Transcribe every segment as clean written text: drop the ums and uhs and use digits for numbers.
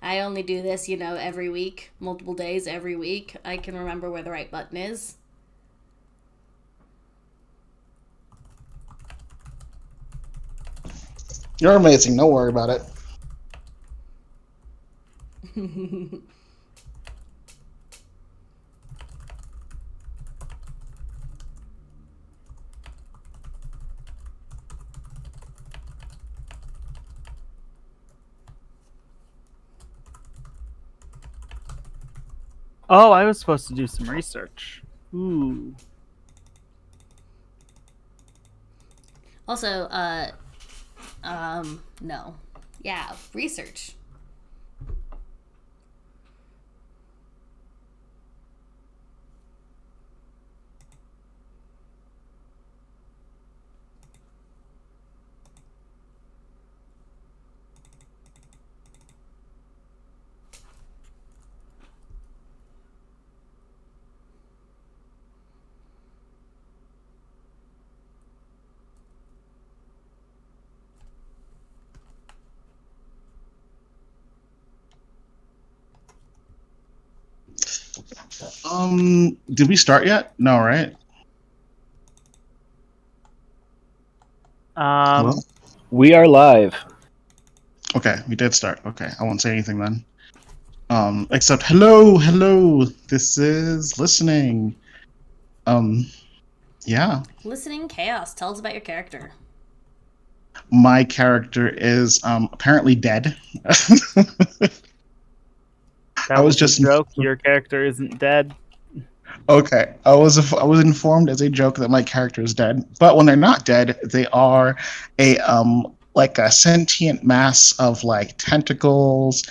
I only do this, every week, multiple days every week. I can remember where the right button is. You're amazing. Don't worry about it. Oh, I was supposed to do some research. Ooh. Also, no. Yeah, research. Did we start yet? No, right? Hello? We are live. Okay, we did start. Okay, I won't say anything then. Except hello. This is listening. Yeah. Listening chaos. Tell us about your character. My character is apparently dead. That I was was just a joke. Your character isn't dead. Okay, I was informed as a joke that my character is dead, but when they're not dead, they are a like a sentient mass of like tentacles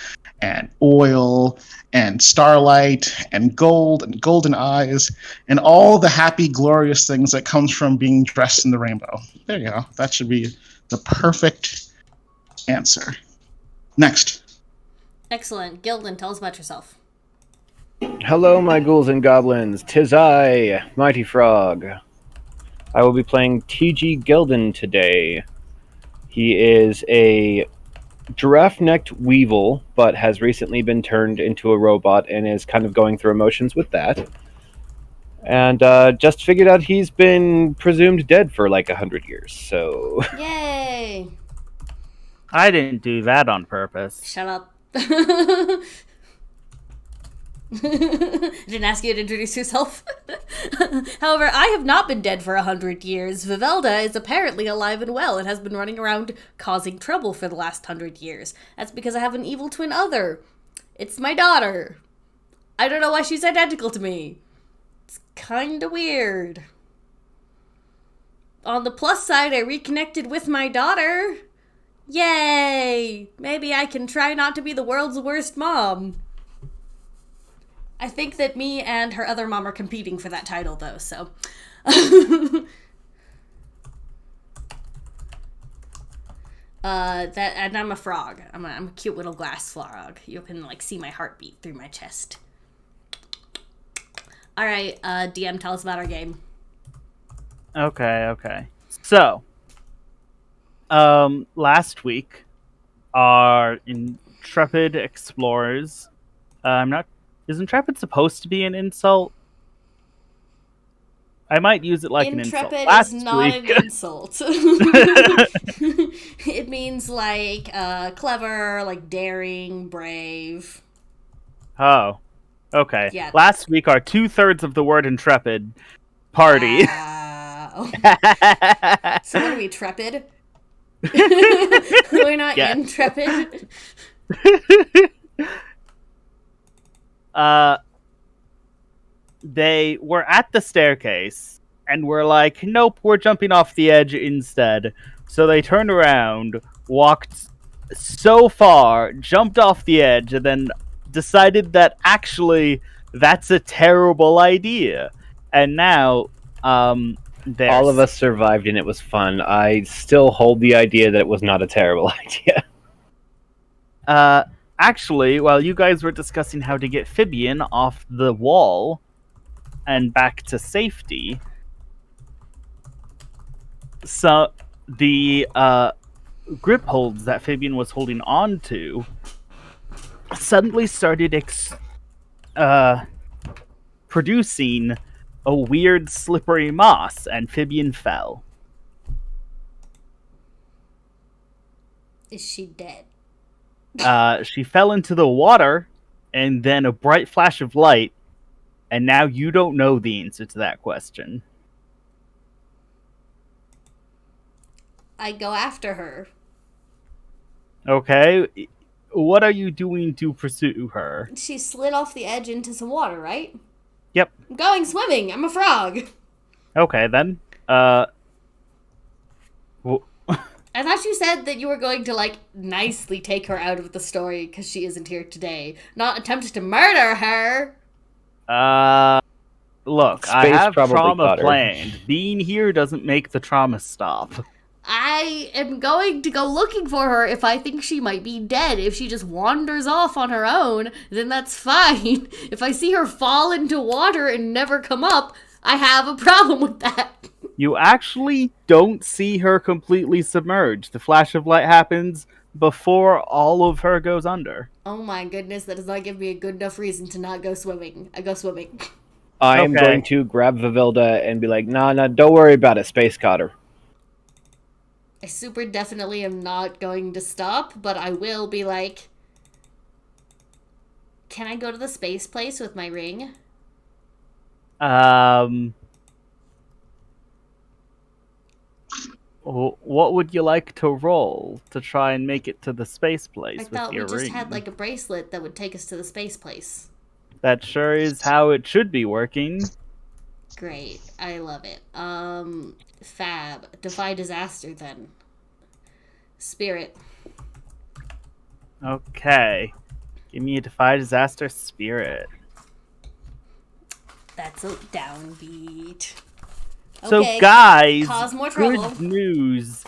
and oil and starlight and gold and golden eyes and all the happy glorious things that comes from being dressed in the rainbow. There you go. That should be the perfect answer. Next. Excellent. Gildan, tell us about yourself. Hello, my ghouls and goblins. 'Tis I, Mighty Frog. I will be playing T.G. Gildan today. He is a giraffe-necked weevil, but has recently been turned into a robot and is kind of going through emotions with that. And just figured out he's been presumed dead for like 100 years, so... Yay! I didn't do that on purpose. Shut up. Didn't ask you to introduce yourself. However, I have not been dead for 100 years. Vivelda is apparently alive and well and has been running around causing trouble for the last 100 years. That's because I have an evil twin other. It's my daughter. I don't know why she's identical to me. It's kinda weird. On the plus side, I reconnected with my daughter. Yay! Maybe I can try not to be the world's worst mom. I think that me and her other mom are competing for that title, though, so... and I'm a frog. I'm a cute little glass frog. You can, see my heartbeat through my chest. Alright, DM, tell us about our game. Okay. So, last week, our intrepid explorers... Is intrepid supposed to be an insult? I might use it like Intrepid an insult. is not an insult. It means clever, daring, brave. Oh, okay. Yeah. Last week, our 2/3 of the word intrepid party. So what are we, trepid? We're not intrepid. They were at the staircase and were like, nope, we're jumping off the edge instead. So they turned around, walked so far, jumped off the edge, and then decided that actually that's a terrible idea. And now, all of us survived and it was fun. I still hold the idea that it was not a terrible idea. Actually, while you guys were discussing how to get Fibian off the wall and back to safety, so the grip holds that Fibian was holding on to suddenly started producing a weird slippery moss, and Fibian fell. Is she dead? She fell into the water, and then a bright flash of light, and now you don't know the answer to that question. I go after her. Okay, what are you doing to pursue her? She slid off the edge into some water, right? Yep. I'm going swimming. I'm a frog. Okay, then. I thought you said that you were going to, like, nicely take her out of the story because she isn't here today, not attempt to murder her. Look, I Space have probably trauma caught her. planned. Being here doesn't make the trauma stop. I am going to go looking for her if I think she might be dead. If she just wanders off on her own, then that's fine. If I see her fall into water and never come up, I have a problem with that. You actually don't see her completely submerged. The flash of light happens before all of her goes under. Oh my goodness, that does not give me a good enough reason to not go swimming. I go swimming. I'm Okay. going to grab Vivilda and be like, nah, don't worry about it. Space caught her. I super definitely am not going to stop, but I will be like, can I go to the space place with my ring? What would you like to roll to try and make it to the space place I with thought we your just ring? had like a bracelet that would take us to the space place. That sure is how it should be working. Great. I love it. Fab. Defy disaster then. Spirit. Okay. Give me a Defy Disaster Spirit. That's a downbeat. So, Okay, guys, cause more trouble. good news.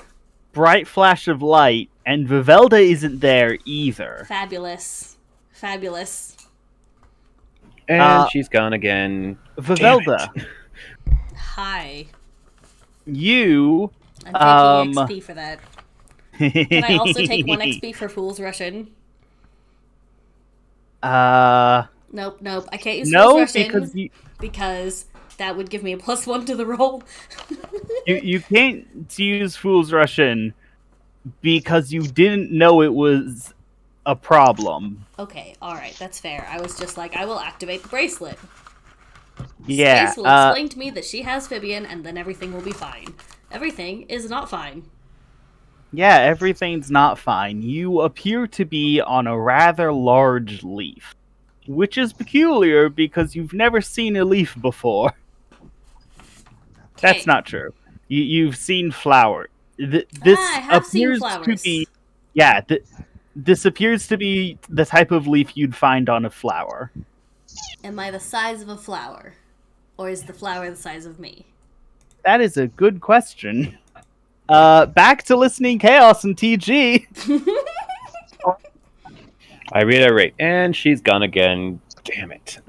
Bright flash of light, and Vivelda isn't there either. Fabulous. Fabulous. And she's gone again. Vivelda, Hi. you... I'm taking XP for that. Can I also take 1 XP for Fool's Russian? Nope. I can't use Fool's Russian because that would give me a +1 to the roll. you can't use Fool's Russian because you didn't know it was a problem. Okay, alright, that's fair. I was just like, I will activate the bracelet. Yeah. Space will explain to me that she has Fibian, and then everything will be fine. Everything is not fine. Yeah, everything's not fine. You appear to be on a rather large leaf, which is peculiar because you've never seen a leaf before. That's Okay. not true. You've seen flower. This I have seen appears flowers. to be... Yeah, this appears to be the type of leaf you'd find on a flower. Am I the size of a flower? Or is the flower the size of me? That is a good question. Back to listening chaos and TG. I reiterate, and she's gone again. Damn it.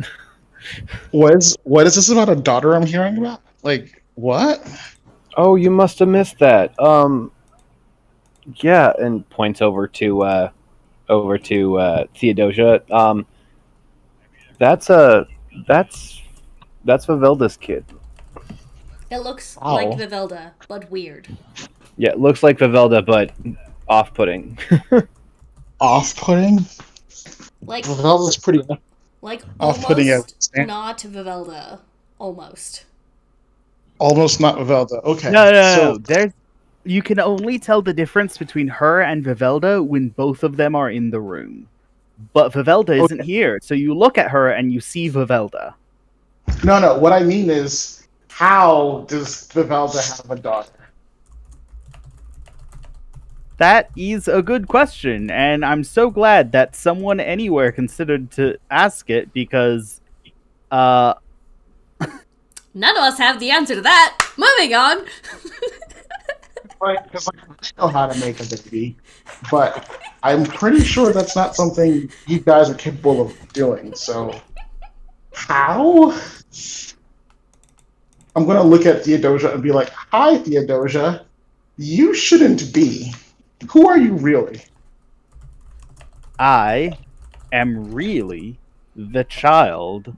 What is this about a daughter I'm hearing about? Like, what? Oh, you must have missed that. Yeah, and points over to Theodosia. That's Vivelda's kid. It looks Wow. like Vivelda, but weird. Yeah, it looks like Vivelda, but off-putting. Off-putting? Like, Vivelda's pretty off-putting. almost not Vivelda. Almost. Almost not Vivelda. Okay. No. You can only tell the difference between her and Vivelda when both of them are in the room. But Vivelda isn't here, so you look at her and you see Vivelda. No. What I mean is, how does Vivelda have a daughter? That is a good question, and I'm so glad that someone anywhere considered to ask it, because None of us have the answer to that. Moving on. Because I know how to make a baby, but I'm pretty sure that's not something you guys are capable of doing. So, how? I'm gonna look at Theodosia and be like, "Hi, Theodosia. You shouldn't be. Who are you really?" I am really the child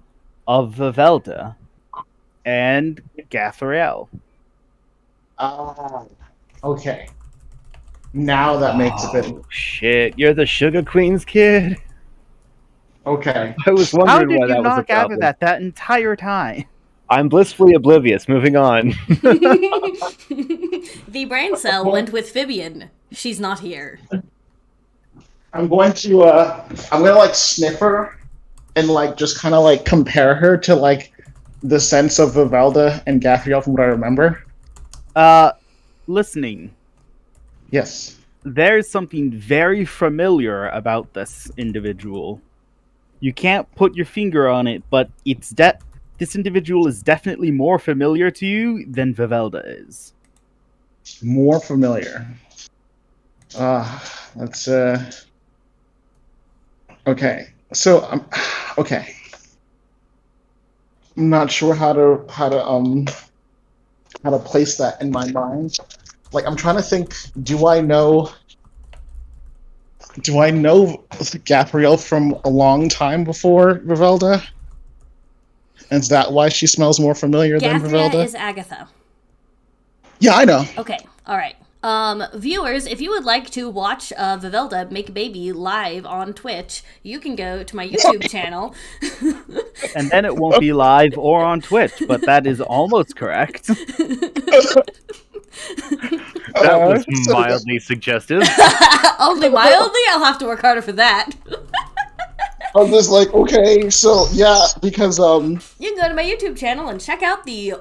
of Vivelda and Gathriel. Ah, okay. Now that makes a bit. Shit, you're the Sugar Queen's kid? Okay. I was How wondering did why you that was a not gather problem. that entire time? I'm blissfully oblivious. Moving on. The brain cell went with Fibian. She's not here. I'm gonna like sniff her and like just kind of like compare her to like the sense of Vivalda and Gathriel from what I remember. Listening. Yes. There's something very familiar about this individual. You can't put your finger on it, but this individual is definitely more familiar to you than Vivelda is. More familiar. That's okay. So okay. I'm not sure how to place that in my mind. Like I'm trying to think, do I know Gabrielle from a long time before Vivelda? And is that why she smells more familiar than Gathria Vivelda? is Agatha. Yeah, I know. Okay, alright. Viewers, if you would like to watch Vivelda make a baby live on Twitch, you can go to my YouTube channel. And then it won't be live or on Twitch, but that is almost correct. That was mildly suggestive. Only mildly? I'll have to work harder for that. I'm just like, okay, so yeah, because You can go to my YouTube channel and check out the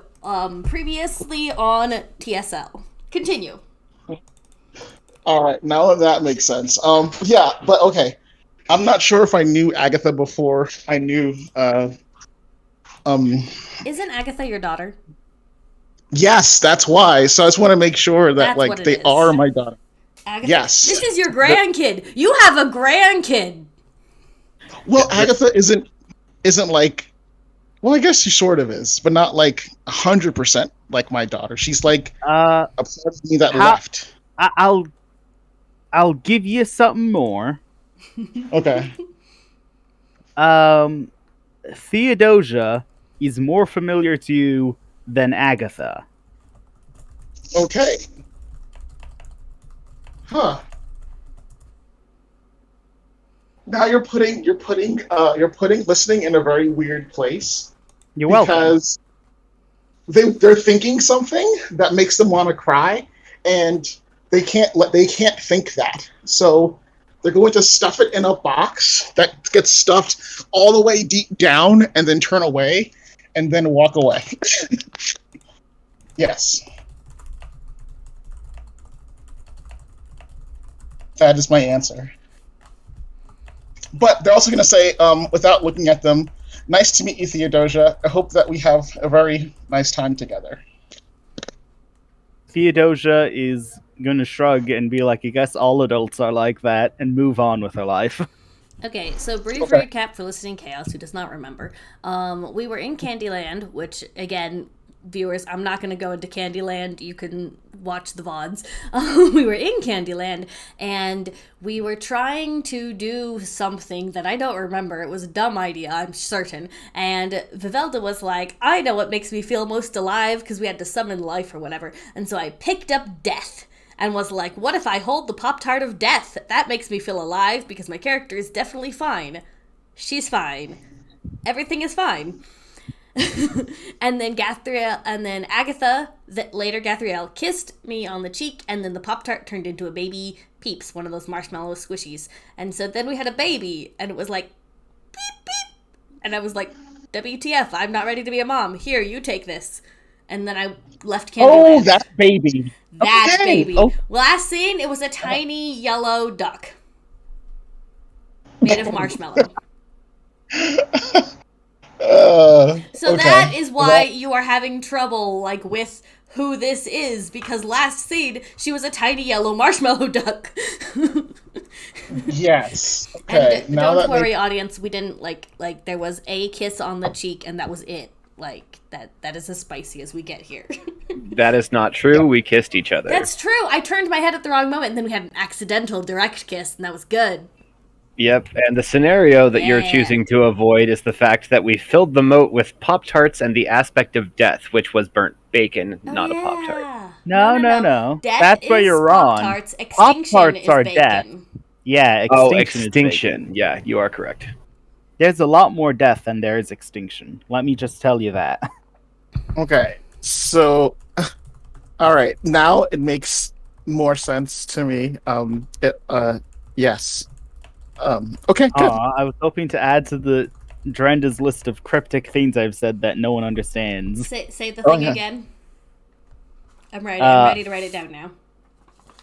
previously on TSL. Continue. all right, now that makes sense. Yeah, but okay. I'm not sure if I knew Agatha before I knew Isn't Agatha your daughter? yes, that's why. So I just want to make sure that That's like what it they is. are my daughter. Agatha? Yes. This is your grandkid. You have a grandkid. Well, Agatha isn't like, well, I guess she sort of is, but not like 100% like my daughter. She's like a part of me that left. I'll give you something more. Okay. Theodosia is more familiar to you than Agatha. Okay. Huh. Now you're putting listening in a very weird place. You're welcome. Because they're thinking something that makes them want to cry, and they can't think that. So they're going to stuff it in a box that gets stuffed all the way deep down, and then turn away, and then walk away. Yes. That is my answer. But they're also going to say, without looking at them, nice to meet you, Theodosia. I hope that we have a very nice time together. Theodosia is going to shrug and be like, I guess all adults are like that, and move on with her life. Okay, so brief Okay. recap for listening Chaos, who does not remember. We were in Candyland, which, again, viewers, I'm not going to go into Candyland. You can watch the VODs. We were in Candyland, and we were trying to do something that I don't remember. It was a dumb idea, I'm certain. And Vivelda was like, I know what makes me feel most alive, because we had to summon life or whatever. And so I picked up death. And was like, what if I hold the Pop-Tart of death? That makes me feel alive because my character is definitely fine. She's fine. Everything is fine. And then Agatha, later Gathriel, kissed me on the cheek, and then the Pop-Tart turned into a baby Peeps, one of those marshmallow squishies. And so then we had a baby, and it was like, beep, beep. And I was like, WTF, I'm not ready to be a mom. Here, you take this. And then I left Candyland. Oh, that baby. That Okay. baby. Oh. Last scene, it was a tiny yellow duck. Made of marshmallow. So Okay. that is why you are having trouble, like, with who this is, because last scene, she was a tiny yellow marshmallow duck. Yes. Okay. And don't worry, audience, we didn't, like, there was a kiss on the cheek, and that was it. Like, that is as spicy as we get here. That is not true. We kissed each other. That's true. I turned my head at the wrong moment, and then we had an accidental direct kiss, and that was good. Yep, and the scenario that you're Yeah. choosing to avoid is the fact that we filled the moat with Pop-Tarts and the aspect of death, which was burnt bacon, not a Pop-Tart. No. Death That's where is you're wrong. Pop-Tarts. Extinction Pop-Tarts is are bacon. death. Yeah, Oh, extinction is extinction. bacon. Yeah, you are correct. There's a lot more death than there is extinction. Let me just tell you that. Okay, so all right, now it makes more sense to me. Yes. Okay, good. I was hoping to add to the Drenda's list of cryptic things I've said that no one understands. Say the Oh, thing yeah. again. I'm ready. I'm ready to write it down now.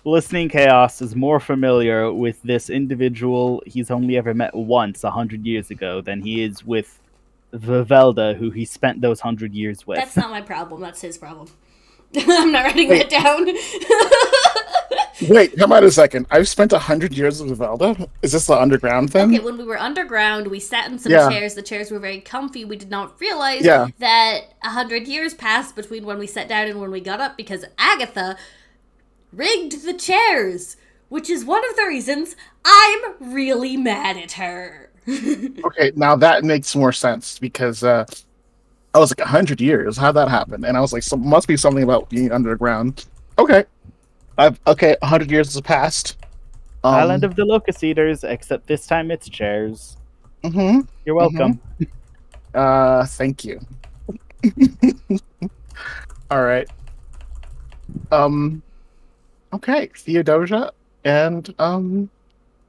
Listening Chaos is more familiar with this individual he's only ever met once 100 years ago than he is with Vivelda, who he spent those 100 years with. That's not my problem. That's his problem. I'm not writing that down. Wait, come on a second. I've spent 100 years with Zelda. Is this the underground thing? Okay, when we were underground, we sat in some chairs. The chairs were very comfy. We did not realize that 100 years passed between when we sat down and when we got up because Agatha rigged the chairs, which is one of the reasons I'm really mad at her. Okay, now that makes more sense because I was like 100 years. How'd that happen? And I was like, must be something about being underground. Okay, 100 years has passed. Island of the Locust Eaters, except this time it's chairs. Mm-hmm. You're welcome. Thank you. All right. Okay, Theodosia, and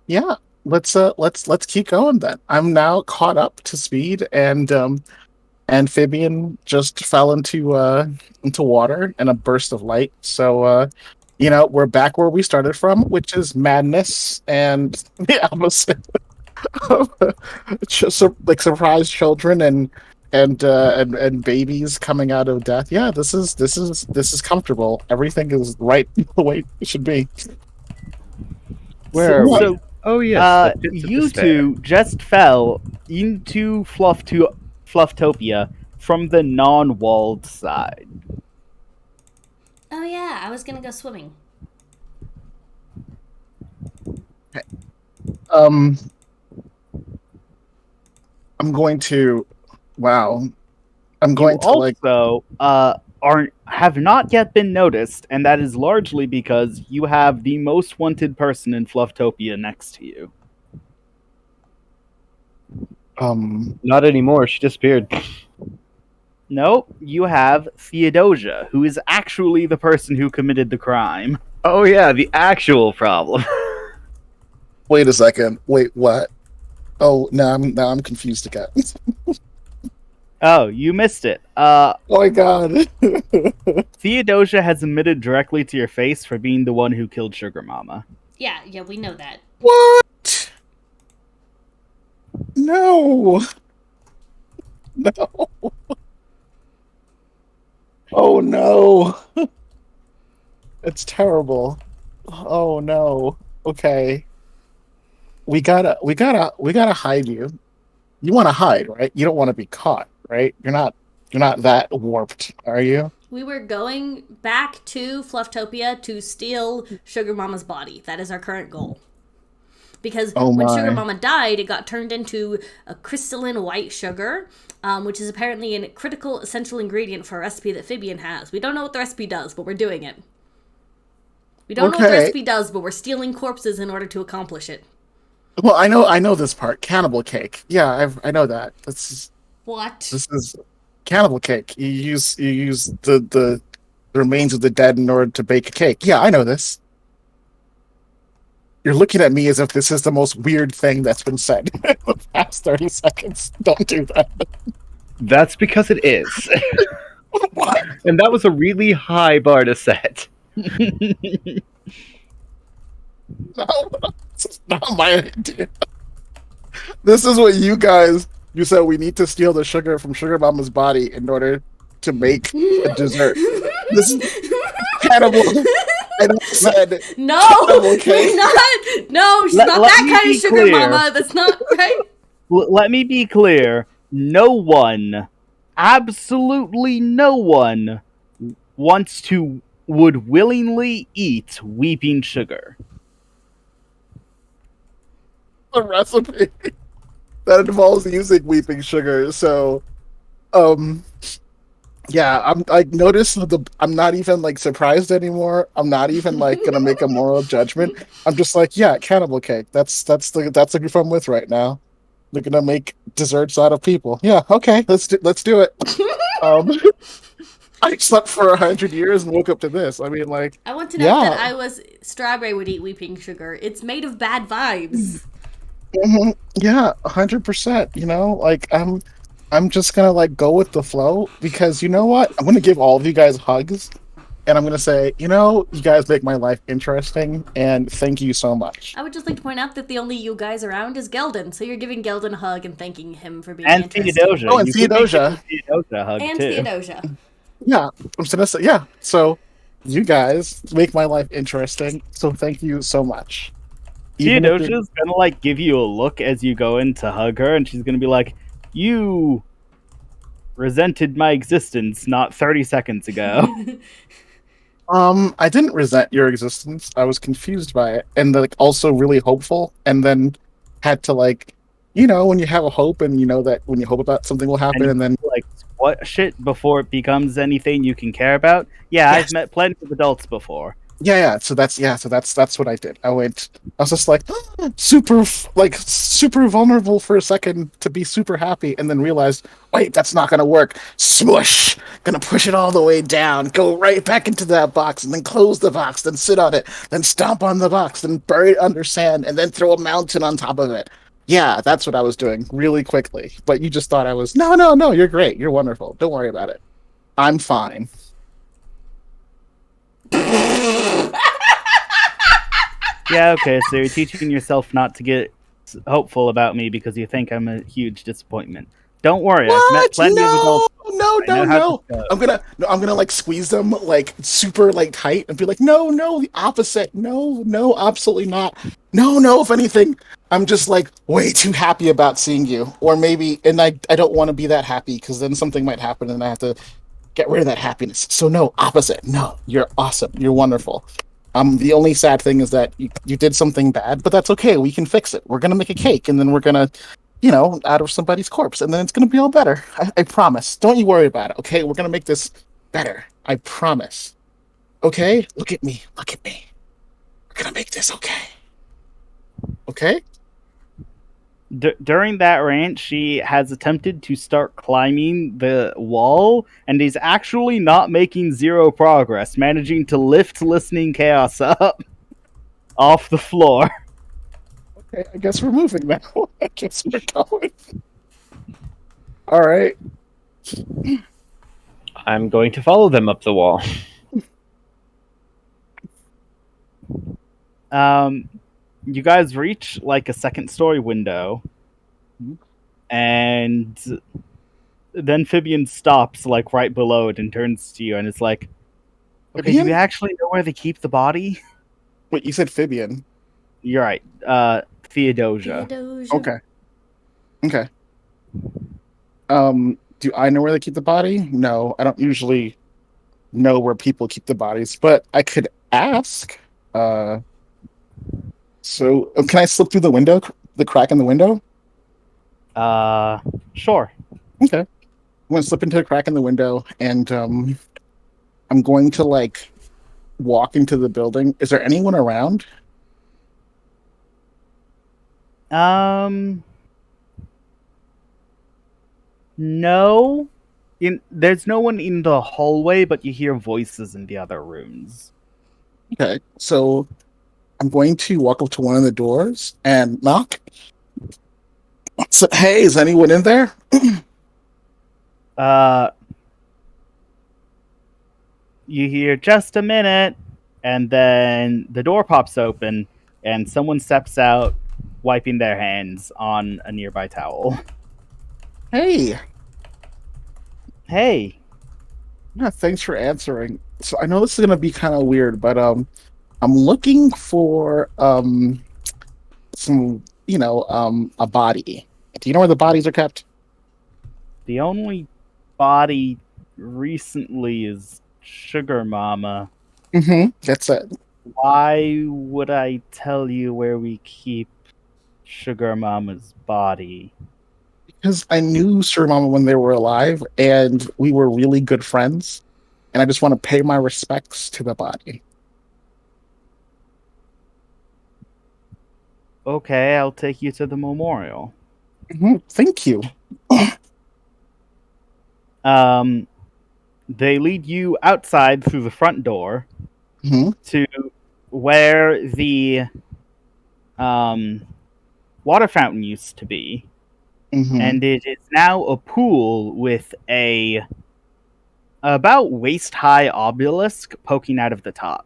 yeah, let's keep going then. I'm now caught up to speed, and Amphibian just fell into water in a burst of light. So we're back where we started from, which is madness and the opposite of like surprised children and babies coming out of death. Yeah, this is comfortable. Everything is right the way it should be. Where are we? So, Oh yes, the pits of you despair. two just fell into Flufftopia from the non-walled side. Oh yeah, I was gonna go swimming. I'm going to. Wow. I'm going to also have not yet been noticed, and that is largely because you have the most wanted person in Flufftopia next to you. Not anymore. She disappeared. No, you have Theodosia, who is actually the person who committed the crime. Oh yeah, the actual problem. Wait a second. Wait, what? Oh, now I'm confused again. Oh, you missed it. Oh my god. Theodosia has admitted directly to your face for being the one who killed Sugar Mama. Yeah, we know that. What? No. No. Oh no. It's terrible. Oh no. Okay. We gotta hide you. You want to hide, right? You don't want to be caught, right? You're not that warped, are you? We were going back to Flufftopia to steal Sugar Mama's body. That is our current goal. Because when Sugar Mama died, it got turned into a crystalline white sugar, which is apparently a critical essential ingredient for a recipe that Fibian has. We don't know what the recipe does, but we're doing it. We don't know what the recipe does, but we're stealing corpses in order to accomplish it. Well, I know this part. Cannibal cake. Yeah, I know that. This is cannibal cake. You use the remains of the dead in order to bake a cake. Yeah, I know this. You're looking at me as if this is the most weird thing that's been said in the past 30 seconds. Don't do that. That's because it is. What? And that was a really high bar to set. No, this is not my idea. This is what you said we need to steal the sugar from Sugar Mama's body in order to make a dessert. This is cannibal. And I said, no, okay. No, she's not that kind of Sugar Mama. That's not right. Let me be clear. No one, absolutely no one, would willingly eat weeping sugar. the recipe that involves using weeping sugar. So, yeah, I noticed I'm not even like surprised anymore. I'm not even like gonna make a moral judgment. I'm just like, yeah, cannibal cake. That's the group I'm with right now. They're gonna make desserts out of people. Yeah, okay, let's do it. Um, I slept for 100 years and woke up to this. I mean, like, I want to note that yeah, I was strawberry would eat weeping sugar. It's made of bad vibes. yeah, 100%. You know, like I'm just gonna like go with the flow because you know what? I'm gonna give all of you guys hugs and I'm gonna say, you know, you guys make my life interesting and thank you so much. I would just like to point out that the only you guys around is Gelden, so you're giving Gelden a hug and thanking him for being And interesting. Theodosia. Oh, and You could be giving Theodosia. Theodosia a hug, And too. Theodosia. Yeah, I'm just gonna say, yeah. So you guys make my life interesting. So thank you so much. Even if you're Theodosia's gonna, like, give you a look as you go in to hug her, and she's gonna be like, you resented my existence not 30 seconds ago. I didn't resent your existence. I was confused by it, and like also really hopeful, and then had to like, you know, when you have a hope, and you know that when you hope about something will happen, and then like, what shit before it becomes anything you can care about? Yeah, Yes. I've met plenty of adults before. yeah. So that's what I did. I was just like super vulnerable for a second to be super happy, and then realized, wait, that's not gonna work. Smush, gonna push it all the way down, go right back into that box, and then close the box, then sit on it, then stomp on the box, then bury it under sand, and then throw a mountain on top of it. Yeah, that's what I was doing really quickly. But you just thought I was no. You're great. You're wonderful. Don't worry about it. I'm fine. Yeah, okay, so you're teaching yourself not to get hopeful about me because you think I'm a huge disappointment. Don't worry, I've met What? plenty of adults. No, I know how no. this goes. I'm gonna like squeeze them like super like tight and be like, no, the opposite. No, absolutely not. No. If anything, I'm just like way too happy about seeing you, or maybe, and I don't want to be that happy because then something might happen and I have to get rid of that happiness. So no, opposite. No, you're awesome. You're wonderful. The only sad thing is that you did something bad, but that's okay. We can fix it. We're gonna make a cake, and then we're gonna, you know, out of somebody's corpse, and then it's gonna be all better. I promise. Don't you worry about it. Okay, we're gonna make this better. I promise. Okay, look at me. Look at me. We're gonna make this okay. Okay. During that rant, she has attempted to start climbing the wall and is actually not making zero progress, managing to lift listening chaos up off the floor. Okay, I guess we're moving now. I guess we're going. All right. I'm going to follow them up the wall. You guys reach like a second story window, and then Fibian stops like right below it and turns to you and it's like, okay, do Fibian? you actually know where they keep the body? Wait, you said Fibian. You're right. Theodosia. Okay. Do I know where they keep the body? No, I don't usually know where people keep the bodies, but I could ask. So can I slip through the window, the crack in the window? Sure. Okay. I'm gonna slip into the crack in the window, and I'm going to like walk into the building. Is there anyone around? No. There's no one in the hallway, but you hear voices in the other rooms. Okay, so I'm going to walk up to one of the doors and knock. So, hey, is anyone in there? You hear just a minute, and then the door pops open, and someone steps out, wiping their hands on a nearby towel. Hey. Hey. Yeah, thanks for answering. So I know this is gonna be kind of weird, but I'm looking for some, you know, a body. Do you know where the bodies are kept? The only body recently is Sugar Mama. Mm-hmm. That's it. Why would I tell you where we keep Sugar Mama's body? Because I knew Sir Mama when they were alive, and we were really good friends, and I just want to pay my respects to the body. Okay, I'll take you to the memorial. Thank you. They lead you outside through the front door Mhm. to where the water fountain used to be, and it is now a pool with a about waist-high obelisk poking out of the top.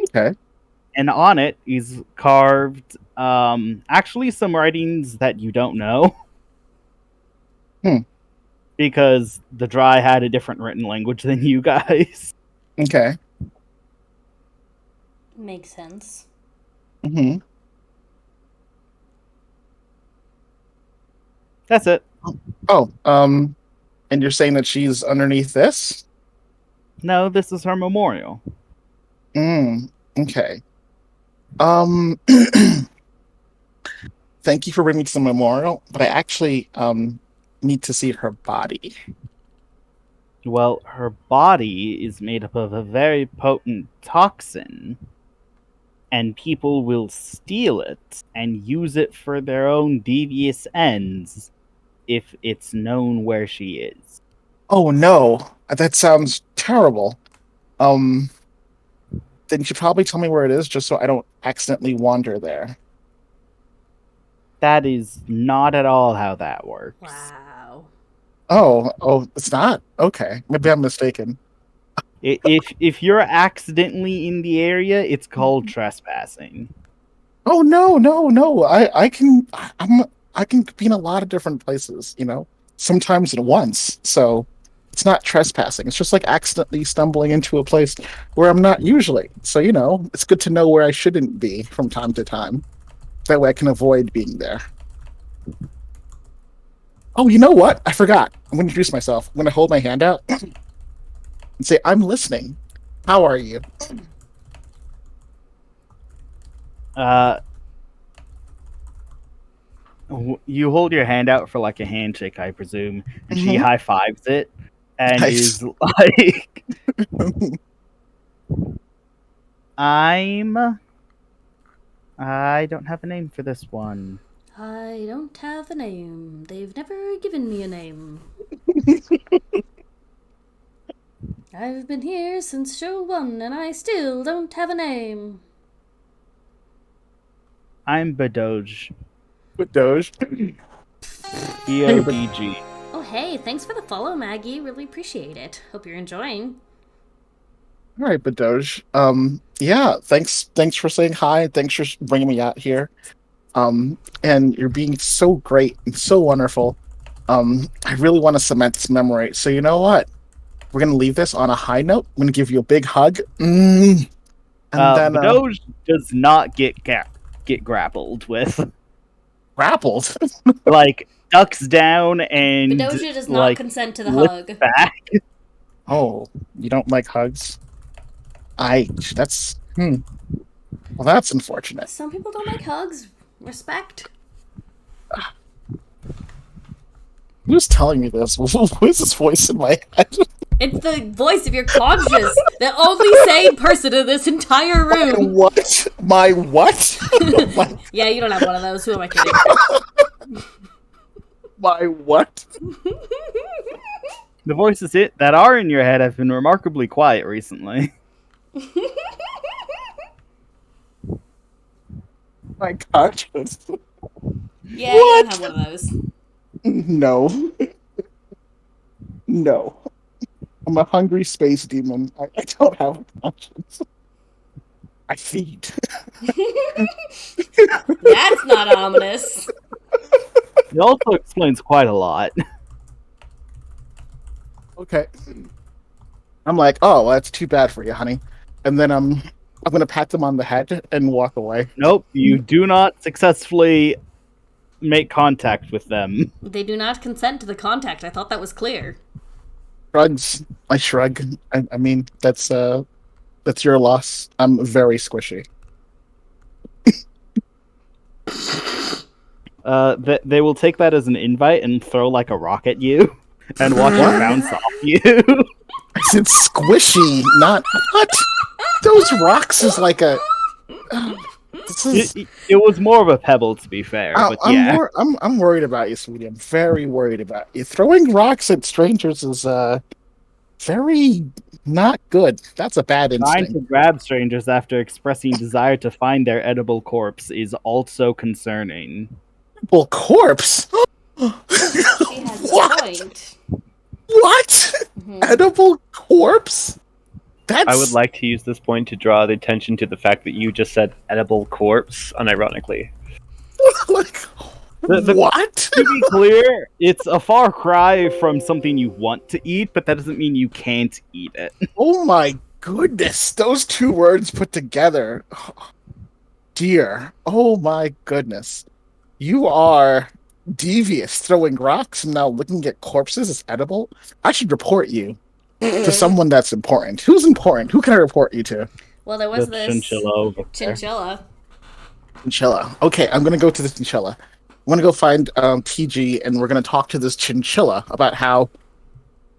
Okay. And on it is carved actually some writings that you don't know. Because the Dry had a different written language than you guys. Okay. Makes sense. That's it. Oh, and you're saying that she's underneath this? No, this is her memorial. Okay. Thank you for bringing me to the memorial, but I actually need to see her body. Well, her body is made up of a very potent toxin, and people will steal it and use it for their own devious ends if it's known where she is. Oh no, that sounds terrible. Then you should probably tell me where it is, just so I don't accidentally wander there. That is not at all how that works. Wow. Oh, it's not? Okay, maybe I'm mistaken. If you're accidentally in the area, it's called trespassing. Oh no! I can be in a lot of different places, sometimes at once. So it's not trespassing. It's just like accidentally stumbling into a place where I'm not usually. So it's good to know where I shouldn't be from time to time. That way I can avoid being there. Oh, you know what? I forgot. I'm going to introduce myself. I'm going to hold my hand out and say, I'm listening. How are you? You hold your hand out for like a handshake, I presume, and she high fives it and Nice. is like, I don't have a name for this one. I don't have a name. They've never given me a name. I've been here since show 1 and I still don't have a name. I'm Badoge. Doge. B-O-D-G. Oh hey, thanks for the follow, Maggie. Really appreciate it. Hope you're enjoying. All right, Badoge. Yeah, thanks for saying hi. Thanks for bringing me out here. And you're being so great and so wonderful. I really want to cement this memory. So you know what? We're gonna leave this on a high note. I'm gonna give you a big hug. And then Badoge does not get grappled with. grappled. Like ducks down and Bedoja does not like, consent to the lifts hug. back. Oh, you don't like hugs? That's well, that's unfortunate. Some people don't like hugs. Respect. Who's telling me this? Who is this voice in my head? It's the voice of your conscience, the only sane person in this entire room. What? My what? Yeah, you don't have one of those. Who am I kidding? My what? The voices that are in your head have been remarkably quiet recently. My conscience. Yeah, you don't have one of those. No. No. I'm a hungry space demon. I don't have a conscience. I feed. That's not ominous. It also explains quite a lot. Okay. I'm like, oh, well, that's too bad for you, honey. And then I'm gonna pat them on the head and walk away. Nope, you do not successfully make contact with them. They do not consent to the contact. I thought that was clear. Shrugs. I shrug. I mean, that's your loss. I'm very squishy. They will take that as an invite and throw like a rock at you, and watch it What? bounce off you. I said squishy, not what? Those rocks is like a. This is. It was more of a pebble, to be fair, but yeah. I'm worried about you, sweetie. I'm very worried about you. Throwing rocks at strangers is very not good. That's a bad Trying instinct. to grab strangers after expressing desire to find their edible corpse is also concerning. Well, corpse. She has a What? point. What? Mhm. Edible corpse? That's. I would like to use this point to draw the attention to the fact that you just said edible corpse, unironically. like. The- What? To be clear, it's a far cry from something you want to eat, but that doesn't mean you can't eat it. Oh my goodness! Those two words put together. Dear. Oh my goodness. You are devious, throwing rocks and now looking at corpses as edible. I should report you to someone that's important. Who's important? Who can I report you to? Well, there was The this chinchilla over there. chinchilla. Chinchilla. Okay, I'm gonna go to the chinchilla. I'm gonna go find TG, and we're gonna talk to this chinchilla about how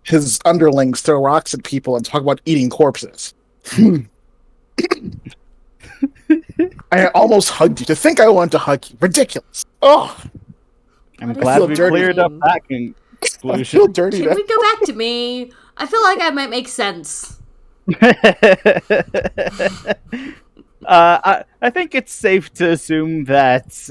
his underlings throw rocks at people and talk about eating corpses. I almost hugged you. To think I wanted to hug you. Ridiculous. Oh, I'm What is glad the we dirty cleared up name? that I conclusion. feel dirty Can now. we go back to me? I feel like I might make sense. I think it's safe to assume that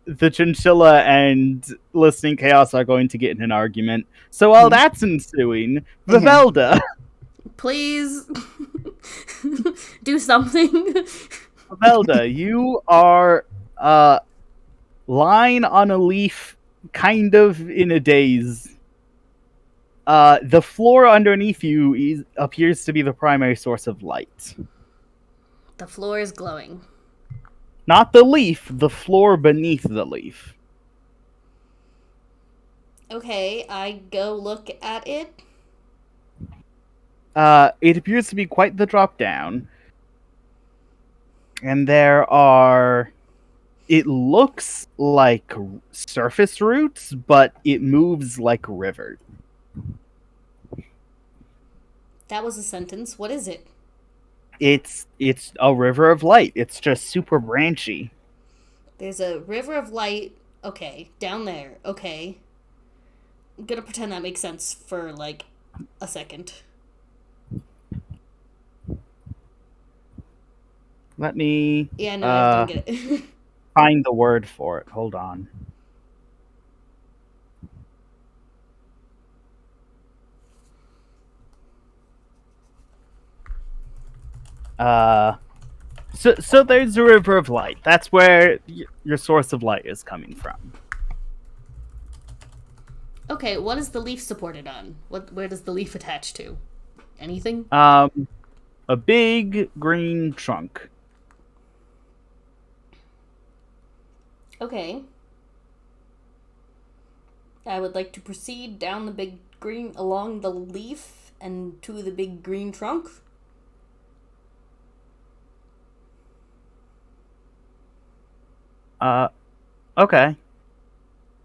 the chinchilla and listening chaos are going to get in an argument. So while that's ensuing, Vivelda, Please do something. Vivelda, you are lying on a leaf, kind of in a daze. The floor underneath you appears to be the primary source of light. The floor is glowing. Not the leaf, the floor beneath the leaf. Okay, I go look at it. It appears to be quite the drop down. And there are... It looks like surface roots, but it moves like rivers. That was a sentence. What is it? It's a river of light. It's just super branchy. There's a river of light. Okay, down there. Okay. I'm gonna pretend that makes sense for like a second. Let me Yeah, no, I don't get it. find the word for it. Hold on. So there's a river of light. That's where your source of light is coming from. Okay, what is the leaf supported on? Where does the leaf attach to? Anything? A big green trunk. Okay. I would like to proceed down the big green along the leaf and to the big green trunk. Okay.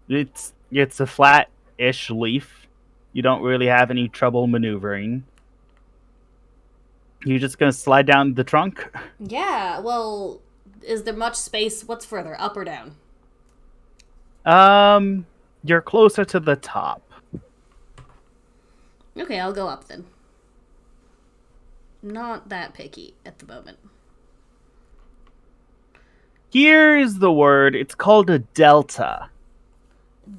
It's a flat-ish leaf. You don't really have any trouble maneuvering. You just gonna slide down the trunk? Yeah, well, is there much space? What's further, up or down? You're closer to the top. Okay, I'll go up then. Not that picky at the moment. Here's the word. It's called a delta.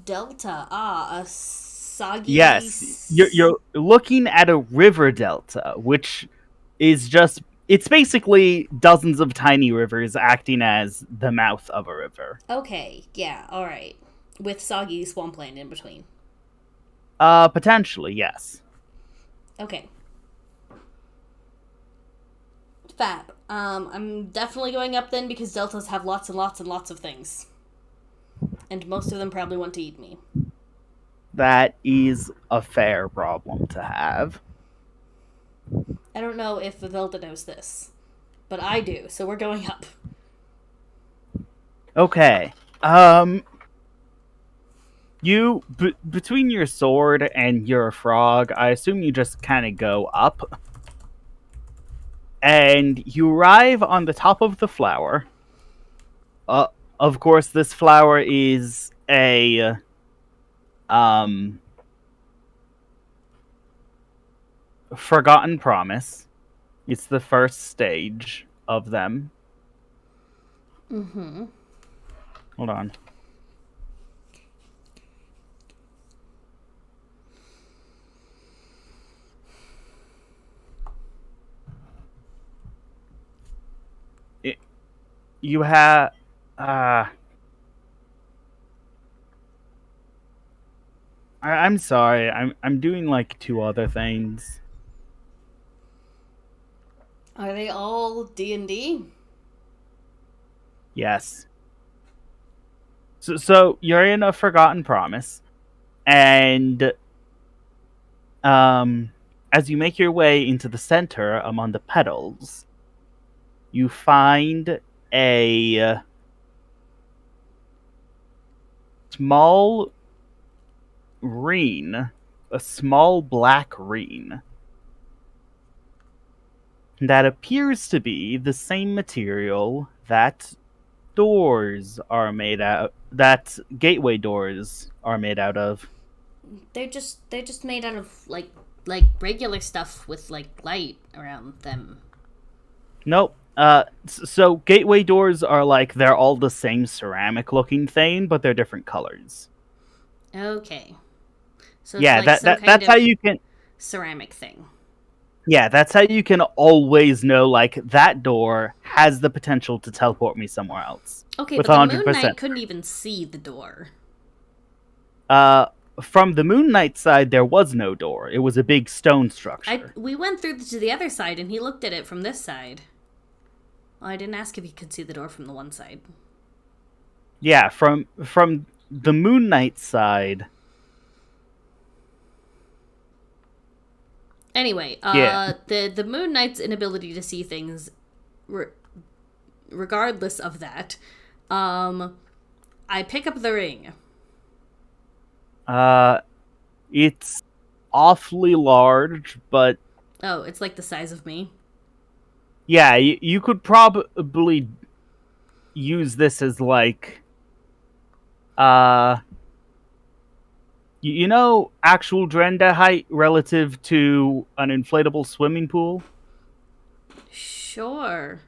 Delta. A soggy... Yes, you're looking at a river delta, which is just... It's basically dozens of tiny rivers acting as the mouth of a river. Okay, yeah, alright. With soggy swampland in between. Potentially, yes. Okay. Fab. I'm definitely going up then because deltas have lots and lots and lots of things. And most of them probably want to eat me. That is a fair problem to have. I don't know if Vivelda knows this, but I do, so we're going up. Okay. between your sword and your frog, I assume you just kind of go up, and you arrive on the top of the flower. Of course, this flower is a forgotten promise. It's the first stage of them. Mm-hmm. Hold on. You have I'm sorry. I'm doing like two other things. Are they all D&D? Yes. So you're in a forgotten promise, and as you make your way into the center among the petals, you find a small ring, a small black ring that appears to be the same material that doors are made out, that gateway doors are made out of. They're just made out of like regular stuff with like light around them. Nope. So gateway doors are like they're all the same ceramic looking thing, but they're different colors. Okay. So it's Yeah, like some kind that's of how you can. ceramic thing. Yeah, that's how you can always know like that door has the potential to teleport me somewhere else. Okay, with but the Moon 100%. Knight couldn't even see the door. From the Moon Knight side, there was no door. It was a big stone structure. We went through to the other side, and he looked at it from this side. Well, I didn't ask if he could see the door from the one side. Yeah, from the Moon Knight side. Anyway, Yeah. the Moon Knight's inability to see things, regardless of that, I pick up the ring. It's awfully large, but Oh, it's like the size of me. yeah, you could probably use this as like, you know, actual Drenda height relative to an inflatable swimming pool. Sure.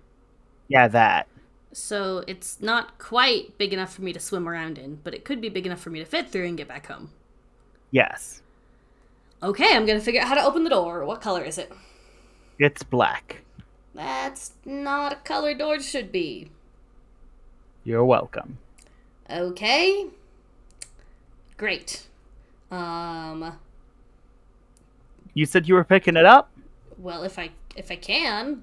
Yeah, that. So it's not quite big enough for me to swim around in, but it could be big enough for me to fit through and get back home. Yes, Okay, I'm gonna figure out how to open the door. What color is it? it's black. That's not a color doors should be. You're welcome. Okay. Great. You said you were picking it up? Well, if I can,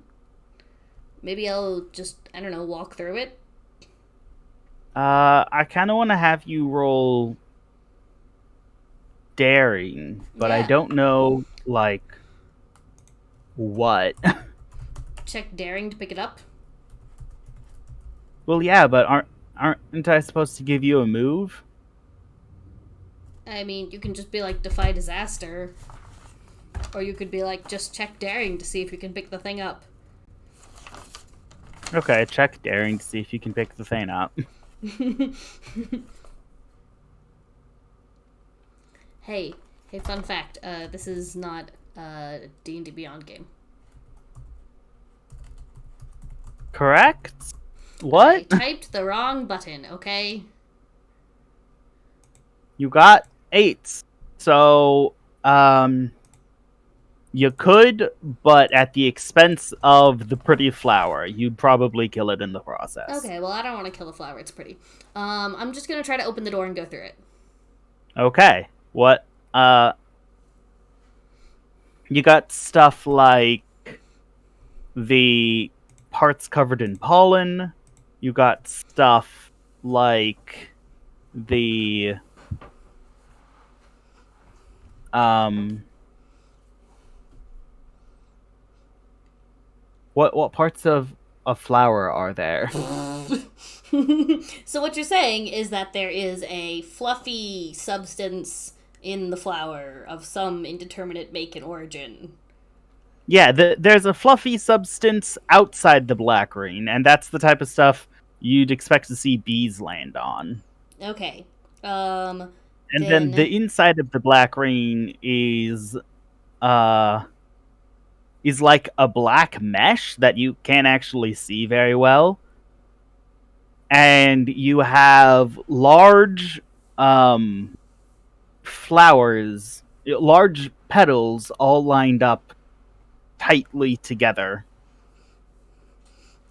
maybe I'll just, I don't know, walk through it. I kind of want to have you roll daring, but I Yeah. don't know, like, what. Check daring to pick it up. Well, yeah, but aren't I supposed to give you a move? I mean, you can just be like, defy disaster. Or you could be like, just check daring to see if you can pick the thing up. Okay, check daring to see if you can pick the thing up. Hey, fun fact. This is not a D&D Beyond game. Correct? What? I typed the wrong button, okay? You got 8. So, you could, but at the expense of the pretty flower. You'd probably kill it in the process. Okay, well, I don't want to kill the flower. It's pretty. I'm just gonna try to open the door and go through it. Okay. What? You got stuff like the parts covered in pollen. You got stuff like the what parts of a flower are there? So what you're saying is that there is a fluffy substance in the flower of some indeterminate make and origin. Yeah, there's a fluffy substance outside the black ring, and that's the type of stuff you'd expect to see bees land on. Okay. And then the Then inside of the black ring uh is like a black mesh that you can't actually see very well. And you have large flowers, large petals all lined up tightly together.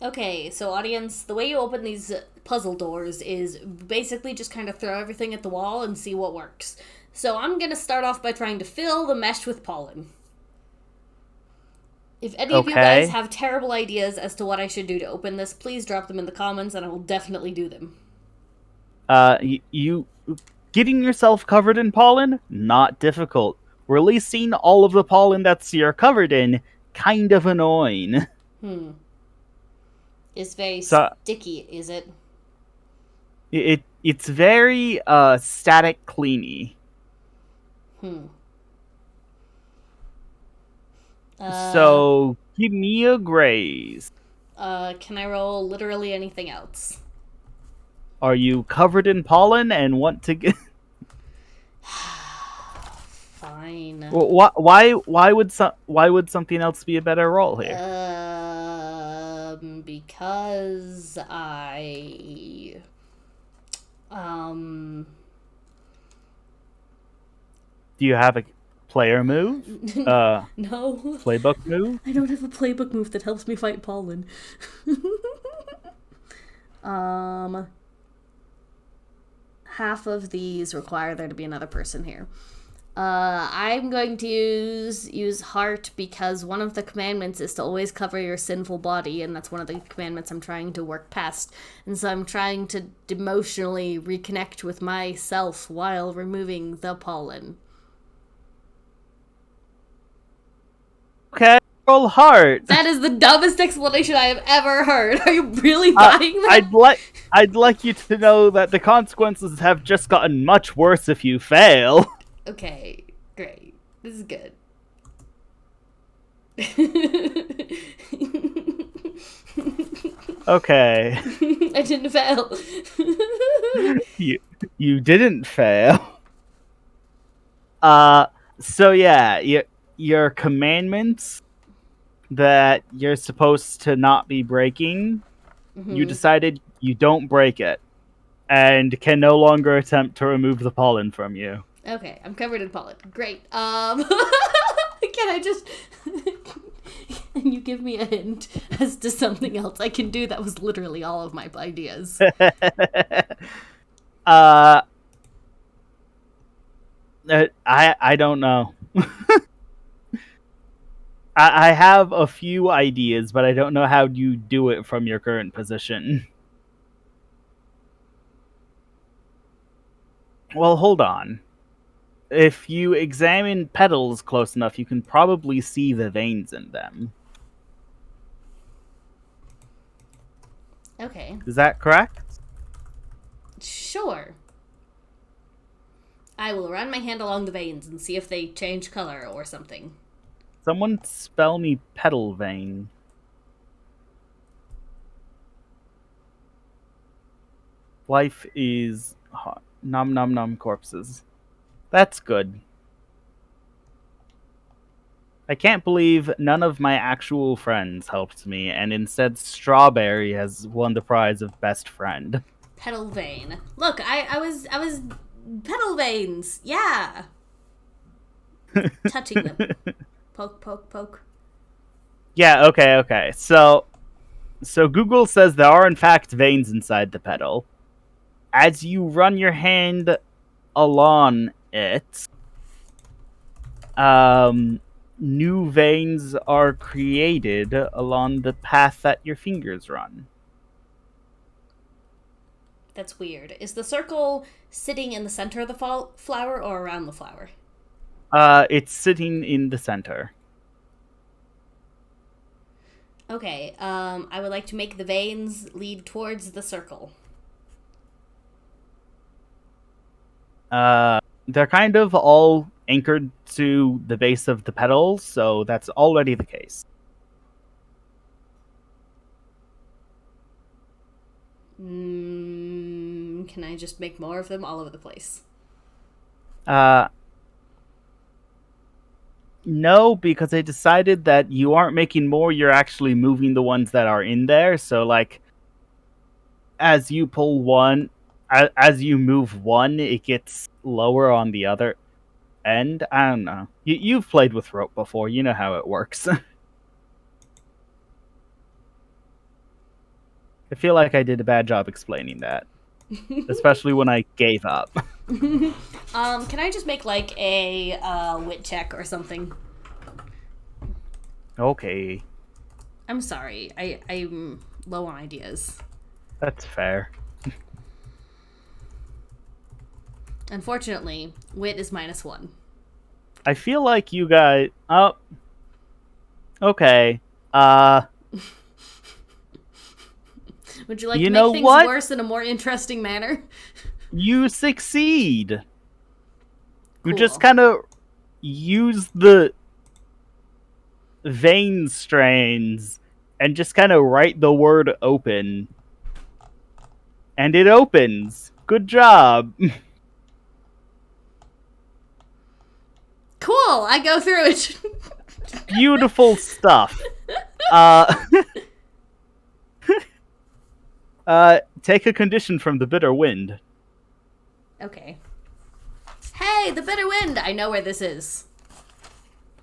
okay, so audience, the way you open these puzzle doors is basically just kind of throw everything at the wall and see what works. So I'm going to start off by trying to fill the mesh with pollen. If any of you guys Okay. have terrible ideas as to what I should do to open this, please drop them in the comments and I will definitely do them. You getting yourself covered in pollen, not difficult. Releasing all of the pollen that's you're covered in, kind of annoying. It's very So sticky, is it? it's very static cleany. So give me a graze. Can I roll literally anything else? Are you covered in pollen and want to get? Fine. Why would something else be a better roll here? Because I Do you have a player move? no. Playbook move? I don't have a playbook move that helps me fight pollen. Half of these require there to be another person here. I'm going to use heart because one of the commandments is to always cover your sinful body, and that's one of the commandments I'm trying to work past. And so I'm trying to emotionally reconnect with myself while removing the pollen. Okay, roll heart. That is the dumbest explanation I have ever heard. Are you really buying that? I'd like you to know that the consequences have just gotten much worse if you fail. Okay, great. This is good. Okay. I didn't fail. You didn't fail. So yeah, your commandments that you're supposed to not be breaking, you decided you don't break it, and can no longer attempt to remove the pollen from you. Okay, I'm covered in pollen. Great. Can I just... Can you give me a hint as to something else I can do? That was literally all of my ideas. I don't know. I have a few ideas, but I don't know how you do it from your current position. Well, hold on. If you examine petals close enough, you can probably see the veins in them. Okay. Is that correct? Sure. I will run my hand along the veins and see if they change color or something. Someone spell me petal vein. Life is hot. Nom nom nom corpses. That's good. I can't believe none of my actual friends helped me, and instead Strawberry has won the prize of best friend. Petal vein. Look, I was petal veins. Yeah. Touching them. Poke, poke, poke. Yeah, okay. So Google says there are in fact veins inside the petal. As you run your hand along it, new veins are created along the path that your fingers run. That's weird. Is the circle sitting in the center of the flower or around the flower? It's sitting in the center. Okay, I would like to make the veins lead towards the circle. They're kind of all anchored to the base of the petals, so that's already the case. Can I just make more of them all over the place? No, because I decided that you aren't making more, you're actually moving the ones that are in there. So, like, as you pull one, as you move one, it gets lower on the other end. I don't know. You've played with rope before, you know how it works. I feel like I did a bad job explaining that, especially when I gave up. Can I just make like a wit check or something? Okay, I'm sorry. I'm low on ideas. that's fair. Unfortunately, wit is -1. I feel like you guys. Oh, okay. Would you like You to know make things what? worse in a more interesting manner? You succeed. You Cool. just kind of use the vein strains and just kind of write the word open. And it opens. Good job. Cool. I go through it. Beautiful stuff. Take a condition from the bitter wind. Okay. Hey, the bitter wind. I know where this is.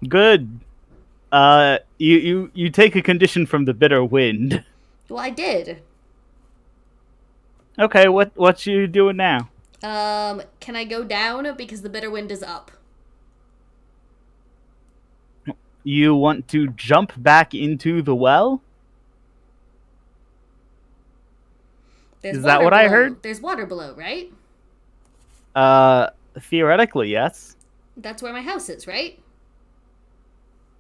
Good. You take a condition from the bitter wind. Well, I did. Okay, what you doing now? Can I go down because the bitter wind is up? You want to jump back into the well? There's Is that water what I below. heard? There's water below, right? Theoretically, yes. That's where my house is, right?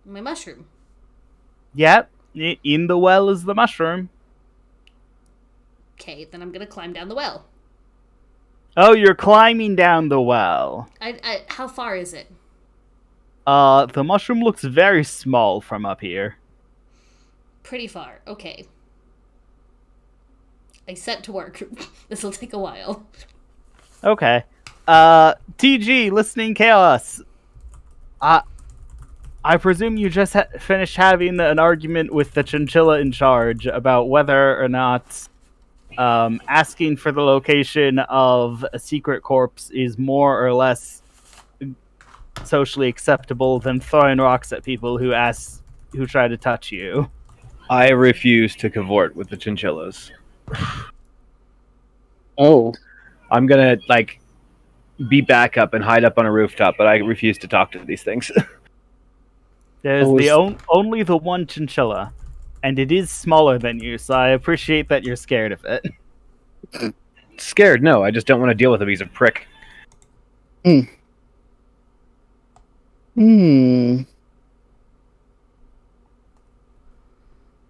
My mushroom. Yep. In the well is the mushroom. Okay, then I'm gonna climb down the well. Oh, you're climbing down the well. How far is it? The mushroom looks very small from up here. Pretty far. Okay. I set to work. This'll take a while. Okay. TG, listening chaos. I presume you just finished having an argument with the chinchilla in charge about whether or not asking for the location of a secret corpse is more or less socially acceptable than throwing rocks at people who try to touch you. I refuse to cavort with the chinchillas. Oh, I'm gonna be back up and hide up on a rooftop, but I refuse to talk to these things. There's only the one chinchilla, and it is smaller than you, so I appreciate that you're scared of it. Scared? No, I just don't want to deal with him. He's a prick.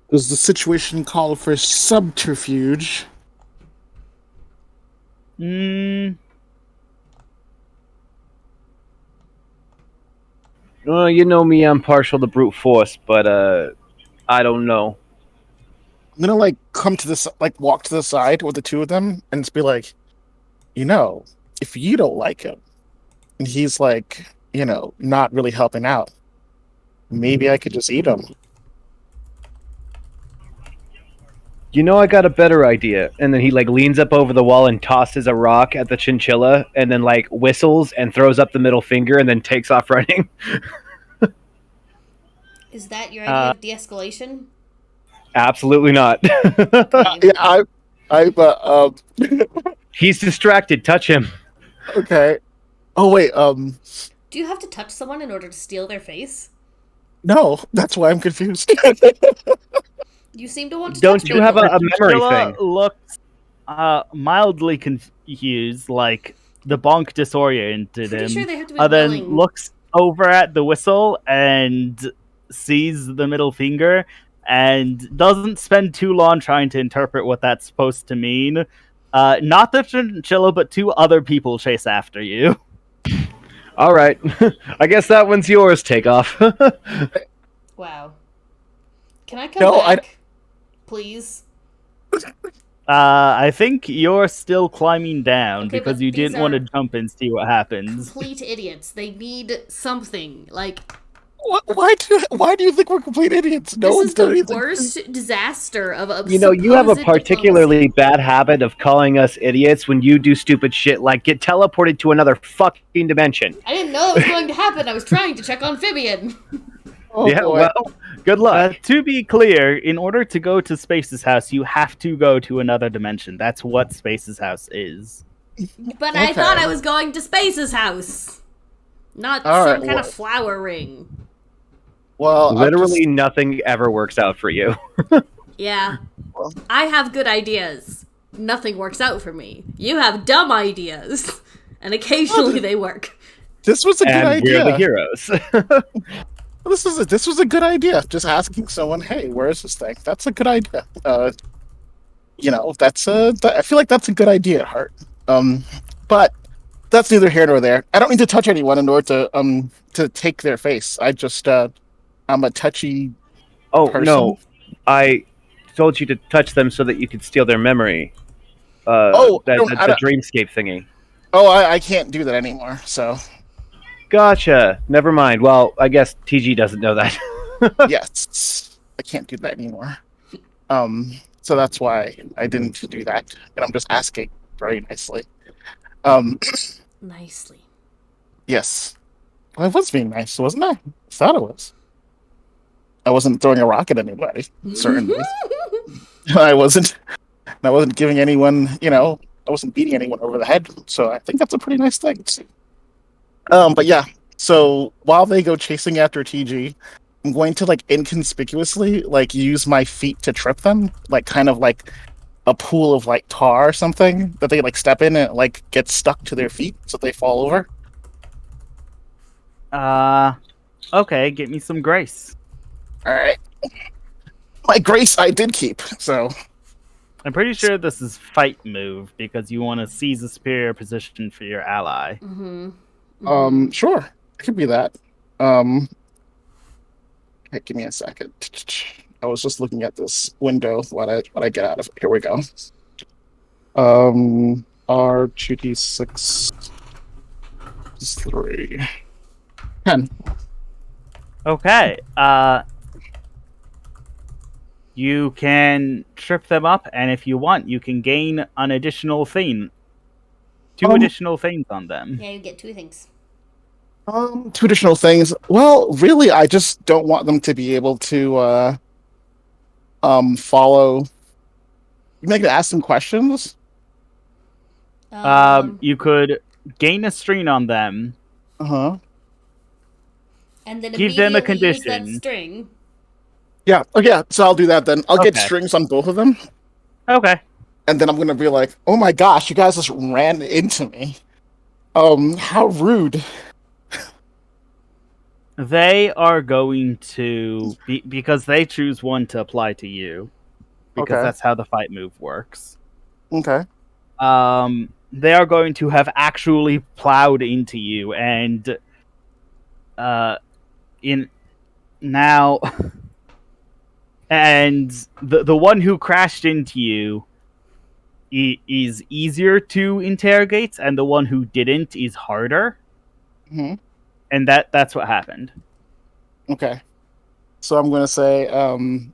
Does the situation call for subterfuge? You know me, I'm partial to brute force, but I don't know. I'm gonna come to this, walk to the side with the two of them, and just be like, if you don't like him, and he's not really helping out, maybe I could just eat him. I got a better idea. And then he leans up over the wall and tosses a rock at the chinchilla, and then whistles and throws up the middle finger, and then takes off running. Is that your idea of de-escalation? Absolutely not. Yeah, He's distracted. Touch him. Okay. Oh wait. Do you have to touch someone in order to steal their face? No, that's why I'm confused. You seem to want to Don't touch you have people. a memory Chinchilla thing? looks mildly confused, like the bonk disoriented Pretty him. sure they have to be Then willing. looks over at the whistle and sees the middle finger and doesn't spend too long trying to interpret what that's supposed to mean, Not the chinchilla, but 2 other people chase after you. All right. I guess that one's yours, Takeoff. Wow. Can I come No, back? Please? I think you're still climbing down Okay, because but you these didn't want to are jump and see what happens. complete idiots. They need something. Like, Why do you think we're complete idiots? No this one's is done the anything. worst disaster of You know, you have a supposed particularly diplomacy. bad habit of calling us idiots when you do stupid shit like get teleported to another fucking dimension. I didn't know that was going to happen. I was trying to check Amphibian. Oh, Yeah, boy. well, good luck. To be clear, in order to go to Space's house, you have to go to another dimension. That's what Space's house is. But I Okay. thought I was going to Space's house. Not All some right, kind well- of flower ring. Well, Literally nothing ever works out for you. Yeah. Well- I have good ideas. Nothing works out for me. You have dumb ideas. And occasionally they work. this was a good And idea. we're the heroes. This was a good idea. Just asking someone, "Hey, where is this thing?" That's a good idea. I feel like that's a good idea at heart. But that's neither here nor there. I don't need to touch anyone in order to take their face. I'm a touchy. Oh, Person? no. I told you to touch them so that you could steal their memory. I The don't- dreamscape thingy. Oh, I can't do that anymore. So Gotcha. Never mind. Well, I guess TG doesn't know that. yes, I can't do that anymore. So that's why I didn't do that, and I'm just asking very nicely. Nicely. Yes. Well, I was being nice, wasn't I? I thought I was. I wasn't throwing a rock at anybody, certainly. I wasn't giving anyone, I wasn't beating anyone over the head. So I think that's a pretty nice thing. But yeah, so while they go chasing after TG, I'm going to inconspicuously use my feet to trip them, kind of like a pool of tar or something that they step in and it gets stuck to their feet so they fall over. Okay, get me some grace. All right. My grace I did keep, so I'm pretty sure this is fight move because you want to seize a superior position for your ally. Mm-hmm. Sure, it could be that. Okay, give me a second. I was just looking at this window. What I get out of it? Here we go. R2d6 is 3. 10. Okay, you can trip them up, and if you want, you can gain an additional thing. 2 additional things on them. Yeah, you get 2 things. 2 additional things. Well, really, I just don't want them to be able to follow. You make to ask them questions. You could gain a string on them. And then give them a immediately use that condition. string. Yeah. Okay. So I'll do that then. I'll get Okay. strings on both of them, Okay. and then I'm gonna be like, "Oh my gosh, you guys just ran into me. How rude." They are going to because they choose one to apply to you, because Okay. that's how the fight move works. Okay. They are going to have actually plowed into you, and in now, and the one who crashed into you is easier to interrogate, and the one who didn't is harder. Mm-hmm. And that's what happened. Okay. So I'm gonna say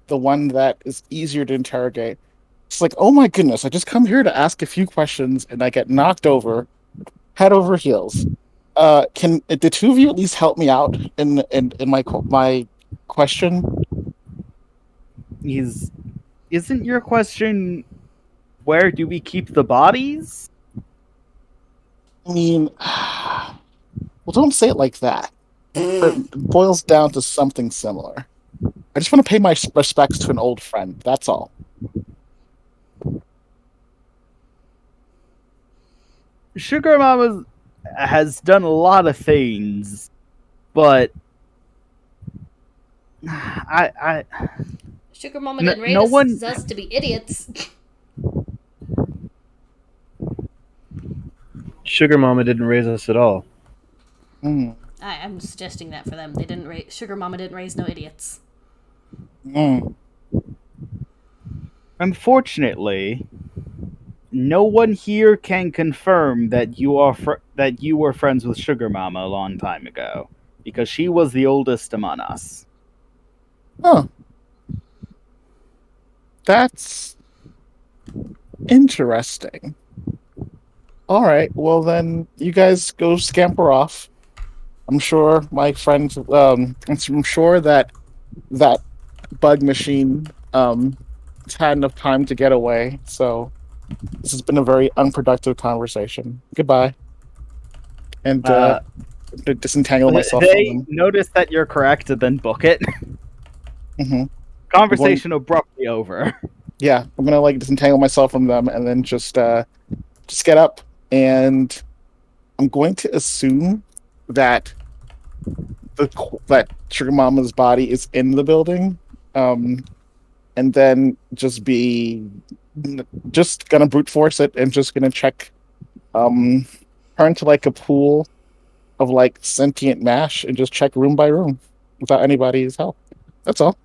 the one that is easier to interrogate. It's like, oh my goodness, I just come here to ask a few questions and I get knocked over, head over heels. Can the 2 of you at least help me out in my question? Isn't your question, where do we keep the bodies? I mean, well, don't say it like that. It boils down to something similar. I just want to pay my respects to an old friend. That's all. Sugar Mama has done a lot of things, but Sugar Mama No- didn't raise no one- us to be idiots. Sugar Mama didn't raise us at all. Mm. I'm suggesting that for them. They didn't Sugar Mama didn't raise no idiots. Mm. Unfortunately, no one here can confirm that you were friends with Sugar Mama a long time ago, because she was the oldest among us. Huh. That's interesting. All right. Well, then you guys go scamper off. I'm sure my friend. I'm sure that bug machine has had enough time to get away. So this has been a very unproductive conversation. Goodbye. And disentangle myself from They them. notice that you're correct and then book it. Hmm. Conversation abruptly over. Yeah, I'm gonna like disentangle myself from them and then just get up, and I'm going to assume that that Sugar Mama's body is in the building, and then just gonna brute force it and just gonna check, turn to like a pool of like sentient mash and just check room by room without anybody's help. That's all.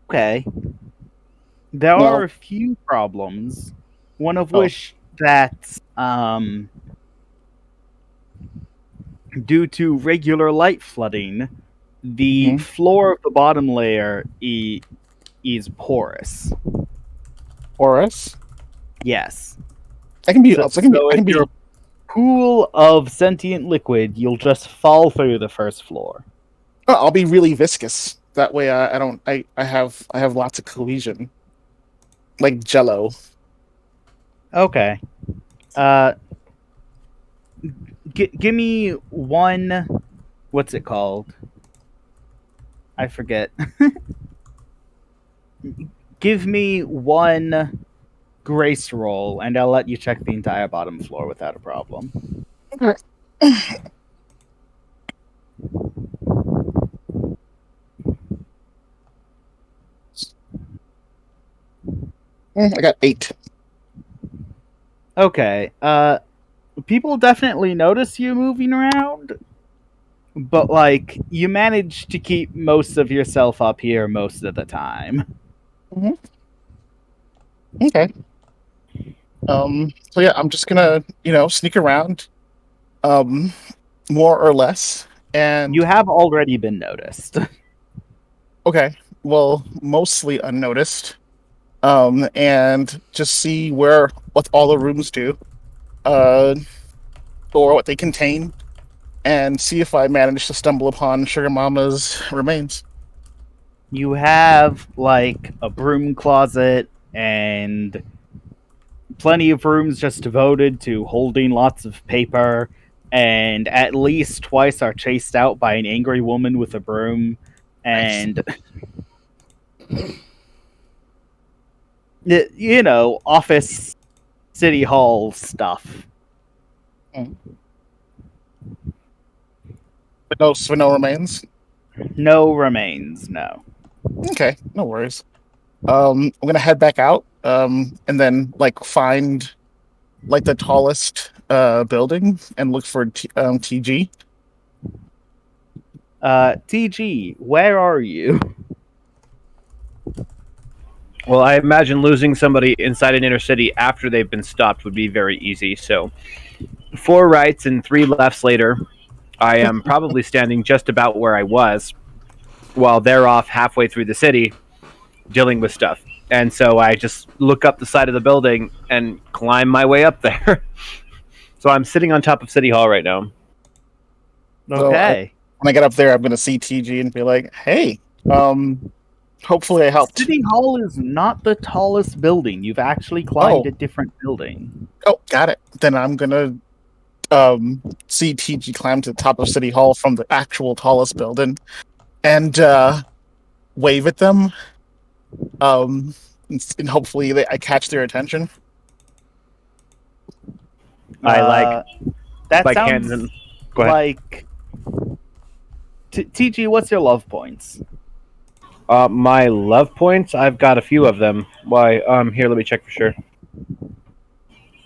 Okay. There Well- are a few problems. One of Oh. which that, due to regular light flooding, the Mhm. floor of the bottom layer is porous. Horus, Yes. I can be. So, I can be. so I can if be. you're a pool of sentient liquid, you'll just fall through the first floor. I'll be really viscous. That way, I don't. I have lots of cohesion, like Jello. Okay. Give me one. What's it called? I forget. Give me one grace roll, and I'll let you check the entire bottom floor without a problem. Okay. I got 8. Okay. People definitely notice you moving around, but like you manage to keep most of yourself up here most of the time. Okay. So yeah, I'm just gonna sneak around, more or less, and You have already been noticed. okay, well, mostly unnoticed, and just see what all the rooms do, uh, or what they contain, and see if I manage to stumble upon Sugar Mama's remains. You have like a broom closet and plenty of rooms just devoted to holding lots of paper, and at least twice are chased out by an angry woman with a broom, and office city hall stuff. But no remains. No remains, no. Okay, no worries. I'm gonna head back out, and then like find like the tallest building and look for TG. TG, where are you? Well, I imagine losing somebody inside an inner city after they've been stopped would be very easy. So, 4 rights and 3 lefts later, I am probably standing just about where I was, while they're off halfway through the city dealing with stuff. And so I just look up the side of the building and climb my way up there. So I'm sitting on top of City Hall right now. So Okay. when I get up there, I'm gonna see TG and be like, "Hey, hopefully I helped." City Hall is not the tallest building. You've actually climbed Oh. a different building. Oh, got it. Then I'm gonna see TG climb to the top of City Hall from the actual tallest building, and wave at them. And hopefully I catch their attention. I like that like sounds hands and go ahead. like TG. What's your love points? My love points, I've got a few of them. Why? Here, let me check for sure.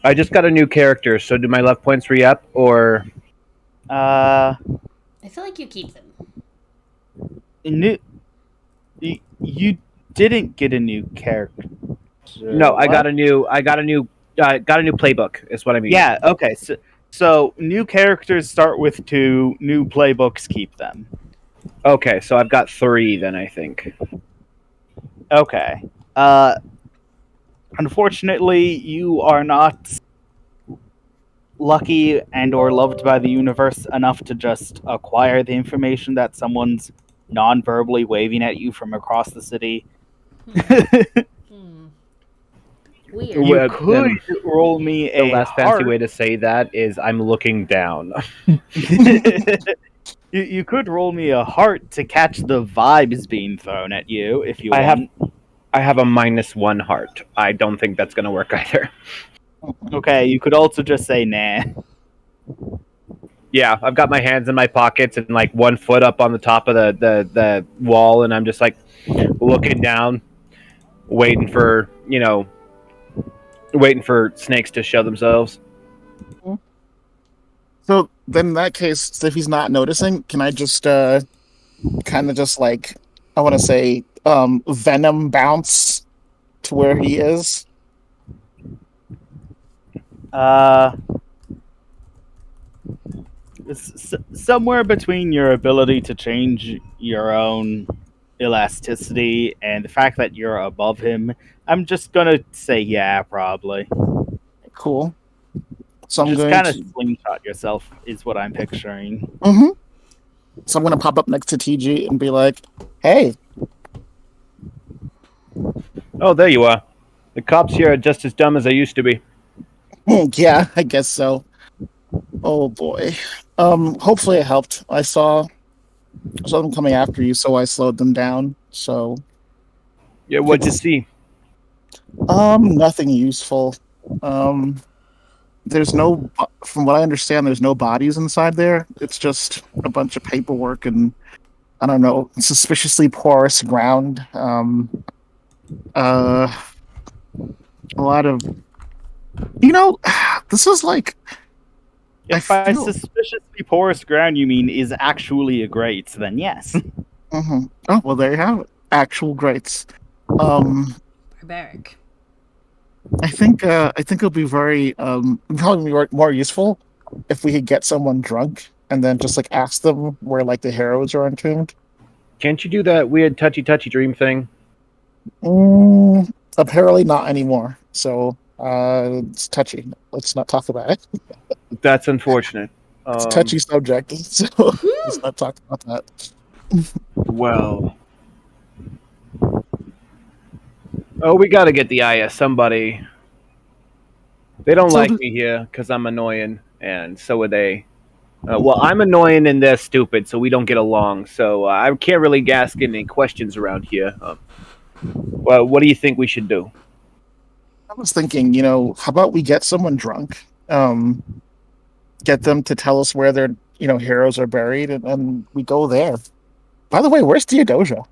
I just got a new character, so do my luck points re-up, or... I feel like you keep them. You didn't get a new character. No, I What? got a new playbook, is what I mean. Yeah, okay. So new characters start with 2, new playbooks keep them. Okay, so I've got 3 then, I think. Okay. Unfortunately, you are not lucky and or loved by the universe enough to just acquire the information that someone's non-verbally waving at you from across the city. Weird. You Well, could then roll me The a less fancy heart. way to say that is I'm looking down. You could roll me a heart to catch the vibes being thrown at you if you I want. I have a -1 heart. I don't think that's going to work either. Okay, you could also just say nah. Yeah, I've got my hands in my pockets and like 1 foot up on the top of the wall, and I'm just like looking down, waiting for snakes to show themselves. So then in that case, if he's not noticing, can I just kind of just like, I want to say, venom bounce to where he is? Somewhere between your ability to change your own elasticity and the fact that you're above him, I'm just gonna say yeah, probably. Cool. So I'm Just going kind of to. slingshot yourself is what I'm picturing. Mm-hmm. So I'm going to pop up next to TG and be like, "Hey, Oh, there you are. The cops here are just as dumb as they used to be. yeah, I guess so." Oh boy. Hopefully it helped. I saw them coming after you, so I slowed them down. So, Yeah, what'd you see? nothing useful. There's no, from what I understand, there's no bodies inside there. It's just a bunch of paperwork and I don't know, suspiciously porous ground. A lot of, this is like, If I by feel- suspiciously porous ground you mean is actually a grate, then yes. Mhm. Oh well, there you have it. Actual greats. Barbaric. I think it'll be very probably be more useful if we could get someone drunk and then just like ask them where like the heroes are entombed. Can't you do that weird touchy dream thing? Apparently not anymore. So it's touchy. Let's not talk about it. That's unfortunate. It's a touchy subject. So let's not talk about that. Well. Oh, we gotta get the eye of somebody. They don't So like do- me here because I'm annoying, and so are they. Well, I'm annoying and they're stupid, so we don't get along. So I can't really ask any questions around here. Well, what do you think we should do? I was thinking, how about we get someone drunk, get them to tell us where their heroes are buried, and we go there. By the way, where's Theodosia?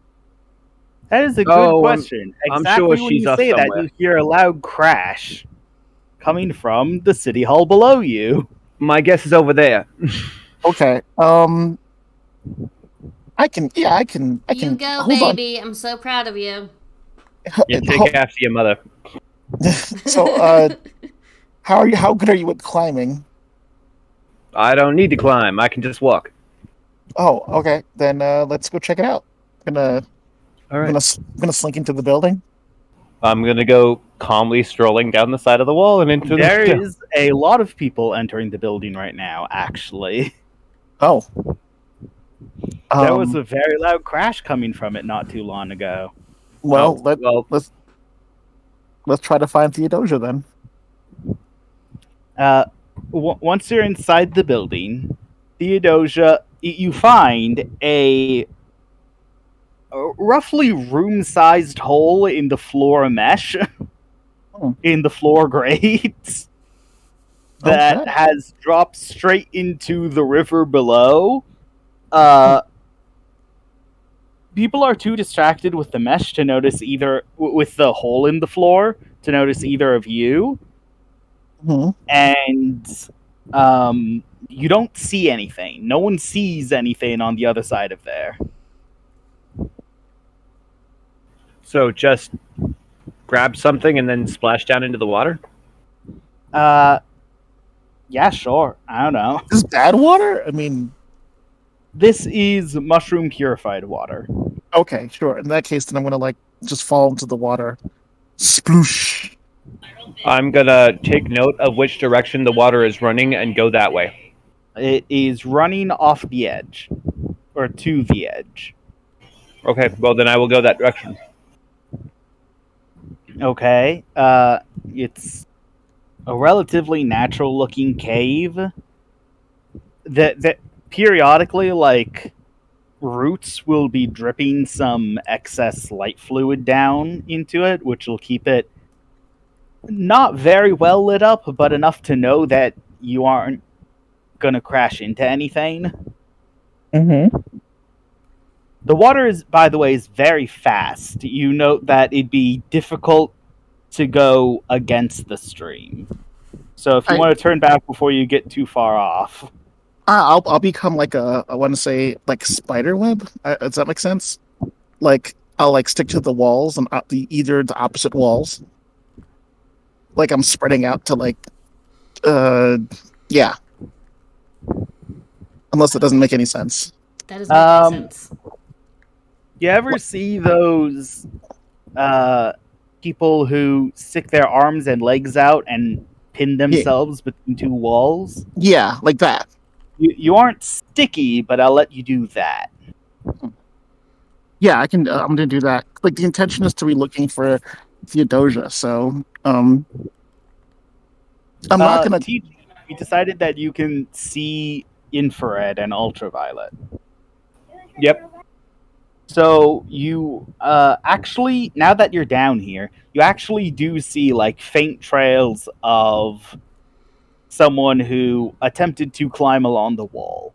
That is a good Oh, question. I'm Exactly sure when she's you off say that, somewhere. you hear a loud crash coming from the city hall below you. My guess is over there. Okay. I can. You go, hold on. baby. I'm so proud of you. You take after your mother. So, how good are you at climbing? I don't need to climb. I can just walk. Oh, okay. Then let's go check it out. All right. Gonna slink into the building. I'm gonna go calmly strolling down the side of the wall and into There the. is a lot of people entering the building right now, actually. Oh. There was a very loud crash coming from it not too long ago. Well, well, let's try to find Theodosia then. Once you're inside the building, Theodosia, you find a roughly room-sized hole in the floor mesh, in the floor grate, that Okay. has dropped straight into the river below. People are too distracted with the mesh to notice with the hole in the floor, to notice either of you. Mhm. and you don't see anything. No one sees anything on the other side of there. So just grab something and then splash down into the water? Yeah, sure. I don't know. Is this bad water? I mean, This is mushroom purified water. okay, sure. In that case, then I'm gonna like just fall into the water. Sploosh. I'm gonna take note of which direction the water is running and go that way. It is running off the edge, or to the edge. Okay, well then I will go that direction. Okay. It's a relatively natural looking cave that periodically, like, roots will be dripping some excess light fluid down into it, which will keep it not very well lit up, but enough to know that you aren't gonna crash into anything. Mm-hmm. The water is, by the way, is very fast. You note that it'd be difficult to go against the stream. So if you want to turn back before you get too far off. I'll become like I want to say like spider web. Does that make sense? Like I'll like stick to the walls and either the opposite walls. Like I'm spreading out to like, yeah. Unless it doesn't make any sense. That is making sense. You ever see those people who stick their arms and legs out and pin themselves between two walls? Yeah, like that. You aren't sticky, but I'll let you do that. Yeah, I can. I'm gonna do that. Like the intention is to be looking for Theodosia, so I'm not gonna. We decided that you can see infrared and ultraviolet. Yep. So you actually, now that you're down here, you actually do see like faint trails of someone who attempted to climb along the wall.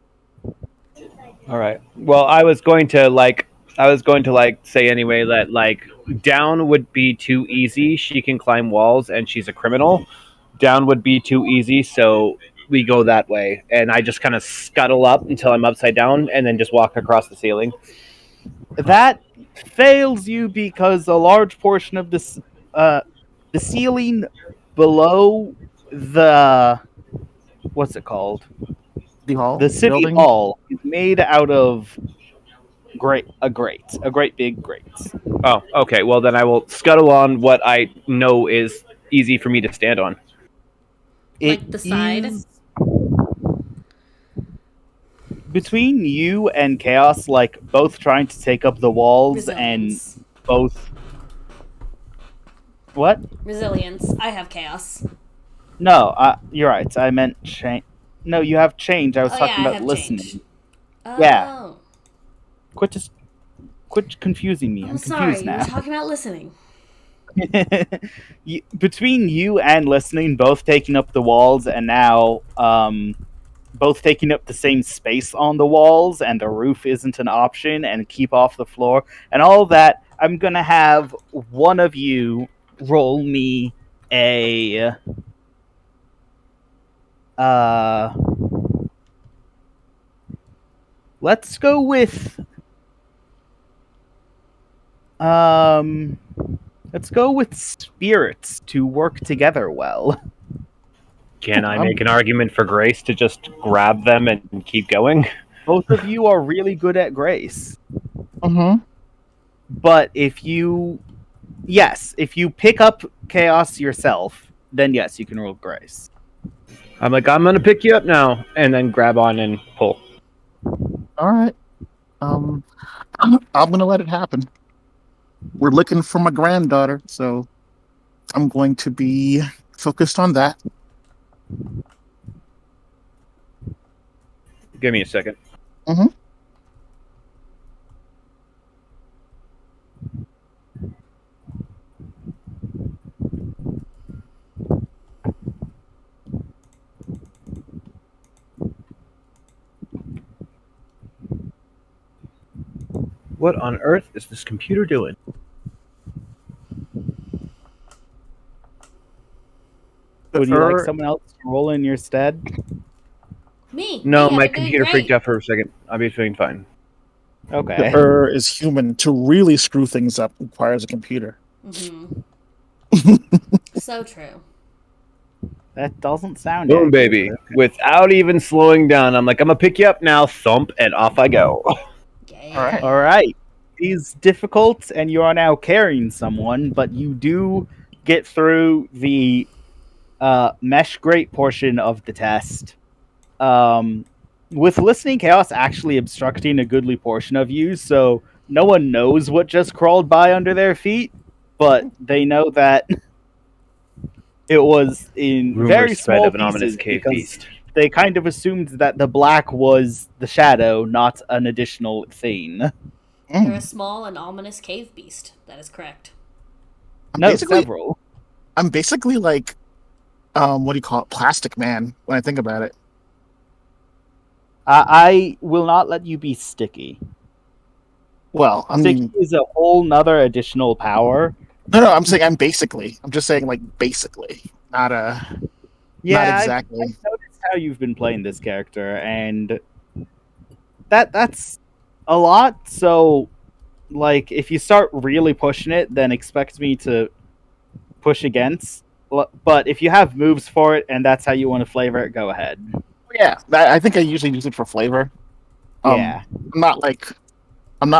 All right. Well, I was going to say anyway that like down would be too easy. She can climb walls and she's a criminal. Down would be too easy, so we go that way. And I just kind of scuttle up until I'm upside down and then just walk across the ceiling. That fails you because a large portion of this the ceiling below the what's it called? The hall. The city building? hall is made out of a great big grate. Oh, okay. Well, then I will scuttle on what I know is easy for me to stand on. Like the side? Between you and Chaos, like both trying to take up the walls Resilience. and both. What? Resilience. I have chaos. No, you're right. I meant change. No, you have change. I was talking I about have listening. change. Yeah. Quit confusing me. I'm I'm sorry. confused You now. were talking about listening. Between you and listening, both taking up the walls, and now both taking up the same space on the walls, and the roof isn't an option, and keep off the floor, and all that, I'm gonna have one of you roll me a let's go with spirits to work together well. Can I make an argument for Grace to just grab them and keep going? Both of you are really good at grace. Mm-hmm. But if you pick up chaos yourself, then yes, you can roll grace. I'm like, I'm gonna pick you up now, and then grab on and pull. All right. I'm gonna let it happen. We're looking for my granddaughter, so I'm going to be focused on that. Give me a second. Mm-hmm. What on earth is this computer doing? Would you like someone else to roll in your stead? Me. No, me, my I'm doing computer freaked great. out for a second. I'll be doing fine. Okay. The is human. To really screw things up requires a computer. So true. That doesn't sound Boom, accurate. baby. Without even slowing down, I'm like, I'm gonna pick you up now, thump, and off I go. Yeah. All right. It's difficult, and you are now carrying someone, but you do get through the mesh grate portion of the test. With listening chaos actually obstructing a goodly portion of you, so no one knows what just crawled by under their feet, but they know that it was in Rumors very spread small of an ominous pieces cave because beast. they kind of assumed that the black was the shadow, not an additional thing. You're a small and ominous cave beast. That is correct. No, several. I'm basically like, what do you call it? Plastic Man, when I think about it. I will not let you be sticky. Well, I Sticky mean, is a whole nother additional power. no, I'm saying I'm just saying like basically, not Yeah, exactly. I've noticed how you've been playing this character, and that's a lot. So, like, if you start really pushing it, then expect me to push against. But if you have moves for it, and that's how you want to flavor it, go ahead. Yeah, I think I usually use it for flavor. Yeah. I'm not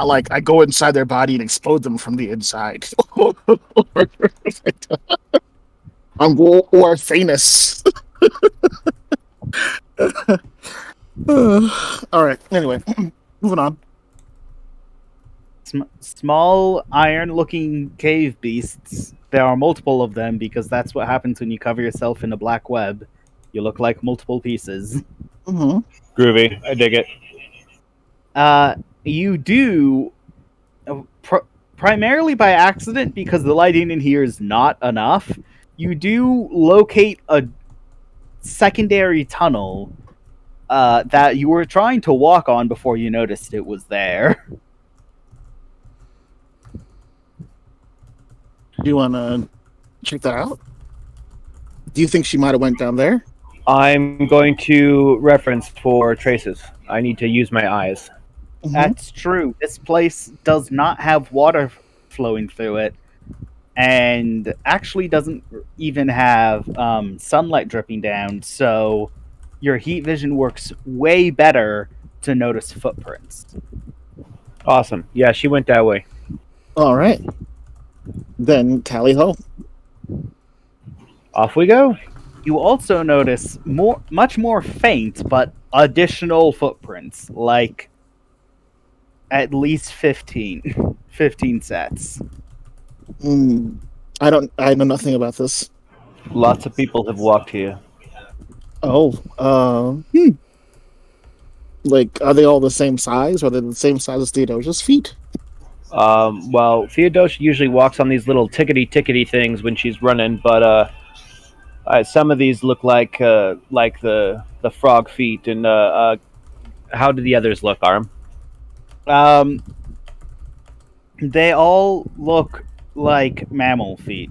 like I go inside their body and explode them from the inside. I'm or Thanos. All right. Anyway, moving on. Small iron-looking cave beasts. There are multiple of them because that's what happens when you cover yourself in a black web. You look like multiple pieces. Mm-hmm. Groovy. I dig it. You do primarily by accident because the lighting in here is not enough. You do locate a secondary tunnel that you were trying to walk on before you noticed it was there. Do you want to check that out? Do you think she might have went down there? I'm going to reference for traces. I need to use my eyes. Mm-hmm. That's true. This place does not have water flowing through it, and actually doesn't even have sunlight dripping down, so your heat vision works way better to notice footprints. Awesome. Yeah, she went that way. All right. Then tally ho. Off we go. You also notice much more faint, but additional footprints, like at least 15 sets. I know nothing about this. Lots of people have walked here. Oh, like, are they all the same size? Or are they the same size as Theodosia's feet? Well, Theodosia usually walks on these little tickety things when she's running, but some of these look like the frog feet. And how do the others look, Arm? They all look like mammal feet.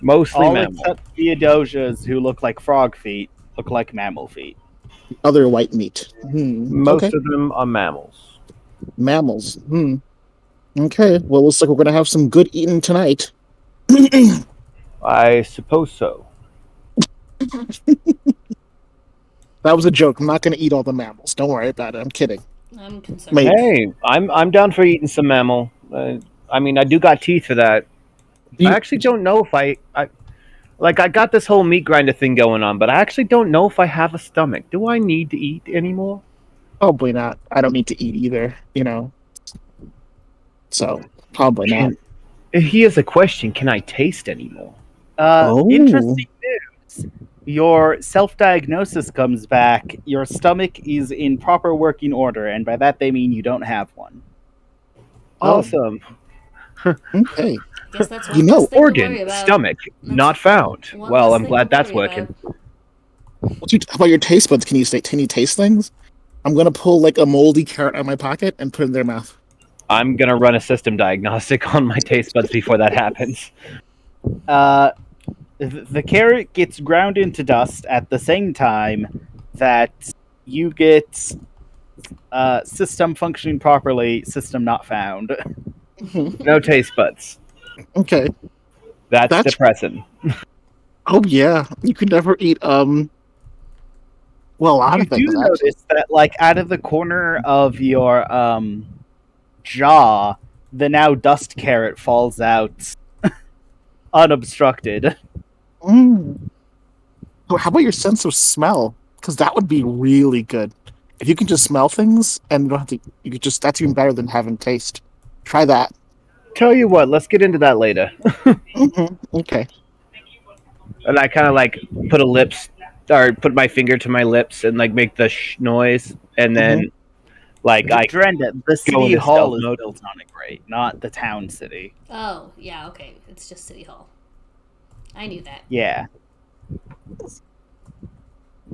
Mostly all mammal. Except Theodosia's, who look like frog feet, look like mammal feet. Other white meat. Most of them are mammals. Mammals. Okay. Well, looks like we're gonna have some good eating tonight. I suppose so. That was a joke. I'm not gonna eat all the mammals. Don't worry about it. I'm kidding. I'm concerned. Maybe. Hey, I'm down for eating some mammal. I mean, I do got teeth for that. I actually don't know if I got this whole meat grinder thing going on, but I actually don't know if I have a stomach. Do I need to eat anymore? Probably not. I don't need to eat either, So, probably not. Here's a question. Can I taste anymore? Interesting news. Your self-diagnosis comes back. Your stomach is in proper working order, and by that they mean you don't have one. Awesome. Okay. Guess that's one less thing to worry Organ, about. stomach, not found. One Well, less I'm thing glad to that's worry working. about. How about your taste buds? Can you taste things? I'm gonna pull like a moldy carrot out of my pocket and put it in their mouth. I'm gonna run a system diagnostic on my taste buds before that happens. the carrot gets ground into dust at the same time that you get system functioning properly, system not found. No taste buds. Okay. That's That's- depressing. Oh yeah, you could never eat well, a lot You of things do actually. notice that, like, out of the corner of your jaw, the now dust carrot falls out unobstructed. So how about your sense of smell? Because that would be really good. If you can just smell things and you don't have to, you could just, that's even better than having taste. Try that. Tell you what, let's get into that later. Okay. And I kind of like put my finger to my lips and like make the noise, and then like I Drenda, the go city into hall stealth is mode. built on a grate, not the town city. Oh, yeah, okay. It's just City Hall. I knew that. Yeah.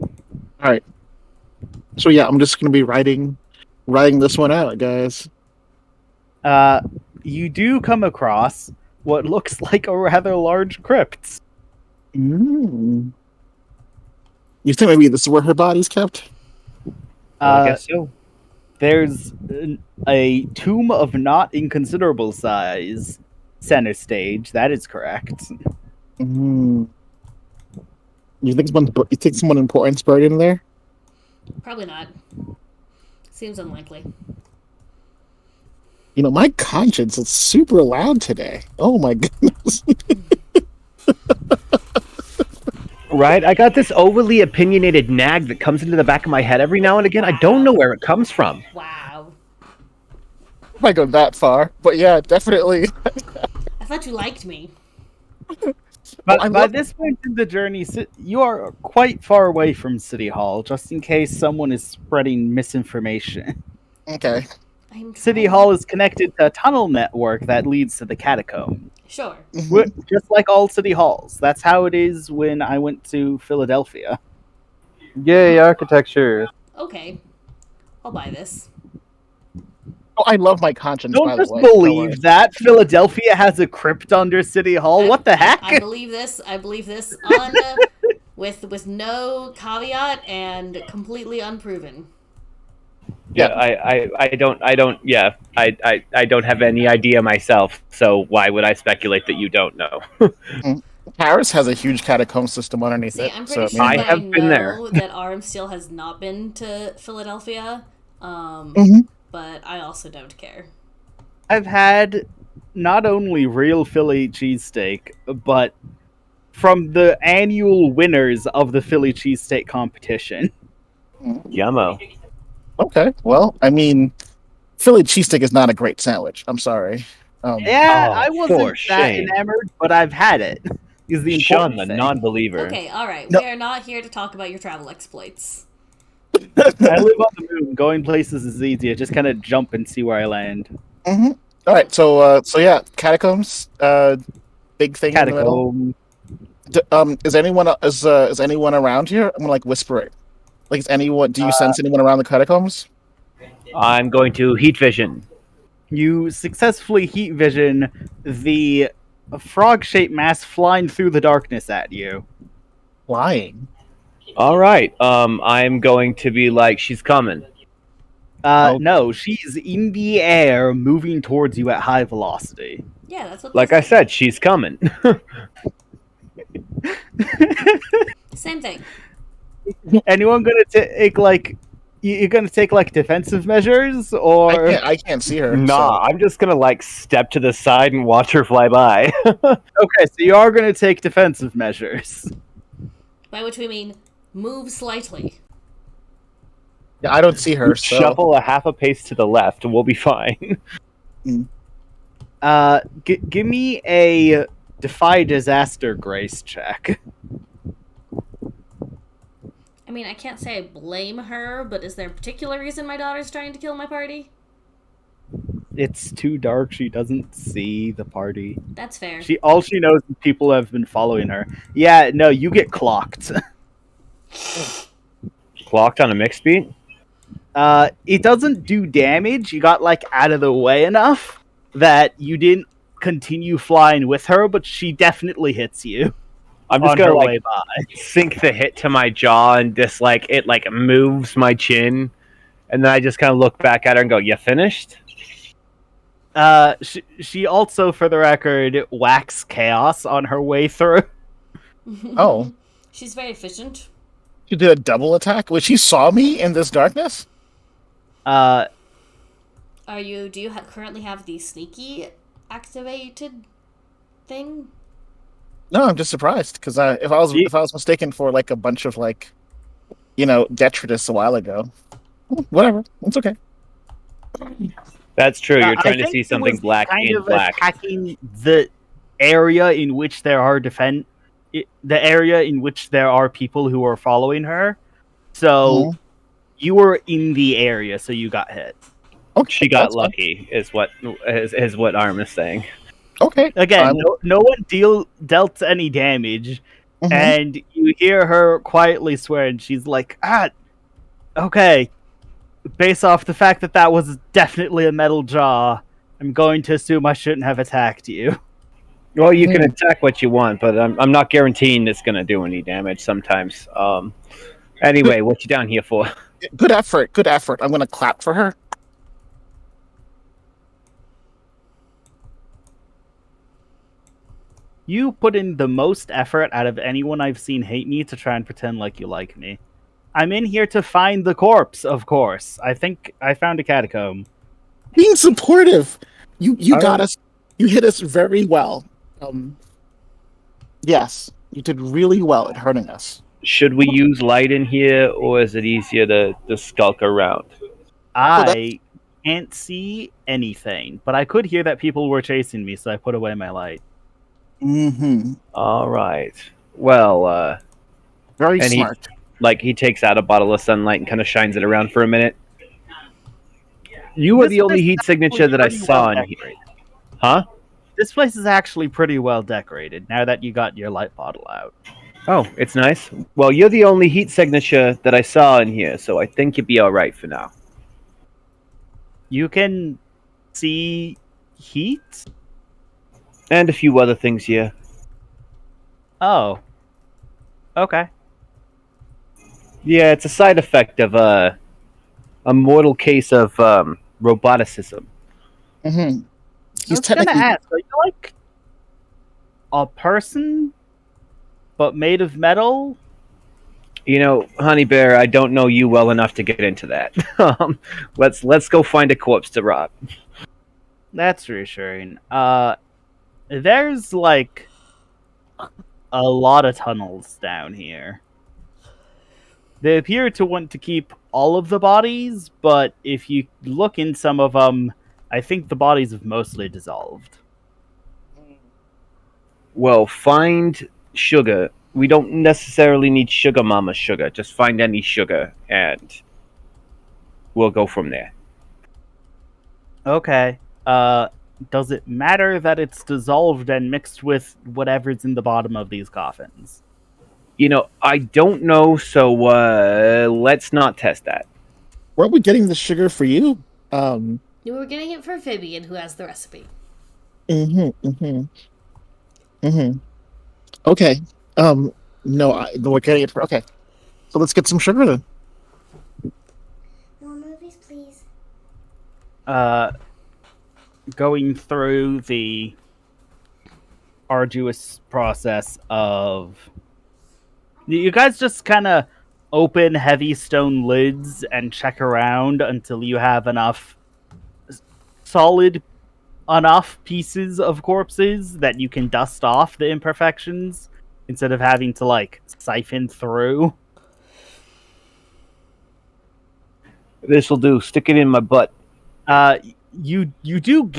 All right. So yeah, I'm just gonna be writing this one out, guys. You do come across what looks like a rather large crypt. You think maybe this is where her body's kept? I guess so. There's a tomb of not inconsiderable size center stage. That is correct. You think someone important's buried in there? Probably not. Seems unlikely. You know, my conscience is super loud today. Oh my goodness. Right? I got this overly opinionated nag that comes into the back of my head every now and again. I don't know where it comes from. Wow. I might go that far, but yeah, definitely. I thought you liked me. But I by love- this point in the journey, you are quite far away from City Hall, just in case someone is spreading misinformation. Okay. City Hall is connected to a tunnel network that leads to the catacomb. Sure. Just like all city halls. That's how it is when I went to Philadelphia. Yay, architecture. Okay. I'll buy this. Oh, I love my conscience. by Don't the just way. Don't worry. believe that Philadelphia has a crypt under City Hall. What the heck? I believe this. I believe this on with no caveat and completely unproven. Yeah, I don't have any idea myself, so why would I speculate that you don't know? Paris has a huge catacomb system underneath See, it. I'm pretty so sure maybe- that I have been there. know that Arm still has not been to Philadelphia, Mhm. but I also don't care. I've had not only real Philly cheesesteak, but from the annual winners of the Philly cheesesteak competition. Yummo. Okay. Well, I mean, Philly cheesesteak is not a great sandwich. I'm sorry. Yeah, Oh, I for wasn't that shame. enamored, but I've had it. Is the Sean, important the thing. non-believer. Okay, all right. No. We are not here to talk about your travel exploits. I live on the moon. Going places is easy. I just kind of jump and see where I land. All right. So yeah, catacombs. Big thing. In the middle. Catacomb. Is anyone around here? I'm gonna like whisper it. Like, is anyone? Do you sense anyone around the catacombs? I'm going to heat vision. You successfully heat vision the frog-shaped mass flying through the darkness at you. Flying. All right. I'm going to be like, she's coming. No, she's in the air, moving towards you at high velocity. Yeah, that's what. Like I said, she's coming. Same thing. Anyone gonna take like? You're gonna take like defensive measures, or I can't see her. Nah, I'm just gonna like step to the side and watch her fly by. okay, so you are gonna take defensive measures. By which we mean move slightly. Yeah, I don't see her. So Shuffle a half a pace to the left, and we'll be fine. Give me a defy disaster grace check. I mean, I can't say I blame her, but is there a particular reason my daughter's trying to kill my party? It's too dark. She doesn't see the party. That's fair. All she knows is people have been following her. Yeah, no, you get clocked. Clocked on a mixed beat? It doesn't do damage. You got like out of the way enough that you didn't continue flying with her, but she definitely hits you. I'm just on gonna her like way by. sink the hit to my jaw and just like it like moves my chin, and then I just kind of look back at her and go, "You finished?" She also, for the record, whacks chaos on her way through. Oh. She's very efficient. She did a double attack, which she saw me in this darkness. Do you currently have the sneaky activated thing? No, I'm just surprised because if I was mistaken for like a bunch of like, detritus a while ago, whatever, it's okay. That's true. You're I trying to think see it something was black kind in of black. attacking the area in which there are the area in which there are people who are following her. So you were in the area, so you got hit. Okay, She got that's fine. lucky, is what Arm is saying. Okay. Again, no one dealt any damage, Mhm. and you hear her quietly swear, and she's like, okay. Based off the fact that was definitely a metal jaw, I'm going to assume I shouldn't have attacked you. Well, you can attack what you want, but I'm not guaranteeing it's going to do any damage sometimes. Anyway, what you down here for? Good effort. Good effort. I'm gonna clap for her. You put in the most effort out of anyone I've seen hate me to try and pretend like you like me. I'm in here to find the corpse, of course. I think I found a catacomb. Being supportive. You got us. You hit us very well. Yes, you did really well at hurting us. Should we use light in here, or is it easier to skulk around? I can't see anything, but I could hear that people were chasing me, so I put away my light. Mm-hmm. All right. Well, Very smart. He takes out a bottle of sunlight and kind of shines it around for a minute. You were the only heat signature that I saw in here. Huh? This place is actually pretty well decorated, now that you got your light bottle out. Oh, it's nice. Well, you're the only heat signature that I saw in here, so I think you'd be alright for now. You can see heat? And a few other things here. Oh. Okay. Yeah, it's a side effect of a mortal case of roboticism. Mm-hmm. I was gonna ask, are you like a person, but made of metal? You know, Honey Bear, I don't know you well enough to get into that. Let's go find a corpse to rob. That's reassuring. There's like a lot of tunnels down here. They appear to want to keep all of the bodies, but if you look in some of them, I think the bodies have mostly dissolved. Well, find sugar. We don't necessarily need Sugar Mama sugar. Just find any sugar, and we'll go from there. Okay. Does it matter that it's dissolved and mixed with whatever's in the bottom of these coffins? You know, I don't know, so let's not test that. Where are we getting the sugar for you? You were getting it for Vivian, who has the recipe. Okay. No, we're getting it for. Okay. So let's get some sugar then. More movies, please. Going through the arduous process of... You guys just kind of open heavy stone lids and check around until you have enough solid enough pieces of corpses that you can dust off the imperfections instead of having to like siphon through. This will do. Stick it in my butt. You do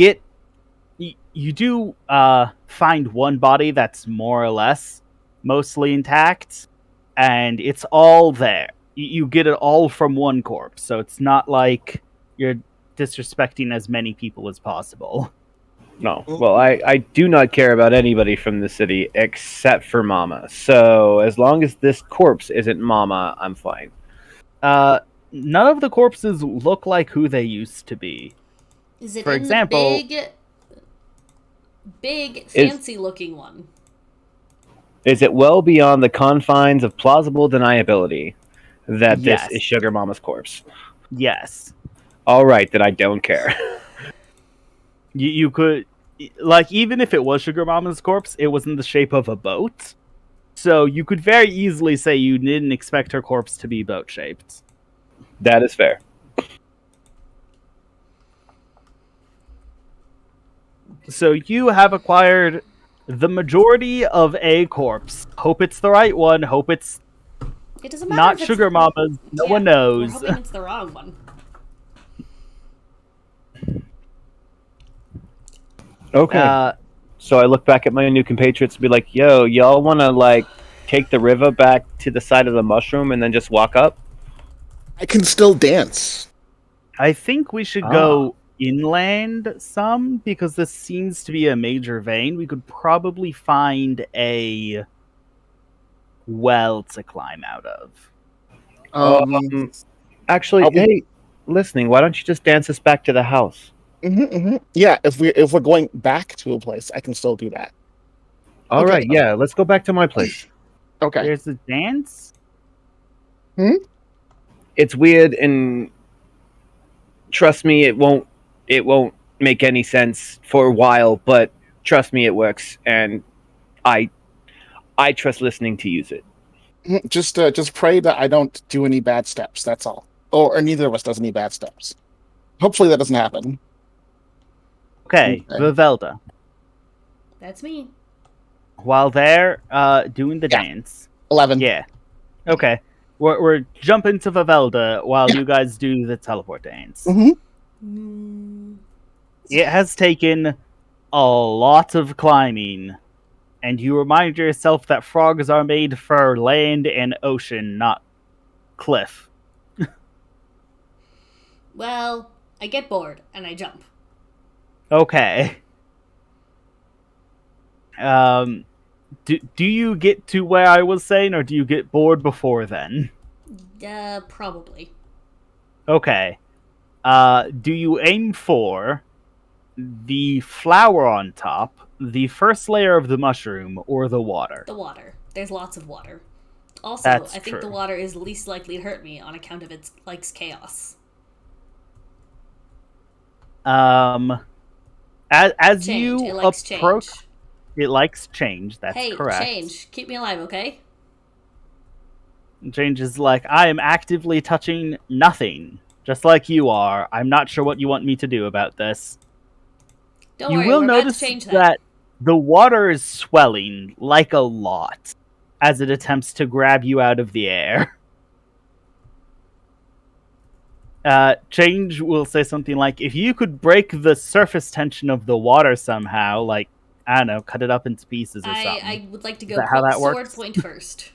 find one body that's more or less mostly intact, and it's all there. You get it all from one corpse, so it's not like you're disrespecting as many people as possible. No. Well, I do not care about anybody from the city except for Mama. So as long as this corpse isn't Mama, I'm fine. None of the corpses look like who they used to be. Is it For in example, the big fancy-looking one? Is it well beyond the confines of plausible deniability that this Yes. is Sugar Mama's corpse? Yes. All right, then I don't care. You could, like, even if it was Sugar Mama's corpse, it was in the shape of a boat. So you could very easily say you didn't expect her corpse to be boat-shaped. That is fair. So you have acquired the majority of a corpse. Hope it's the right one. Hope it's It doesn't matter not if it's... Sugar Mama's. No one We're knows. hoping it's the wrong one. Okay. So I look back at my new compatriots and be like, yo, y'all want to, like, take the river back to the side of the mushroom and then just walk up? I can still dance. I think we should go inland some, because this seems to be a major vein. We could probably find a well to climb out of. Actually, I'll be- hey, listening, why don't you just dance us back to the house? Yeah, if we're going back to a place, I can still do that. All Okay. right, yeah, let's go back to my place. Okay. There's a dance? It's weird, and trust me, it won't make any sense for a while, but trust me, it works, and I trust listening to use it. Just pray that I don't do any bad steps. That's all. Or neither of us does any bad steps. Hopefully that doesn't happen. Okay, Okay. Vivelda. That's me. While they're doing the Yeah. dance. 11. Yeah. Okay. We're jumping to Vivelda while you guys do the teleport dance. It has taken a lot of climbing, and you remind yourself that frogs are made for land and ocean, not cliff. Well, I get bored and I jump. Okay. Do you get to where I was saying, or do you get bored before then? Probably. Okay. Do you aim for the flower on top, the first layer of the mushroom, or the water? The water. There's lots of water. Also, That's I think the true. water is least likely to hurt me on account of its likes chaos. As Change. you It likes approach, change. it likes change. That's Hey, correct. change. Keep me alive, okay? Change is like, I am actively touching nothing, just like you are. I'm not sure what you want me to do about this. Don't You worry, will we're about to notice change that the water is swelling like a lot as it attempts to grab you out of the air. Change will say something like, if you could break the surface tension of the water somehow, like, I don't know, cut it up into pieces or something. I would like to go that how that sword works? point first.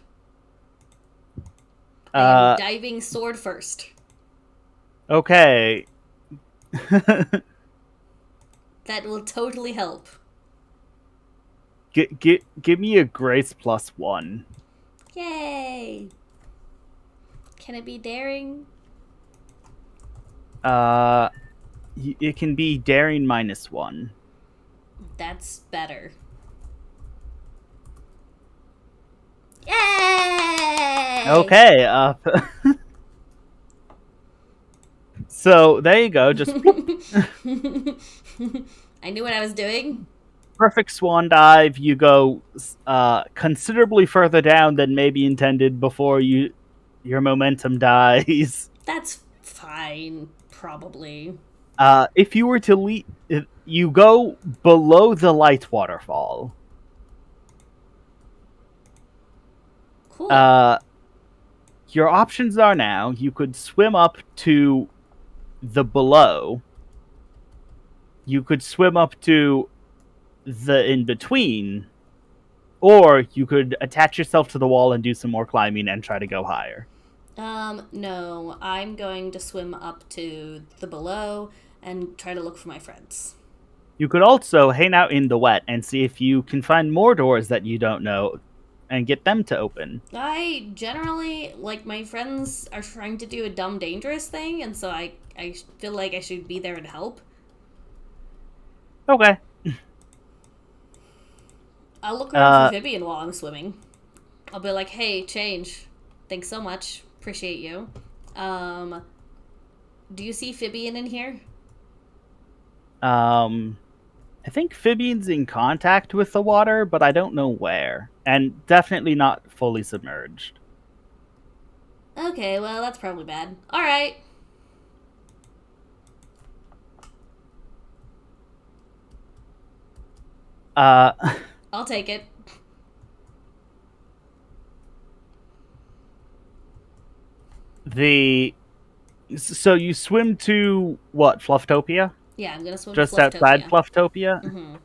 I am Uh, diving sword first. okay. That will totally help. Give me a grace +1. Yay! Can it be daring? It can be daring -1. That's better. Yay! Okay, so there you go, just I knew what I was doing. perfect swan dive. You go considerably further down than maybe intended before your momentum dies. That's fine, probably. If you were to you go below the light waterfall. Cool. Your options are now you could swim up to the below. You could swim up to the in between, or you could attach yourself to the wall and do some more climbing and try to go higher. No, I'm going to swim up to the below and try to look for my friends. You could also hang out in the wet and see if you can find more doors that you don't know and get them to open. I generally, like, my friends are trying to do a dumb, dangerous thing, and so I feel like I should be there and help. Okay. I'll look around for Vivian while I'm swimming. I'll be like, hey, change. Thanks so much. Appreciate you. Do you see Vivian in here? I think Fibian's in contact with the water, but I don't know where. And definitely not fully submerged. Okay, well, that's probably bad. Alright. I'll take it. So you swim to, what, Flufftopia? Yeah, I'm gonna swim Just to Flufftopia. outside Flufftopia? Mm-hmm.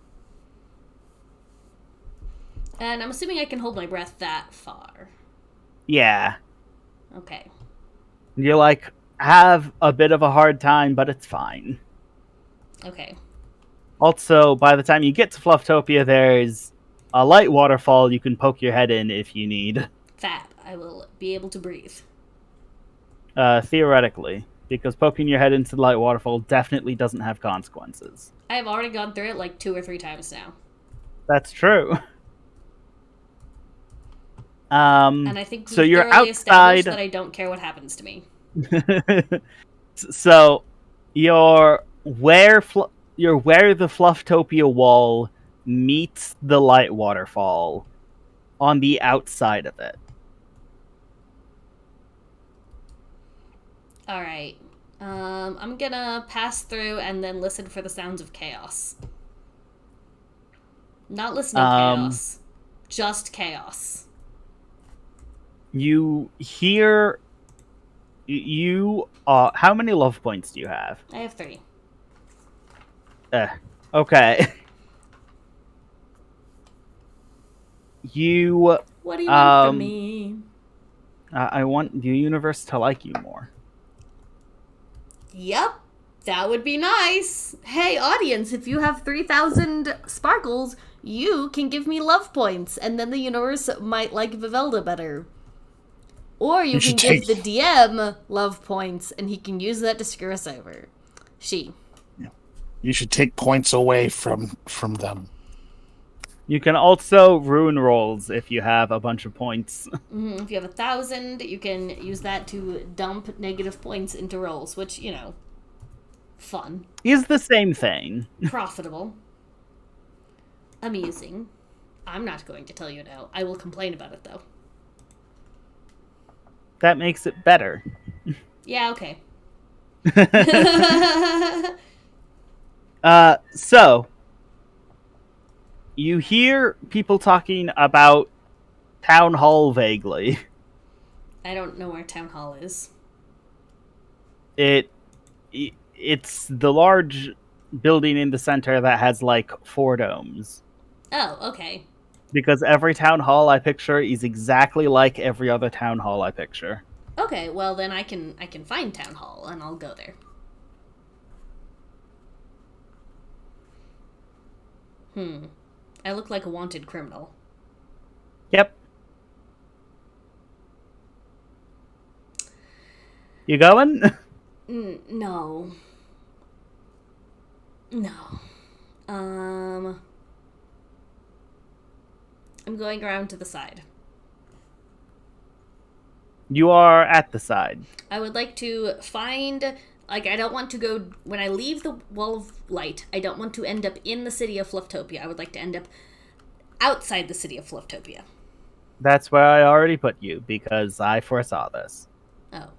And I'm assuming I can hold my breath that far. Yeah. Okay. You, like, have a bit of a hard time, but it's fine. Okay. Also, by the time you get to Flufftopia, there's a light waterfall you can poke your head in if you need. Fab. I will be able to breathe. Theoretically. Because poking your head into the light waterfall definitely doesn't have consequences. I have already gone through it like 2 or 3 times now. That's true. And I think so you're thoroughly outside. established that I don't care what happens to me. So you're where the Flufftopia wall meets the light waterfall on the outside of it. Alright. I'm gonna pass through and then listen for the sounds of chaos. Not listening chaos. Just chaos. You hear... how many love points do you have? I have 3. Okay. What do you want from me? I want the universe to like you more. Yep. That would be nice. Hey, audience, if you have 3,000 sparkles, you can give me love points, and then the universe might like Vivelda better. Or you can give the DM love points, and he can use that to screw us over. You should take points away from them. You can also ruin rolls if you have a bunch of points. Mm-hmm. If you have 1,000, you can use that to dump negative points into rolls, which, you know, fun. Is the same thing. Profitable. Amusing. I'm not going to tell you no. I will complain about it, though. That makes it better. Yeah, okay. So, you hear people talking about Town Hall vaguely. I don't know where Town Hall is. It's the large building in the center that has, like, 4 domes. Oh, okay. Because every town hall I picture is exactly like every other town hall I picture. Okay, well then I can find Town Hall and I'll go there. I look like a wanted criminal. Yep. You going? No. No. I'm going around to the side. You are at the side. I would like to find... Like, I don't want to go... When I leave the Wall of Light, I don't want to end up in the city of Flufftopia. I would like to end up outside the city of Flufftopia. That's where I already put you, because I foresaw this. Oh.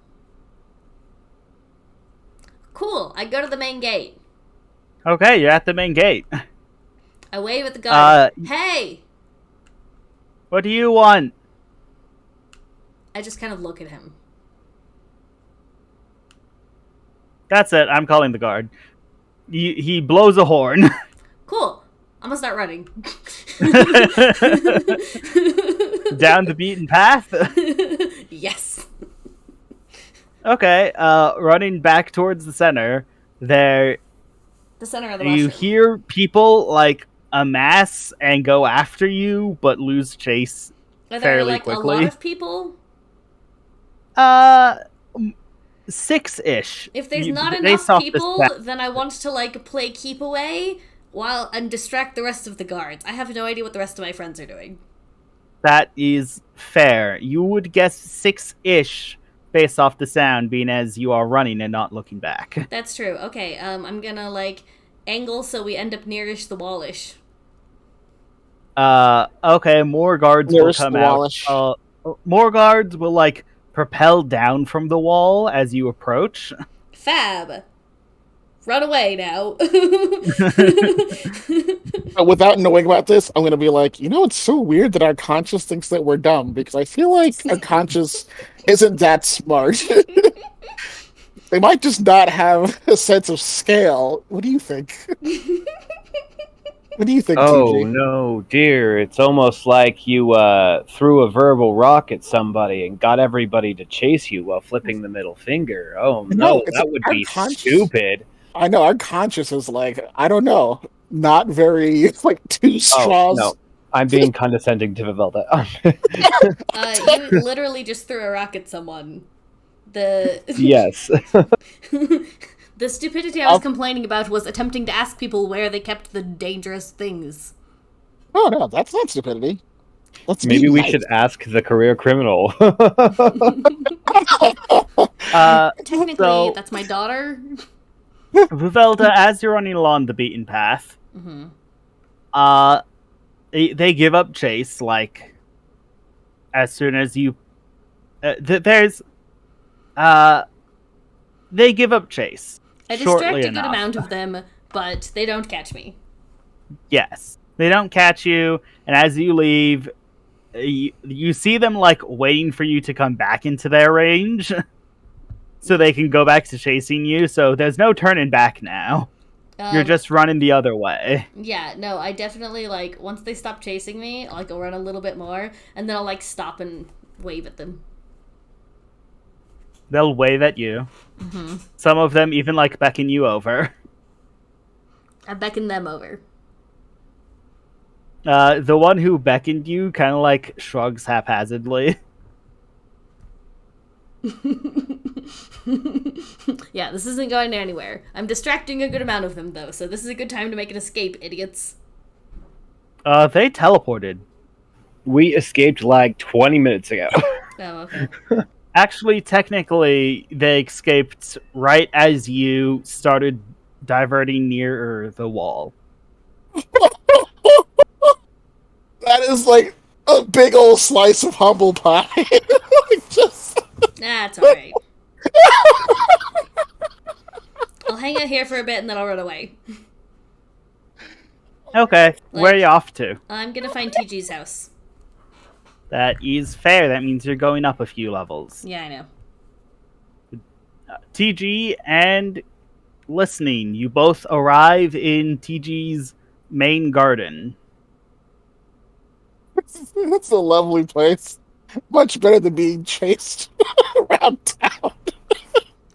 Cool. I go to the main gate. Okay, you're at the main gate. I wave at the guard. Hey! What do you want? I just kind of look at him. That's it. I'm calling the guard. He blows a horn. Cool. I'm gonna start running. Down the beaten path? Yes. Okay, running back towards the center, The center of the mushroom. you hear people, like, amass and go after you, but lose chase Are there, fairly like, quickly. a lot of people? 6-ish. If there's not based enough off the people, stat. then I want to, like, play keep away and distract the rest of the guards. I have no idea what the rest of my friends are doing. That is fair. You would guess 6-ish based off the sound, being as you are running and not looking back. That's true. Okay, I'm gonna, angle so we end up nearish the wallish. Okay, more guards Nearest will come the out. wallish. More guards will, propel down from the wall as you approach. Fab! Run away now. Without knowing about this, I'm going to be like, it's so weird that our conscious thinks that we're dumb, because I feel like our conscious isn't that smart. They might just not have a sense of scale. What do you think? What do you think, Oh TG? no, dear! It's almost like you threw a verbal rock at somebody and got everybody to chase you while flipping the middle finger. Oh no, that would be stupid. I know, our conscious is I don't know, not very, two straws. Oh, no. I'm being condescending to Vivelda. You literally just threw a rock at someone. Yes. The stupidity I was complaining about was attempting to ask people where they kept the dangerous things. Oh no, that's not stupidity. Maybe we should ask the career criminal. Technically, that's my daughter. Vivelda, as you're running along the beaten path, they give up chase, as soon as you... they give up chase. I distract a good amount of them, but they don't catch me. Yes. They don't catch you, and as you leave, you see them, waiting for you to come back into their range, so they can go back to chasing you, so there's no turning back now. You're just running the other way. Yeah, no, I definitely, once they stop chasing me, I'll run a little bit more, and then I'll, stop and wave at them. They'll wave at you. Mm-hmm. Some of them even, beckon you over. I beckon them over. The one who beckoned you kind of, shrugs haphazardly. Yeah, this isn't going anywhere. I'm distracting a good amount of them, though, so this is a good time to make an escape, idiots. They teleported. We escaped 20 minutes ago. Oh, okay. Actually, technically, they escaped right as you started diverting nearer the wall. That is a big old slice of humble pie. That's alright. I'll hang out here for a bit and then I'll run away. Okay, where are you off to? I'm gonna find TG's house. That is fair. That means you're going up a few levels. Yeah, I know. TG and listening, you both arrive in TG's main garden. It's a lovely place. Much better than being chased around town.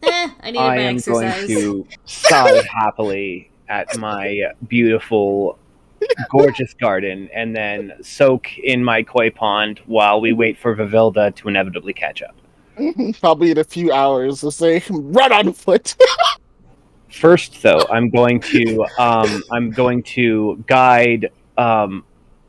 I need I my am exercise. going to sigh happily at my beautiful, gorgeous garden and then soak in my koi pond while we wait for Vivelda to inevitably catch up. Probably in a few hours, as they run on foot. First, though, I'm going to guide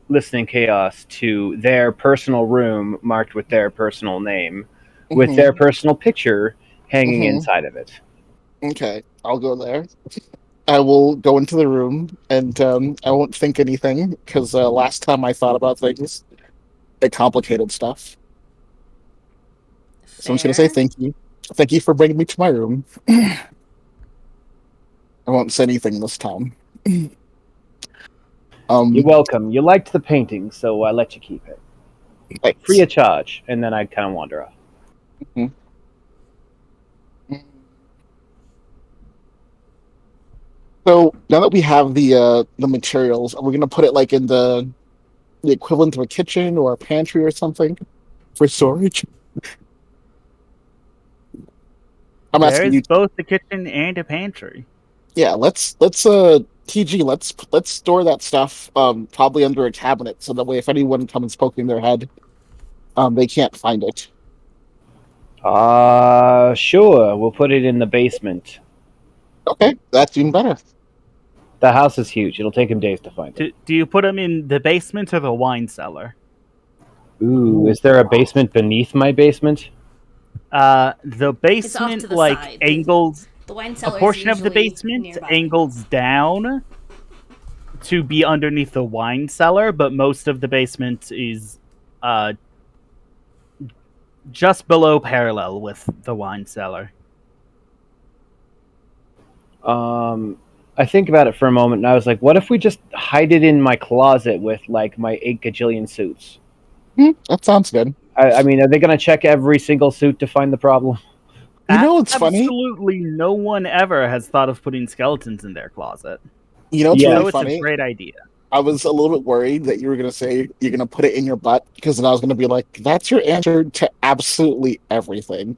Listening Chaos to their personal room marked with their personal name, with their personal picture hanging inside of it. Okay, I'll go there. I will go into the room, and I won't think anything, because last time I thought about things, it complicated stuff. So I'm just going to say thank you. Thank you for bringing me to my room. I won't say anything this time. You're welcome. You liked the painting, so I let you keep it. Thanks. Free of charge, and then I'd kind of wander off. So now that we have the materials, are we going to put it in the equivalent of a kitchen or a pantry or something for storage? I'm asking you. There's both the kitchen and a pantry. Yeah, let's TG, let's store that stuff probably under a cabinet, so that way if anyone comes poking their head, they can't find it. Sure. We'll put it in the basement. Okay, that's even better. The house is huge. It'll take him days to find it. Do you put them in the basement or the wine cellar? Ooh, is there a basement beneath my basement? The basement to the side. angles. The wine A cellar portion is of the usually basement nearby. angles down to be underneath the wine cellar, but most of the basement is just below parallel with the wine cellar. I think about it for a moment, and I was like, what if we just hide it in my closet with, like, my 8 gajillion suits? That sounds good. I mean, are they going to check every single suit to find the problem? You know what's funny? Absolutely no one ever has thought of putting skeletons in their closet. You know what's Yeah. really So it's funny? a great idea. I was a little bit worried that you were going to say you're going to put it in your butt, because then I was going to be like, that's your answer to absolutely everything.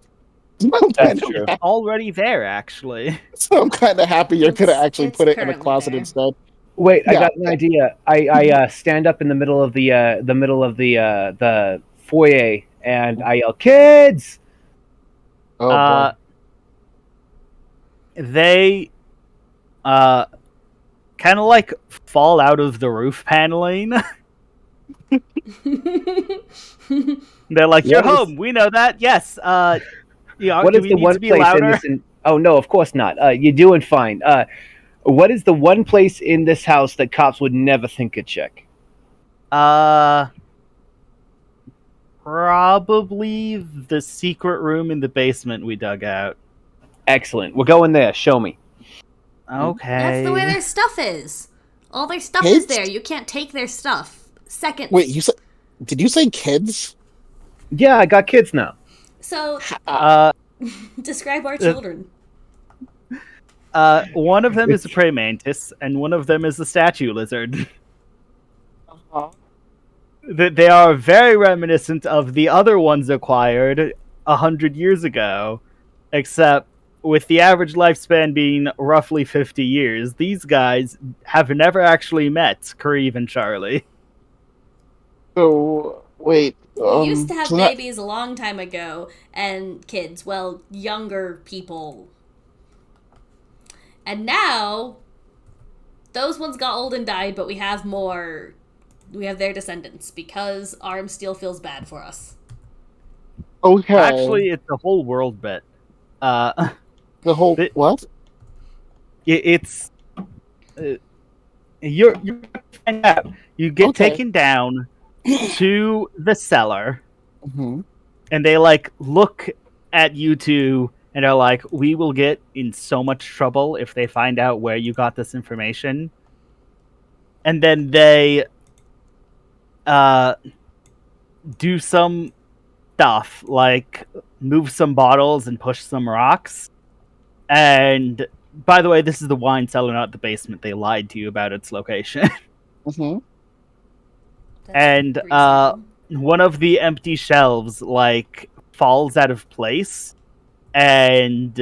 That's true. Already there, actually. So I'm kind of happy you're going to actually It's put it in a currently closet there. instead. Wait, I Yeah. got an idea. I stand up in the middle of the foyer, and I yell, "Kids!" Oh, Uh, boy. they kind of like fall out of the roof paneling. They're like, "You're What is- home. We know that. Yes. What do is we the need one to be place in louder?" this? Oh no, of course not. You're doing fine. What is the one place in this house that cops would never think to check? Probably the secret room in the basement we dug out. Excellent. We're going there. Show me. Okay. That's the way their stuff is. All their stuff Kids? is there. You can't take their stuff. Second. Wait, did you say kids? Yeah, I got kids now. So, describe our children. One of them is a praying mantis, and one of them is a statue lizard. They are very reminiscent of the other ones acquired 100 years ago, except with the average lifespan being roughly 50 years, these guys have never actually met Kareev and Charlie. So, wait. We used to have so that- babies a long time ago, and kids, well, younger people. And now, those ones got old and died, but we have more. We have their descendants, because Arm still feels bad for us. Okay. Actually, it's a whole world bit. the whole what? It's you find out. You get Okay. taken down to the cellar, Mm-hmm. and they like look at you two and are like, "We will get in so much trouble if they find out where you got this information." And then they do some stuff like move some bottles and push some rocks. And by the way, this is the wine cellar, not the basement. They lied to you about its location. Mm-hmm. That's And, reasonable. One of the empty shelves like falls out of place, and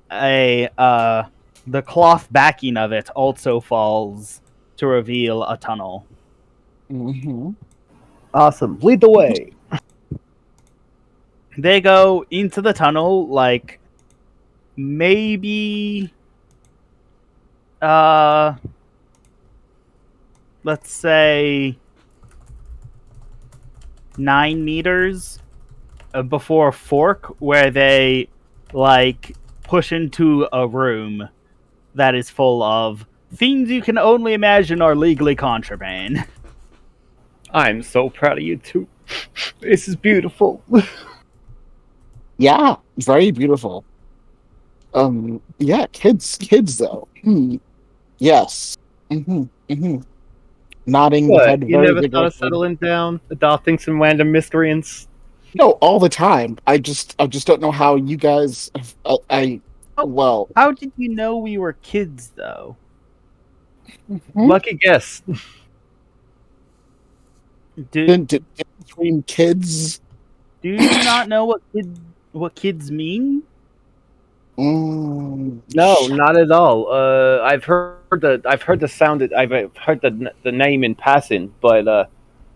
the cloth backing of it also falls to reveal a tunnel. Mm-hmm. Awesome. Lead the way. They go into the tunnel like maybe let's say 9 meters before a fork, where they like push into a room that is full of things you can only imagine are legally contraband. I'm so proud of you two. This is beautiful. Yeah, very beautiful. Yeah, kids though. Yes. Mm-hmm. Mm-hmm. Nodding the head What? You very never thought of vigorously. settling down, adopting some random miscreants? No, all the time. I just don't know how you guys. Well, How did you know we were kids, though? Lucky guess. didn't between kids. Do you not know what kids mean? Mm, No, not at all. I've heard the sound. I've heard the name in passing. But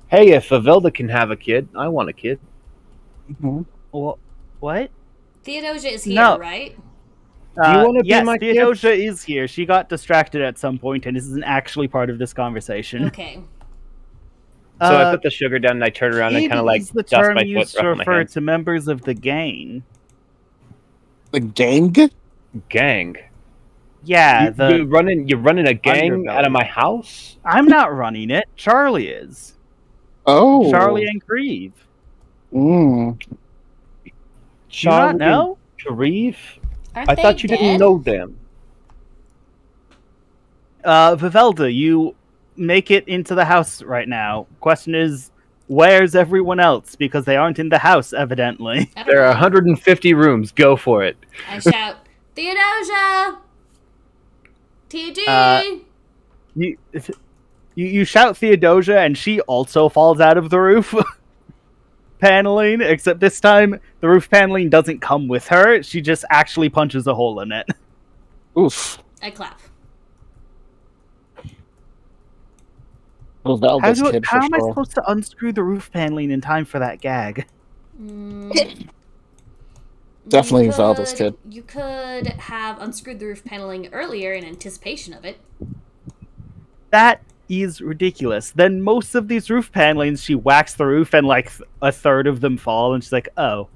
hey, if Avilda can have a kid, I want a kid. mhm. What? Theodosia is here, No. right? Do you want to yes, be my kid? Theodosia is here. She got distracted at some point and isn't actually part of this conversation. Okay. So I put the sugar down and I turn around and Kid kind of like is the dust term my foot, used to ruffle my refer hands. to members of the gang. The gang? Gang. Yeah, You're running a gang underbelly. out of my house? I'm not running it. Charlie is. Oh. Charlie and Creve. Mm. Do you not Charlie know? and Creve? Aren't I they thought you dead? didn't know them. Vivelda, you make it into the house right now. Question is, where's everyone else? Because they aren't in the house, evidently. I don't There are know. 150 rooms. Go for it. I shout, Theodosia! TG! You shout Theodosia, and she also falls out of the roof paneling, except this time the roof paneling doesn't come with her. She just actually punches a hole in it. Oof. I clap. Valda's kid for How am I sure. supposed to unscrew the roof paneling in time for that gag? Definitely You Valda's could- kid. You could have unscrewed the roof paneling earlier in anticipation of it. That is ridiculous. Then most of these roof panelings, she whacks the roof and like a third of them fall, and she's like, "Oh,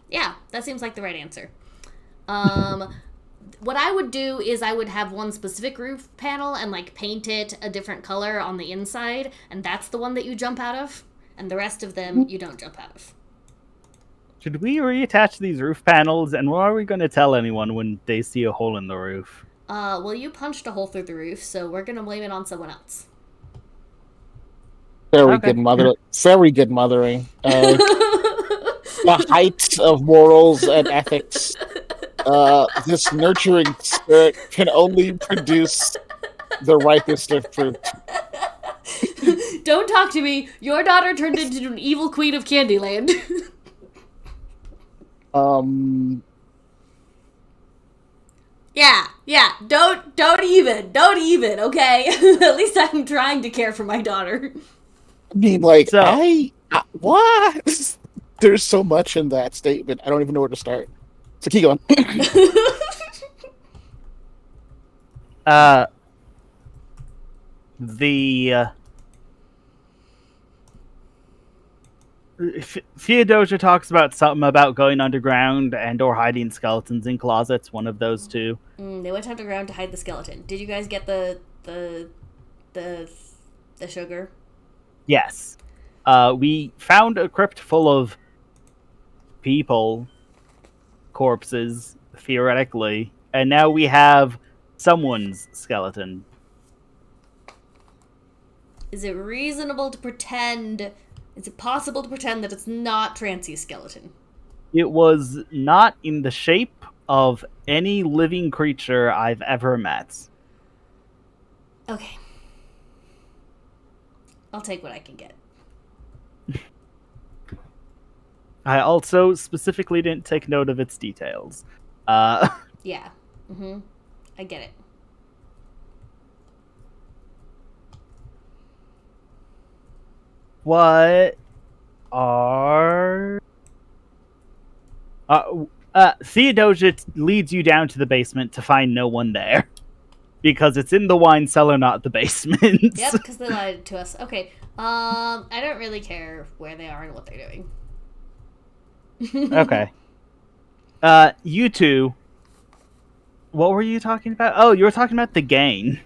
Yeah, that seems like the right answer. What I would do is I would have one specific roof panel and like paint it a different color on the inside, and that's the one that you jump out of, and the rest of them you don't jump out of. should we reattach these roof panels? And what are we going to tell anyone when they see a hole in the roof?" Well, you punched a hole through the roof, so we're gonna blame it on someone else. Very Okay. good mothering. Very good mothering. The height of morals and ethics. This nurturing spirit can only produce the ripest of fruit. Don't talk to me. Your daughter turned into an evil queen of Candyland. Yeah. Don't even. Okay. At least I'm trying to care for my daughter. I mean, like, So- what? There's so much in that statement. I don't even know where to start. So keep going. Theodosia talks about something about going underground and or hiding skeletons in closets. One of those two. They went underground to hide the skeleton. Did you guys get the sugar? Yes. We found a crypt full of people, corpses, theoretically, and now we have someone's skeleton. Is it reasonable to pretend? Is it possible to pretend that it's not Trancy's skeleton? It was not in the shape of any living creature I've ever met. Okay. I'll take what I can get. I also specifically didn't take note of its details. Yeah. I get it. What are... Theodosia leads you down to the basement to find no one there. Because it's in the wine cellar, not the basement. Yep, because they lied to us. Okay. I don't really care where they are and what they're doing. Okay. You two... What were you talking about? Oh, you were talking about the gang.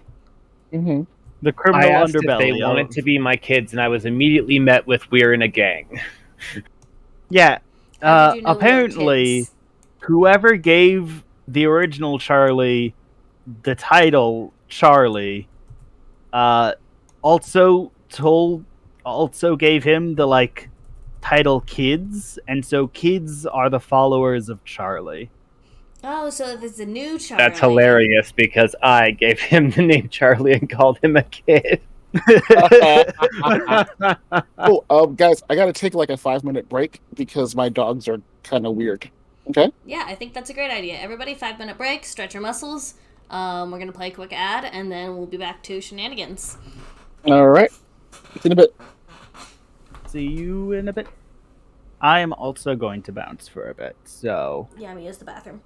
Mm-hmm. The criminal I asked underbelly. if they wanted to be my kids, and I was immediately met with "We're in a gang." Yeah. How did you know we were Apparently, kids? whoever gave the original Charlie the title Charlie, also gave him the title Kids, and so kids are the followers of Charlie. Oh, so there's a new Charlie. That's hilarious because I gave him the name Charlie and called him a kid. Oh, guys, I gotta take like a 5-minute break because my dogs are kind of weird. Okay? Yeah, I think that's a great idea. Everybody, 5-minute break, stretch your muscles. We're gonna play a quick ad, and then we'll be back to shenanigans. All right. See you in a bit. See you in a bit. I am also going to bounce for a bit, so... Yeah, I'm gonna use the bathroom.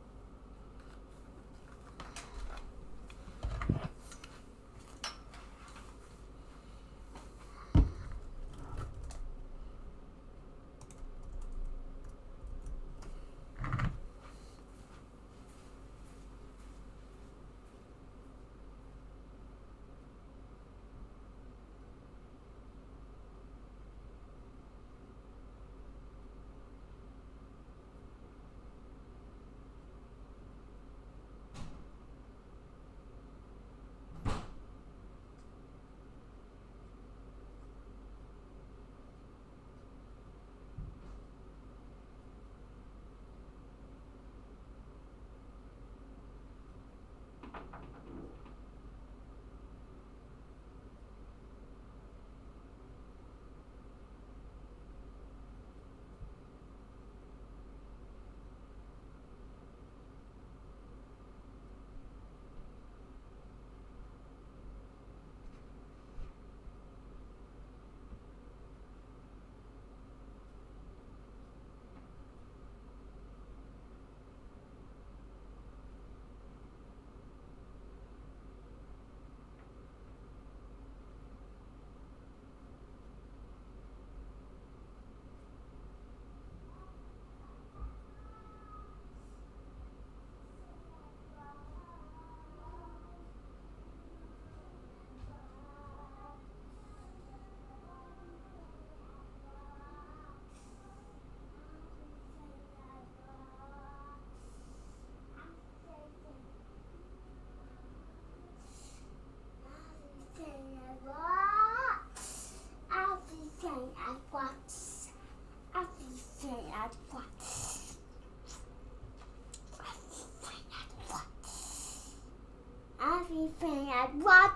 everything I want.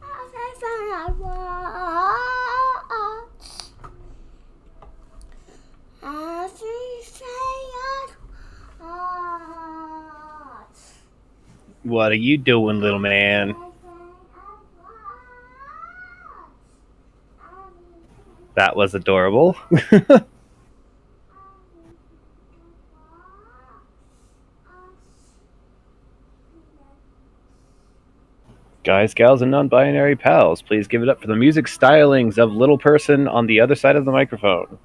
Everything I want. Everything I want. What are you doing, little man? That was adorable. Guys, gals, and non-binary pals, please give it up for the music stylings of Little Person on the other side of the microphone.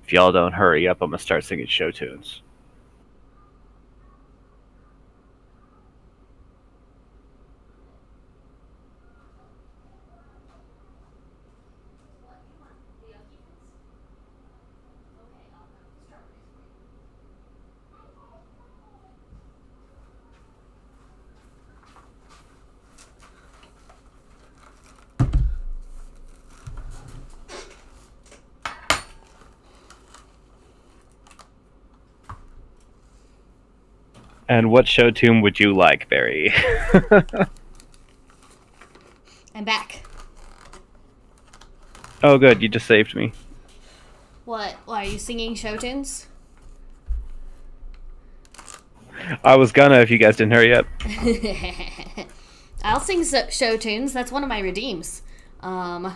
If y'all don't hurry up, I'm gonna start singing show tunes. And what show tune would you like, Barry? I'm back. Oh, good. You just saved me. What? Why, are you singing show tunes? I was gonna if you guys didn't hurry up. I'll sing show tunes. That's one of my redeems. You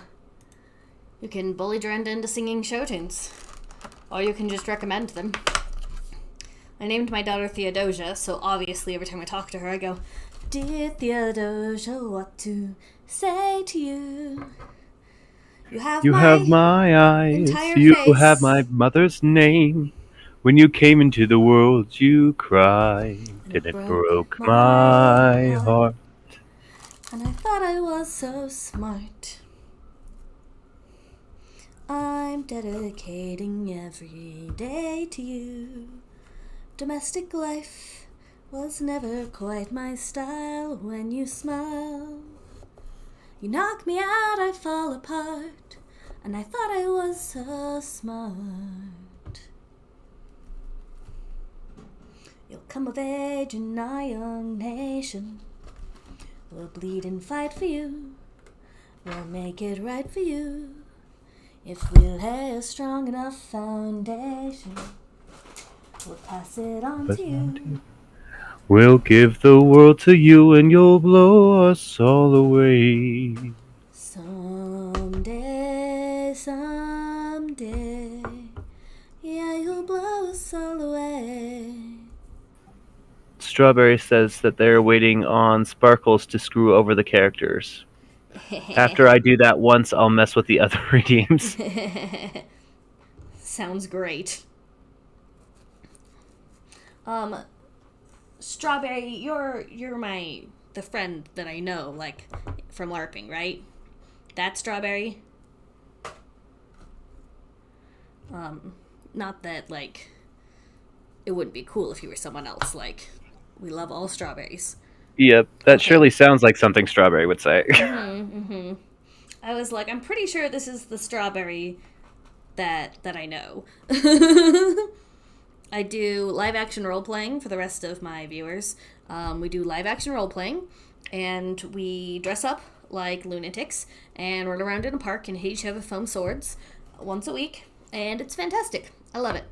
can bully Durenda into singing show tunes. Or you can just recommend them. I named my daughter Theodosia, so obviously every time I talk to her I go, "Dear Theodosia, what to say to you? You have my eyes. entire You face. have my mother's name. When you came into the world, you cried. And it broke my heart. And I thought I was so smart. I'm dedicating every day to you. Domestic life was never quite my style. When you smile, you knock me out, I fall apart. And I thought I was so smart. You'll come of age in our young nation. We'll bleed and fight for you. We'll make it right for you. If we lay a strong enough foundation, we'll pass it on to you. We'll give the world to you and you'll blow us all away. Someday, someday, yeah, you'll blow us all away. Strawberry says that they're waiting on Sparkles to screw over the characters. After I do that once, I'll mess with the other redeems. Sounds great. Strawberry, you're the friend that I know, like, from LARPing, right? That Strawberry? Not that, like, it wouldn't be cool if you were someone else, like, we love all strawberries. Yep, that Okay. surely sounds like something Strawberry would say. I was like, I'm pretty sure this is the Strawberry that I know. I do live action role playing for the rest of my viewers. We do live action role playing, and we dress up like lunatics and run around in a park and hit each other with foam swords once a week, and it's fantastic. I love it.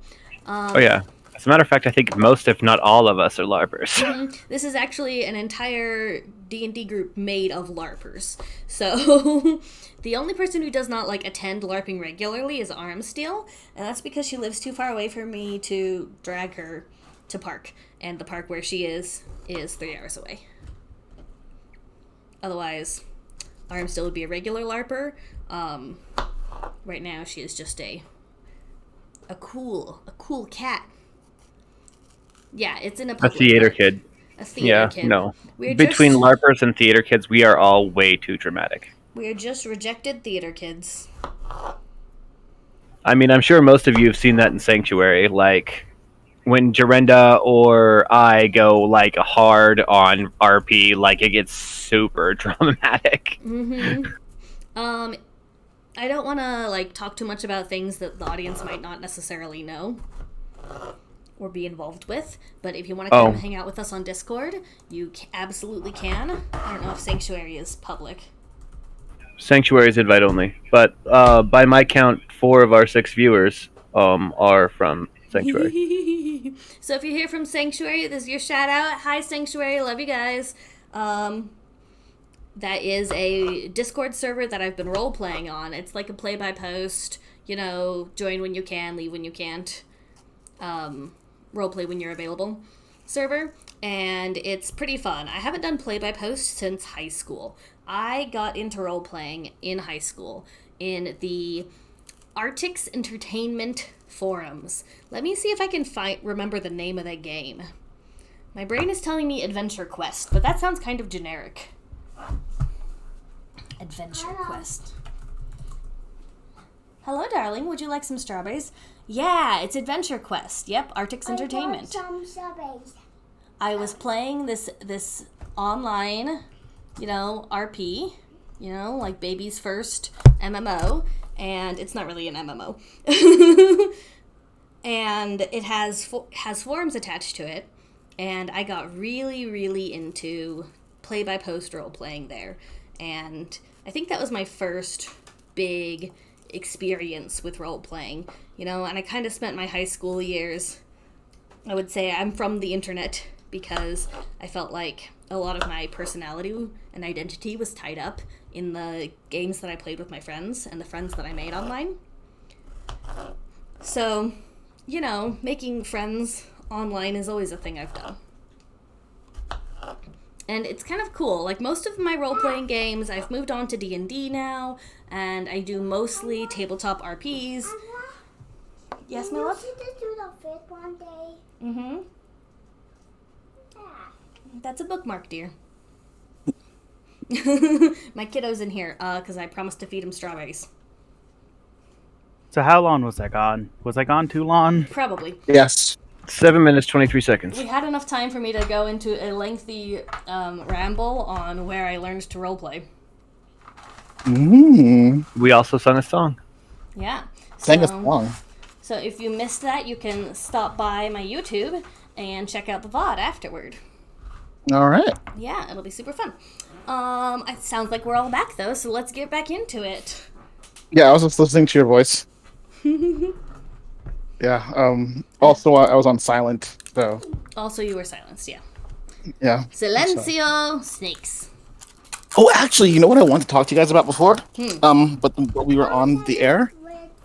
Oh yeah. As a matter of fact, I think most, if not all of us, are LARPers. This is actually an entire D&D group made of LARPers. So the only person who does not like attend LARPing regularly is Armsteel, and that's because she lives too far away for me to drag her to park, and the park where she is 3 hours away. Otherwise, Armsteel would be a regular LARPer. Right now she is just a cool cat. Yeah, it's in a A public theater park. kid. A theater kid. No. We're Between just, LARPers and theater kids, we are all way too dramatic. we're just rejected theater kids. I mean, I'm sure most of you have seen that in Sanctuary. Like, when Jarenda or I go, like, hard on RP, like, it gets super dramatic. I don't want to like talk too much about things that the audience might not necessarily know or be involved with, but if you want to come hang out with us on Discord, you absolutely can. I don't know if Sanctuary is public. Sanctuary is invite only. But by my count, 4 of our 6 viewers are from Sanctuary. So if you're here from Sanctuary, this is your shout out. Hi Sanctuary, love you guys. That is a Discord server that I've been role playing on. It's like a play by post, you know, join when you can, leave when you can't. Role play when you're available server, and it's pretty fun. I haven't done play by post since high school. I got into role playing in high school in the Artix Entertainment forums. Let me see if I can remember the name of that game. My brain is telling me Adventure Quest, but that sounds kind of generic. Adventure Quest. Hello, darling. Would you like some strawberries? Yeah, it's Adventure Quest. Yep, Arctic's Entertainment. I want some strawberries. I was playing this online, RP, like baby's first MMO, and it's not really an MMO. And it has forums attached to it, and I got really, really into play-by-post role-playing there, and I think that was my first big experience with role-playing, and I kind of spent my high school years, I would say I'm from the internet, because I felt like a lot of my personality and identity was tied up in the games that I played with my friends and the friends that I made online. So, making friends online is always a thing I've done. And it's kind of cool. Like, most of my role-playing games, I've moved on to D&D now, and I do mostly tabletop RPs. Yes, my love? You should do the fifth one day. Mm-hmm. Yeah. That's a bookmark, dear. My kiddo's in here, because I promised to feed him strawberries. So how long was I gone? Was I gone too long? Probably. Yes. 7 minutes, 23 seconds. We had enough time for me to go into a lengthy ramble on where I learned to roleplay. We also sung a song. Yeah. Sang a song. So if you missed that, you can stop by my YouTube and check out the VOD afterward. All right. Yeah, it'll be super fun. It sounds like we're all back, though, so let's get back into it. Yeah, I was just listening to your voice. Yeah. Also, I was on silent, so Also, you were silenced, yeah. yeah. Silencio snakes. Oh, actually, you know what I wanted to talk to you guys about before? But we were on the air.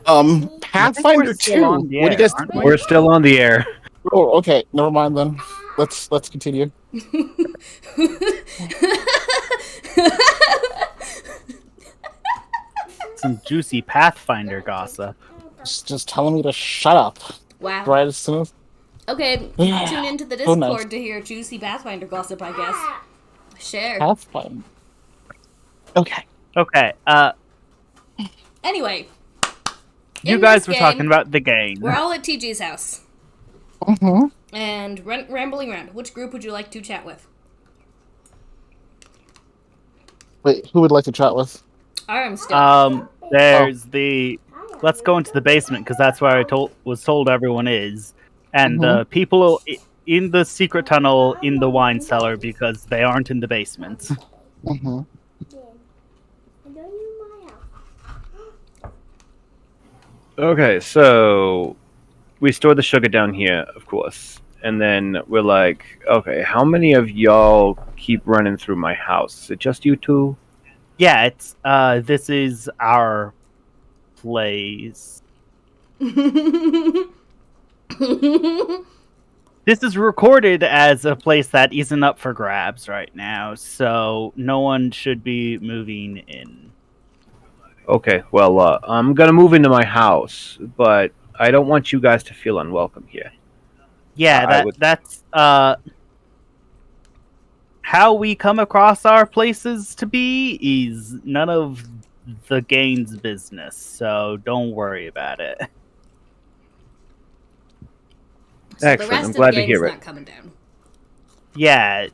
Pathfinder 2. What do you guys think? We're still on the air. Oh, okay. Never mind then. Let's continue. Some juicy Pathfinder gossip. Just telling me to shut up. Wow. Right as soon as. Okay, Yeah. tune into the Oh, Discord nice. to hear juicy Pathfinder gossip, I guess. Share. Pathfinder. Okay. Okay, Anyway. you in guys this were game, talking about the game. We're all at TG's house. Mm-hmm. And rambling around. Which group would you like to chat with? Wait, who would like to chat with? Armstead. There's the... Let's go into the basement, because that's where I was told everyone is. And the people in the secret tunnel in the wine cellar, because they aren't in the basement. Mm-hmm. Okay, so we store the sugar down here, of course. And then we're like, okay, how many of y'all keep running through my house? Is it just you two? Yeah, it's this is our place. This is recorded as a place that isn't up for grabs right now, so no one should be moving in. Okay, well, I'm gonna move into my house, but I don't want you guys to feel unwelcome here. Yeah, that's how we come across our places to be is none of the game's business, so don't worry about it. So Excellent, the rest I'm of glad the to game's hear it. not coming down. Yeah,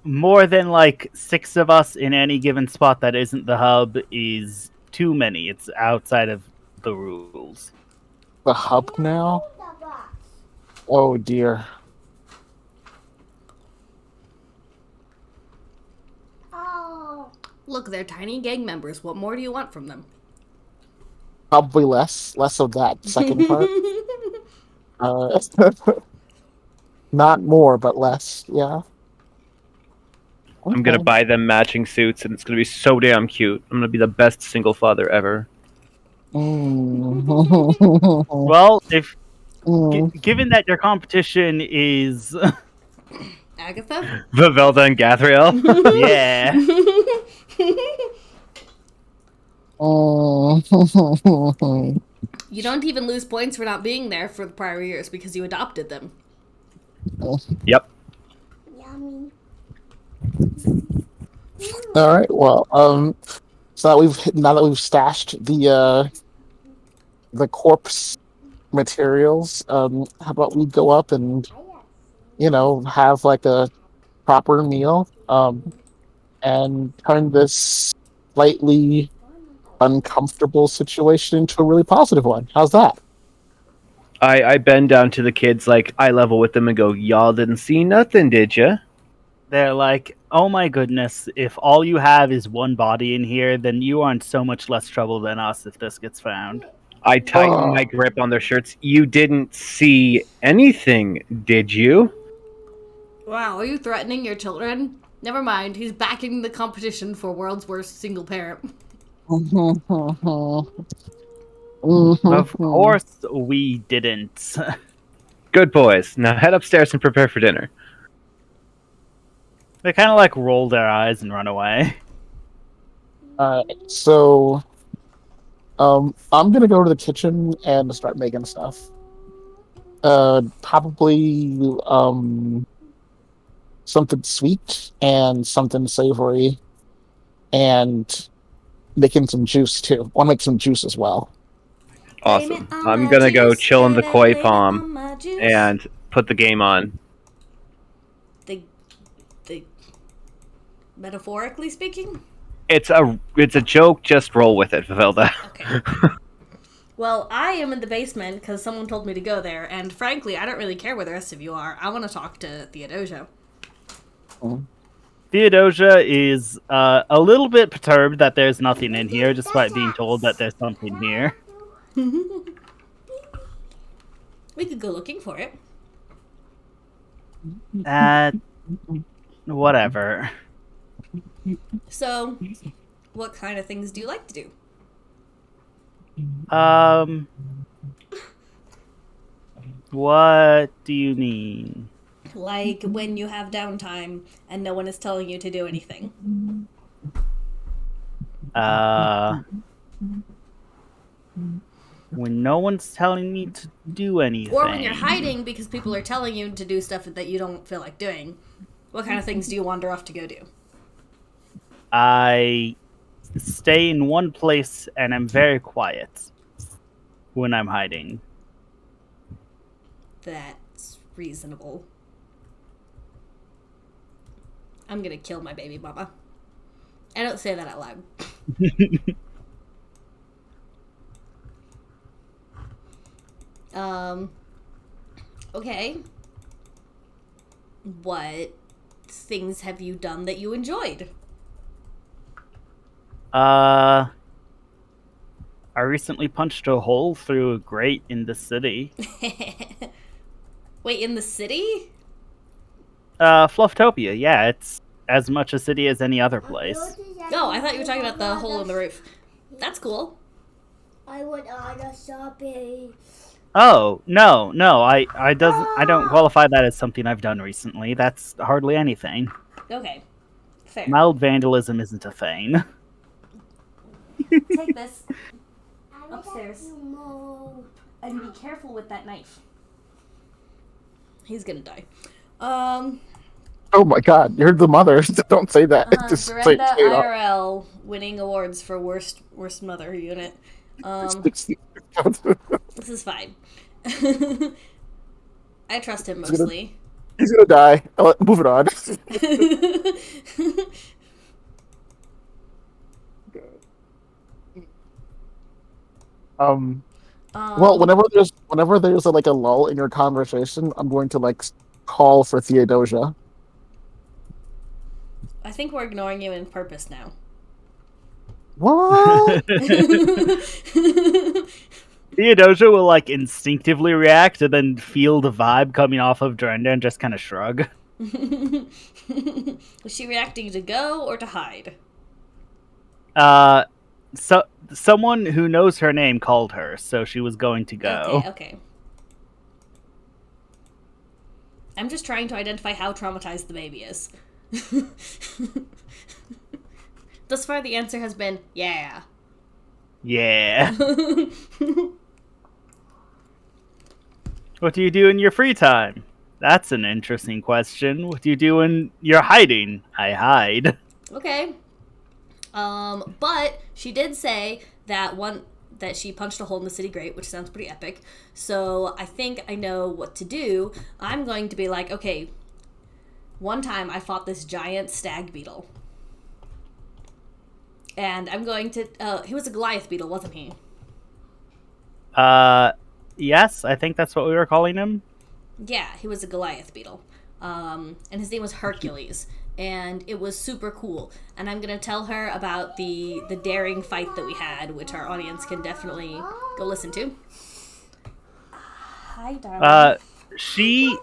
more than like 6 of us in any given spot that isn't the hub is too many. It's outside of the rules. The hub now? Oh dear. Oh. Look, they're tiny gang members. What more do you want from them? Probably less of that second part. Not more, but less. Yeah. I'm gonna Okay. buy them matching suits, and it's gonna be so damn cute. I'm gonna be the best single father ever. Mm. Well, if Mm. given that your competition is Agatha? Vivelda and Gathriel. yeah, Mm. You don't even lose points for not being there for the prior years because you adopted them. Yep. Yummy. All right. Well, so now that we've stashed the corpse materials, how about we go up and have like a proper meal, and turn this slightly uncomfortable situation into a really positive one. How's that? I bend down to the kids, like, eye level with them and go, y'all didn't see nothing, did ya? They're like, oh my goodness, if all you have is one body in here, then you are in so much less trouble than us if this gets found. I tighten my grip on their shirts. You didn't see anything, did you? Wow, are you threatening your children? Never mind, he's backing the competition for world's worst single parent. Of course we didn't. Good boys. Now head upstairs and prepare for dinner. They kind of like roll their eyes and run away. So, I'm gonna go to the kitchen and start making stuff. Probably something sweet and something savory, and making some juice too. Want to make some juice as well. Awesome. I'm gonna go chill in the koi palm and put the game on. The metaphorically speaking? It's a joke. Just roll with it, Vivelda. Okay. Well, I am in the basement because someone told me to go there, and frankly, I don't really care where the rest of you are. I want to talk to Theodosia. Theodosia is a little bit perturbed that there's nothing in here, despite being told that there's something here. We could go looking for it. Whatever. So, what kind of things do you like to do? What do you mean? Like when you have downtime and no one is telling you to do anything. When no one's telling me to do anything. Or when you're hiding because people are telling you to do stuff that you don't feel like doing. What kind of things do you wander off to go do? I stay in one place and I'm very quiet when I'm hiding. That's reasonable. I'm gonna kill my baby mama. I don't say that out loud. Okay. What things have you done that you enjoyed? I recently punched a hole through a grate in the city. Wait, in the city? Flufftopia, yeah, it's as much a city as any other place. Oh, I thought you were talking about the hole in the roof. That's cool. I would order strawberry. Oh, no, I don't qualify that as something I've done recently. That's hardly anything. Okay. Fair. Mild vandalism isn't a thing. Take this upstairs. And be careful with that knife. He's gonna die. Oh my God, you're the mother. Don't say that. Just say Brenda it off. IRL winning awards for worst mother unit. This is fine. I trust him mostly. He's gonna die. Move it on. Well, whenever there's like a lull in your conversation, I'm going to like call for Theodosia. I think we're ignoring you on purpose now. What? Theodosia will like instinctively react and then feel the vibe coming off of Drenda and just kind of shrug. Was she reacting to go or to hide? So someone who knows her name called her, so she was going to go. Okay. I'm just trying to identify how traumatized the baby is. Thus far, the answer has been, yeah. Yeah. What do you do in your free time? That's an interesting question. What do you do when you're hiding? I hide. Okay. But she did say that she punched a hole in the city grate, which sounds pretty epic. So I think I know what to do. I'm going to be like, okay, one time I fought this giant stag beetle. And I'm going to he was a Goliath beetle, wasn't he? Yes, I think that's what we were calling him. Yeah, he was a Goliath beetle. And his name was Hercules. And it was super cool. And I'm gonna tell her about the daring fight that we had, which our audience can definitely go listen to. Hi, darling. She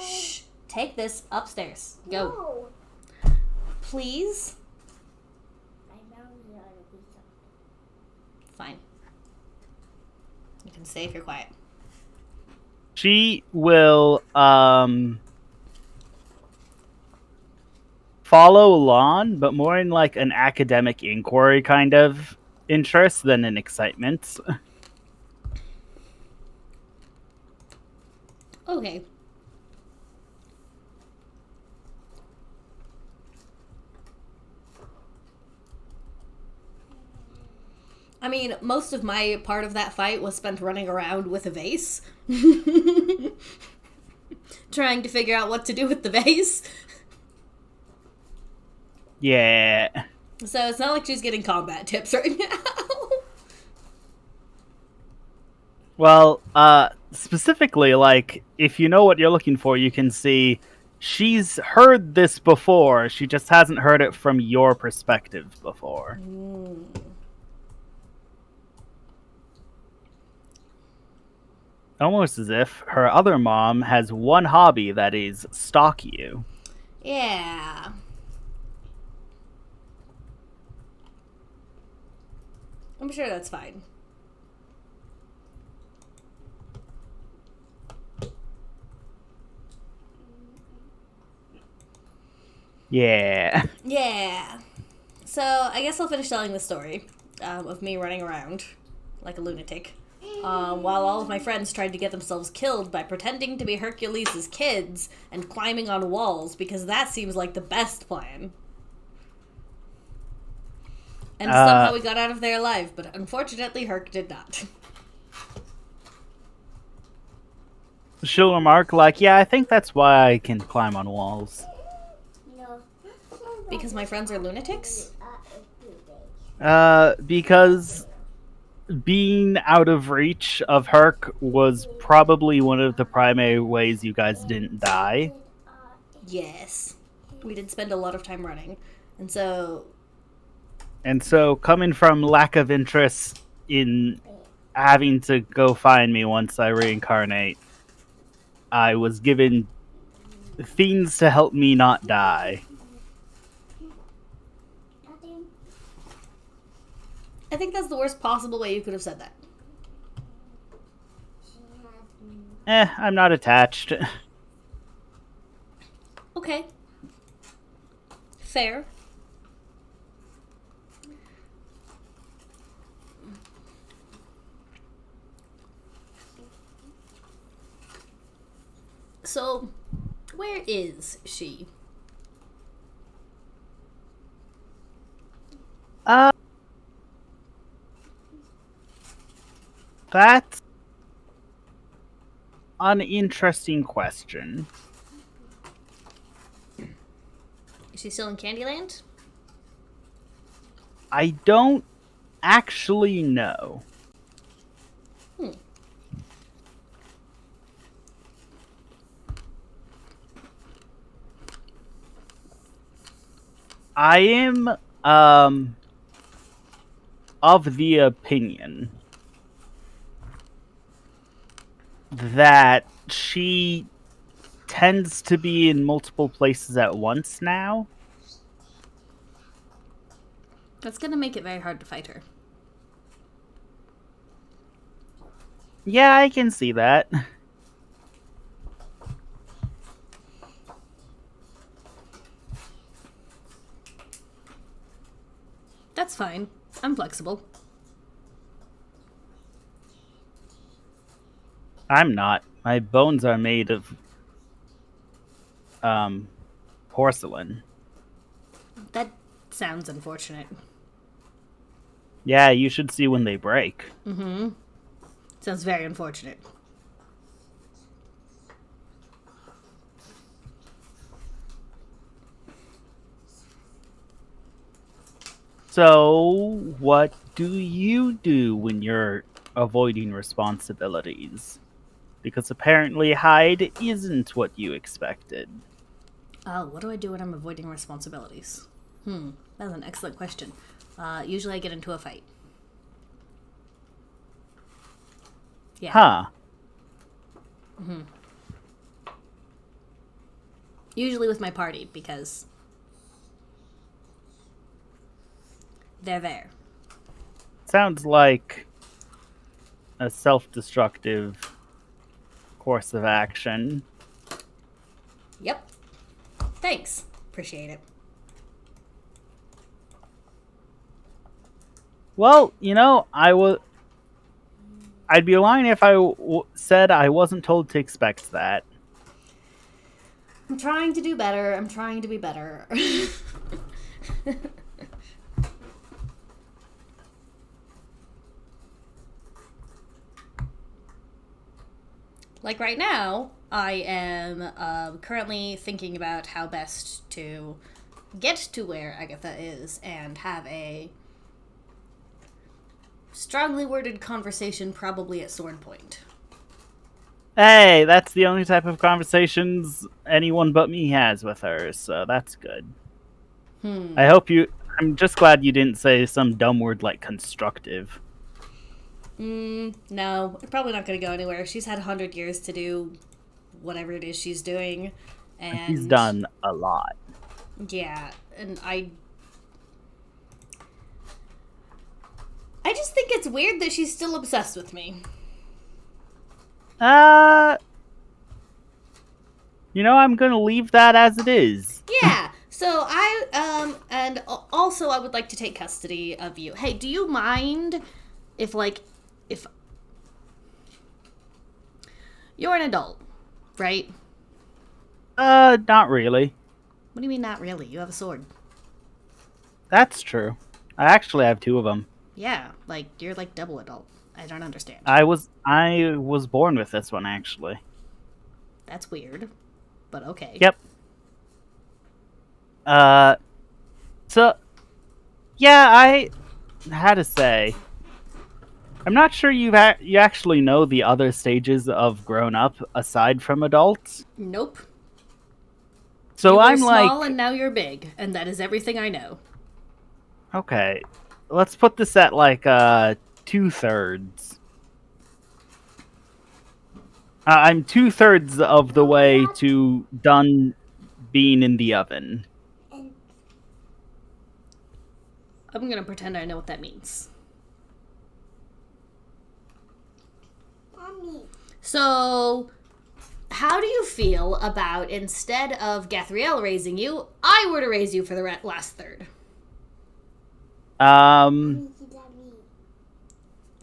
Shh. Take this upstairs. Go. Please. Fine. You can stay if you're quiet. She will follow along, but more in like an academic inquiry kind of interest than an excitement. Okay. I mean, most of my part of that fight was spent running around with a vase. Trying to figure out what to do with the vase. Yeah. So it's not like she's getting combat tips right now. Well, specifically, like, if you know what you're looking for, you can see she's heard this before. She just hasn't heard it from your perspective before. Almost as if her other mom has one hobby that is stalk you. Yeah. I'm sure that's fine. Yeah. Yeah. So I guess I'll finish telling the story of me running around like a lunatic. While all of my friends tried to get themselves killed by pretending to be Hercules' kids and climbing on walls, because that seems like the best plan. And somehow we got out of there alive, but unfortunately Herc did not. She'll remark, like, yeah, I think that's why I can climb on walls. Because my friends are lunatics? Because being out of reach of Herc was probably one of the primary ways you guys didn't die. Yes. We did spend a lot of time running. And so coming from lack of interest in having to go find me once I reincarnate, I was given things to help me not die. I think that's the worst possible way you could have said that. I'm not attached. Okay. Fair. So, where is she? That's an interesting question. Is she still in Candyland? I don't actually know. I am of the opinion that she tends to be in multiple places at once now. That's gonna make it very hard to fight her. Yeah, I can see that. That's fine. I'm flexible. I'm not. My bones are made of porcelain. That sounds unfortunate. Yeah, you should see when they break. Mm-hmm. Sounds very unfortunate. So, what do you do when you're avoiding responsibilities? Because apparently hide isn't what you expected. Oh, what do I do when I'm avoiding responsibilities? That's an excellent question. Usually I get into a fight. Yeah. Huh. Usually with my party, because they're there. Sounds like a self-destructive course of action. Yep. Thanks. Appreciate it. Well, I'd be lying if I said I wasn't told to expect that. I'm trying to do better. I'm trying to be better. Like right now, I am currently thinking about how best to get to where Agatha is and have a strongly worded conversation, probably at Sword Point. Hey, that's the only type of conversations anyone but me has with her, so that's good. I'm just glad you didn't say some dumb word like constructive. No, I'm probably not going to go anywhere. She's had 100 years to do whatever it is she's doing. And He's done a lot. Yeah, and I just think it's weird that she's still obsessed with me. I'm gonna leave that as it is. Yeah, so and also I would like to take custody of you. Hey, do you mind if you're an adult, right? Not really. What do you mean not really? You have a sword. That's true. I actually have 2 of them. Yeah, you're double adult. I don't understand. I was born with this one, actually. That's weird, but okay. Yep. So, yeah, I had to say, I'm not sure you actually know the other stages of grown up aside from adults. Nope. So you were I'm small like, and now you're big, and that is everything I know. okay, let's put this at 2/3. I'm 2/3 of the way to done being in the oven. I'm gonna pretend I know what that means. Mommy. So, how do you feel about instead of Gathriel raising you, I were to raise you for the last third? Mommy,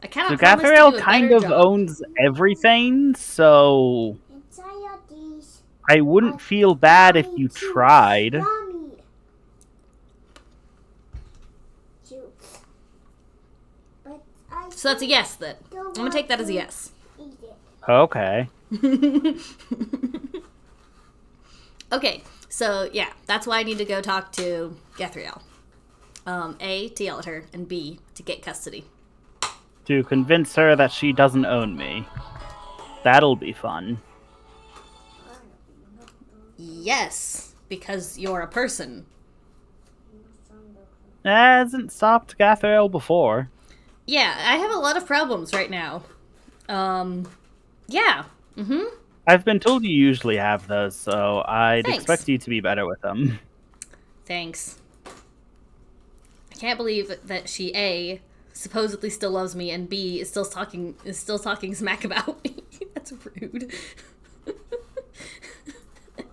I cannot So promise to do Gathriel a kind better of job. owns everything, so inside of these. I wouldn't feel bad if you tried. Mommy. But So that's a yes then. I'm gonna take that as a yes. Eat it. Okay. Okay, so yeah, that's why I need to go talk to Gathriel. A, to yell at her, and B, to get custody. To convince her that she doesn't own me. That'll be fun. Yes, because you're a person. Hasn't stopped Gathriel before. Yeah, I have a lot of problems right now. Yeah. Mm-hmm. I've been told you usually have those, so I'd Thanks. expect you to be better with them. Thanks. I can't believe that she A, supposedly still loves me, and B, is still talking smack about me. That's rude.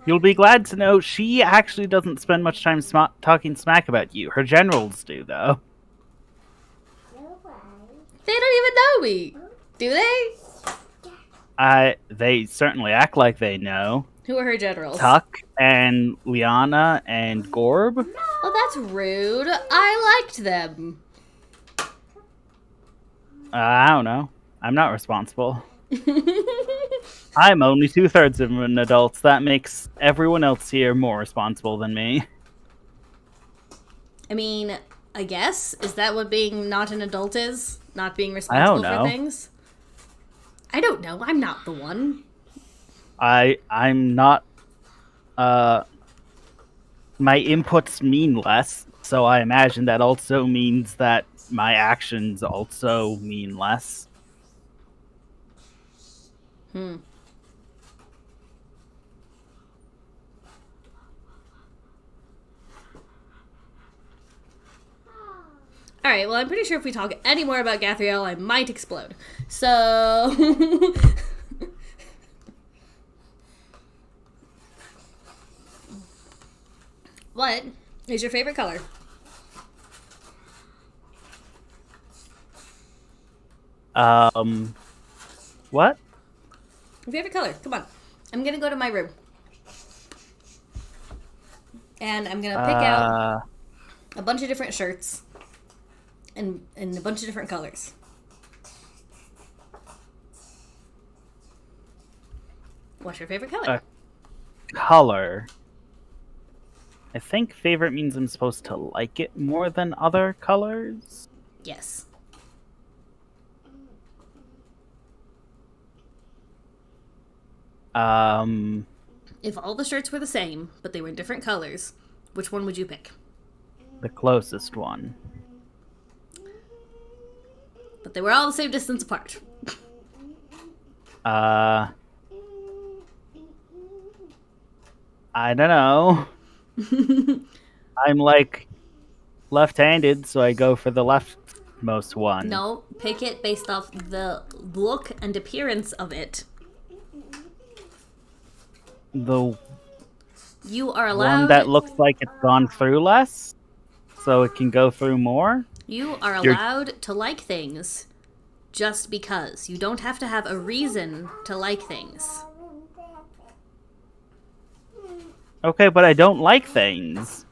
You'll be glad to know she actually doesn't spend much time talking smack about you. Her generals do, though. They don't even know me, do they? They certainly act like they know. Who are her generals? Tuck and Liana and Gorb. Well, that's rude. I liked them. I don't know. I'm not responsible. I'm only 2/3 of an adult. That makes everyone else here more responsible than me. I mean, I guess. Is that what being not an adult is? Not being responsible for things? I don't know. I'm not the one. I'm not. My inputs mean less, so I imagine that also means that my actions also mean less. Alright, well, I'm pretty sure if we talk any more about Gathriel, I might explode. So... What is your favorite color? What? Your favorite color? Come on. I'm gonna go to my room. And I'm gonna pick out a bunch of different shirts. And a bunch of different colors. What's your favorite color? Color. I think favorite means I'm supposed to like it more than other colors. Yes. If all the shirts were the same, but they were different colors, which one would you pick? The closest one. But they were all the same distance apart. I don't know. I'm like left-handed, so I go for the leftmost one. No, pick it based off the look and appearance of it. The You are allowed. one that looks like it's gone through less, so it can go through more. You are allowed to like things just because. You don't have to have a reason to like things. Okay, but I don't like things.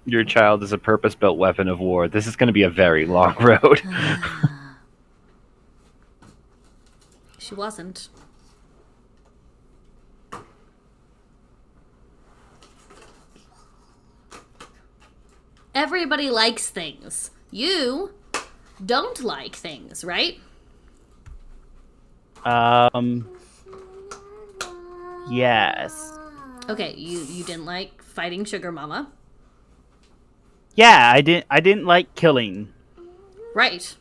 Your child is a purpose-built weapon of war. This is going to be a very long road. She wasn't. Everybody likes things. You don't like things, right? Yes. Okay, you didn't like fighting Sugar Mama. Yeah, I didn't like killing. Right.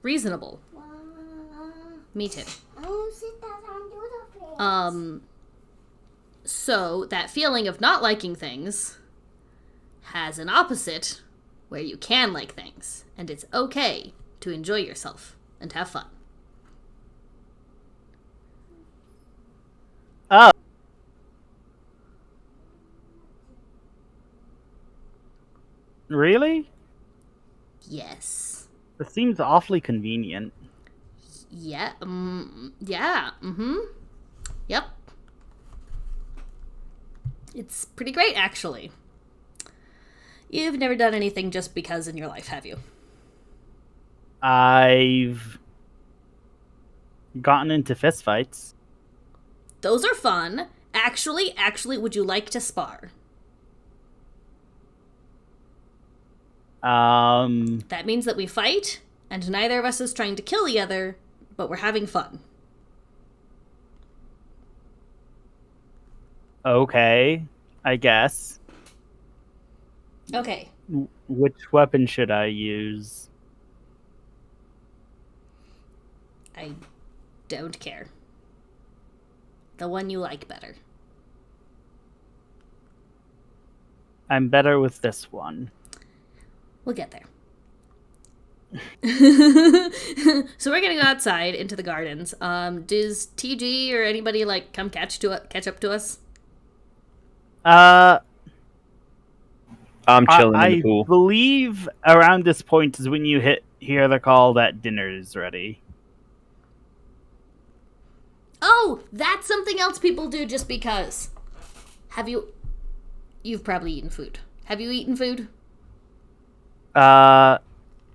Reasonable. Me too. So that feeling of not liking things has an opposite where you can like things, and it's okay to enjoy yourself and have fun. Oh. Really? Yes. It seems awfully convenient. Yeah. Yeah. Yep. It's pretty great, actually. You've never done anything just because in your life, have you? I've gotten into fistfights. Those are fun. Actually, would you like to spar? That means that we fight, and neither of us is trying to kill the other, but we're having fun. Okay, I guess. Okay. Which weapon should I use? I don't care. The one you like better. I'm better with this one. We'll get there. So we're gonna go outside into the gardens. Does TG or anybody like come catch up to us? I'm chilling in the pool. I believe around this point is when you hear the call that dinner is ready. Oh, that's something else people do just because. You've probably eaten food. Have you eaten food? I've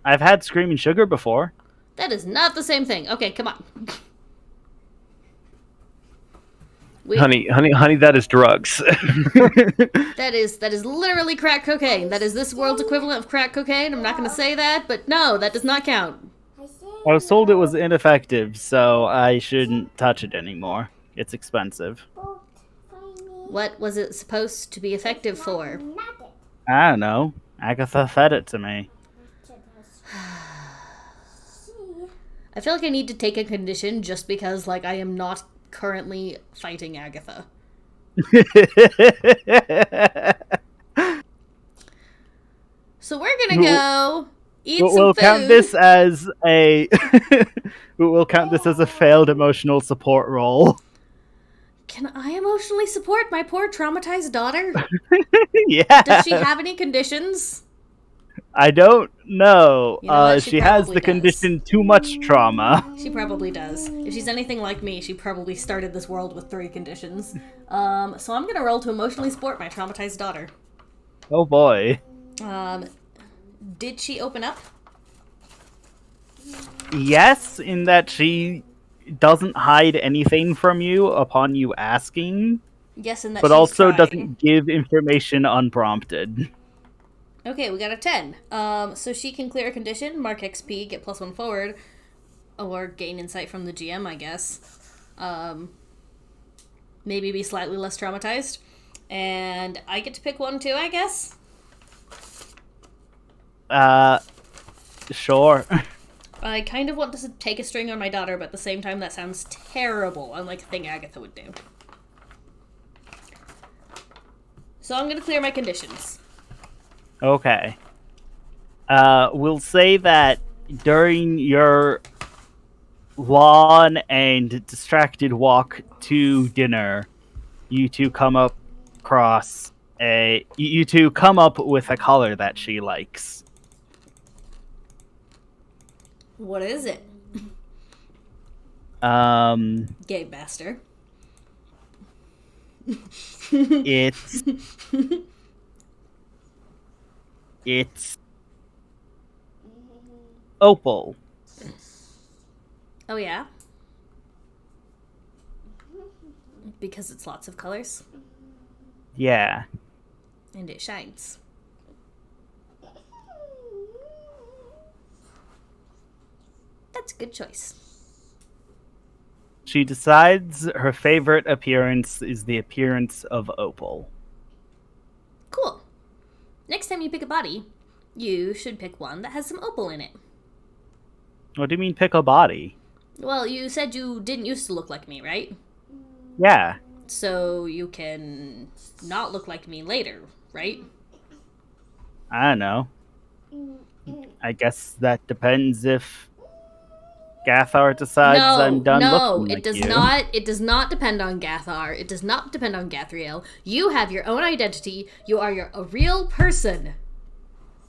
had screaming sugar before. That is not the same thing. Okay, come on. Honey, that is drugs. That is literally crack cocaine. That is this world's equivalent of crack cocaine. I'm not going to say that, but no, that does not count. I was told it was ineffective, so I shouldn't touch it anymore. It's expensive. What was it supposed to be effective for? I don't know. Agatha fed it to me. I feel like I need to take a condition just because, like, I am not currently fighting Agatha. So we're gonna go eat some We'll food. count this as a we'll count this as a failed emotional support role. Can I emotionally support my poor traumatized daughter? Yeah. Does she have any conditions? I don't know. You know what? She She has probably the does. condition too much trauma. She probably does. If she's anything like me, she probably started this world with 3 conditions. So I'm gonna roll to emotionally support my traumatized daughter. Oh boy. Did she open up? Yes, in that she doesn't hide anything from you upon you asking, Yes, and that but she's also trying. doesn't give information unprompted. Okay, we got a 10. So she can clear a condition, mark XP, get +1 forward, or gain insight from the GM, I guess. Maybe be slightly less traumatized. And I get to pick one too, I guess? Sure. I kind of want to take a string on my daughter, but at the same time that sounds terrible, unlike a thing Agatha would do. So I'm gonna clear my conditions. Okay. We'll say that during your long and distracted walk to dinner, you two come up with a color that she likes. What is it? Gay bastard. It's opal. Oh yeah? Because it's lots of colors, Yeah. and it shines. That's a good choice. She decides her favorite appearance is the appearance of opal. Cool. Next time you pick a body, you should pick one that has some opal in it. What do you mean pick a body? Well, you said you didn't used to look like me, right? Yeah. So you can not look like me later, right? I don't know. I guess that depends if Gathar decides I'm done looking like it does you. not. It does not depend on Gathar. It does not depend on Gathriel. You have your own identity. You are a real person.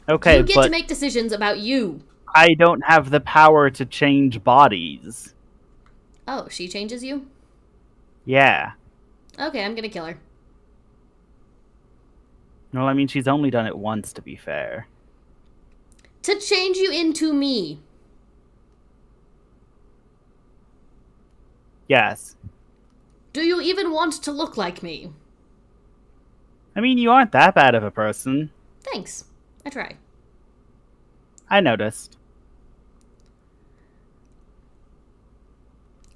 Okay, You get but to make decisions about you. I don't have the power to change bodies. Oh, she changes you? Yeah. Okay, I'm gonna kill her. Well, I mean, she's only done it once, to be fair. To change you into me. Yes. Do you even want to look like me? I mean, you aren't that bad of a person. Thanks. I try. I noticed.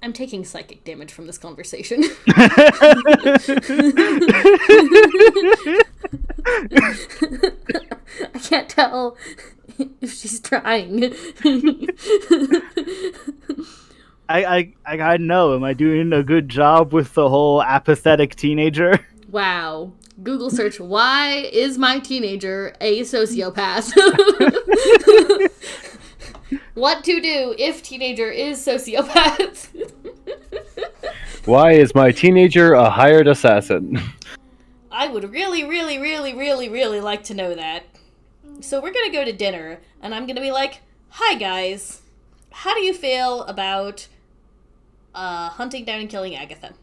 I'm taking psychic damage from this conversation. I can't tell if she's trying. I know. Am I doing a good job with the whole apathetic teenager? Wow. Google search, why is my teenager a sociopath? What to do if teenager is sociopath? Why is my teenager a hired assassin? I would really, really, really, really, really like to know that. So we're gonna go to dinner, and I'm gonna be like, hi guys, how do you feel about hunting down and killing Agatha.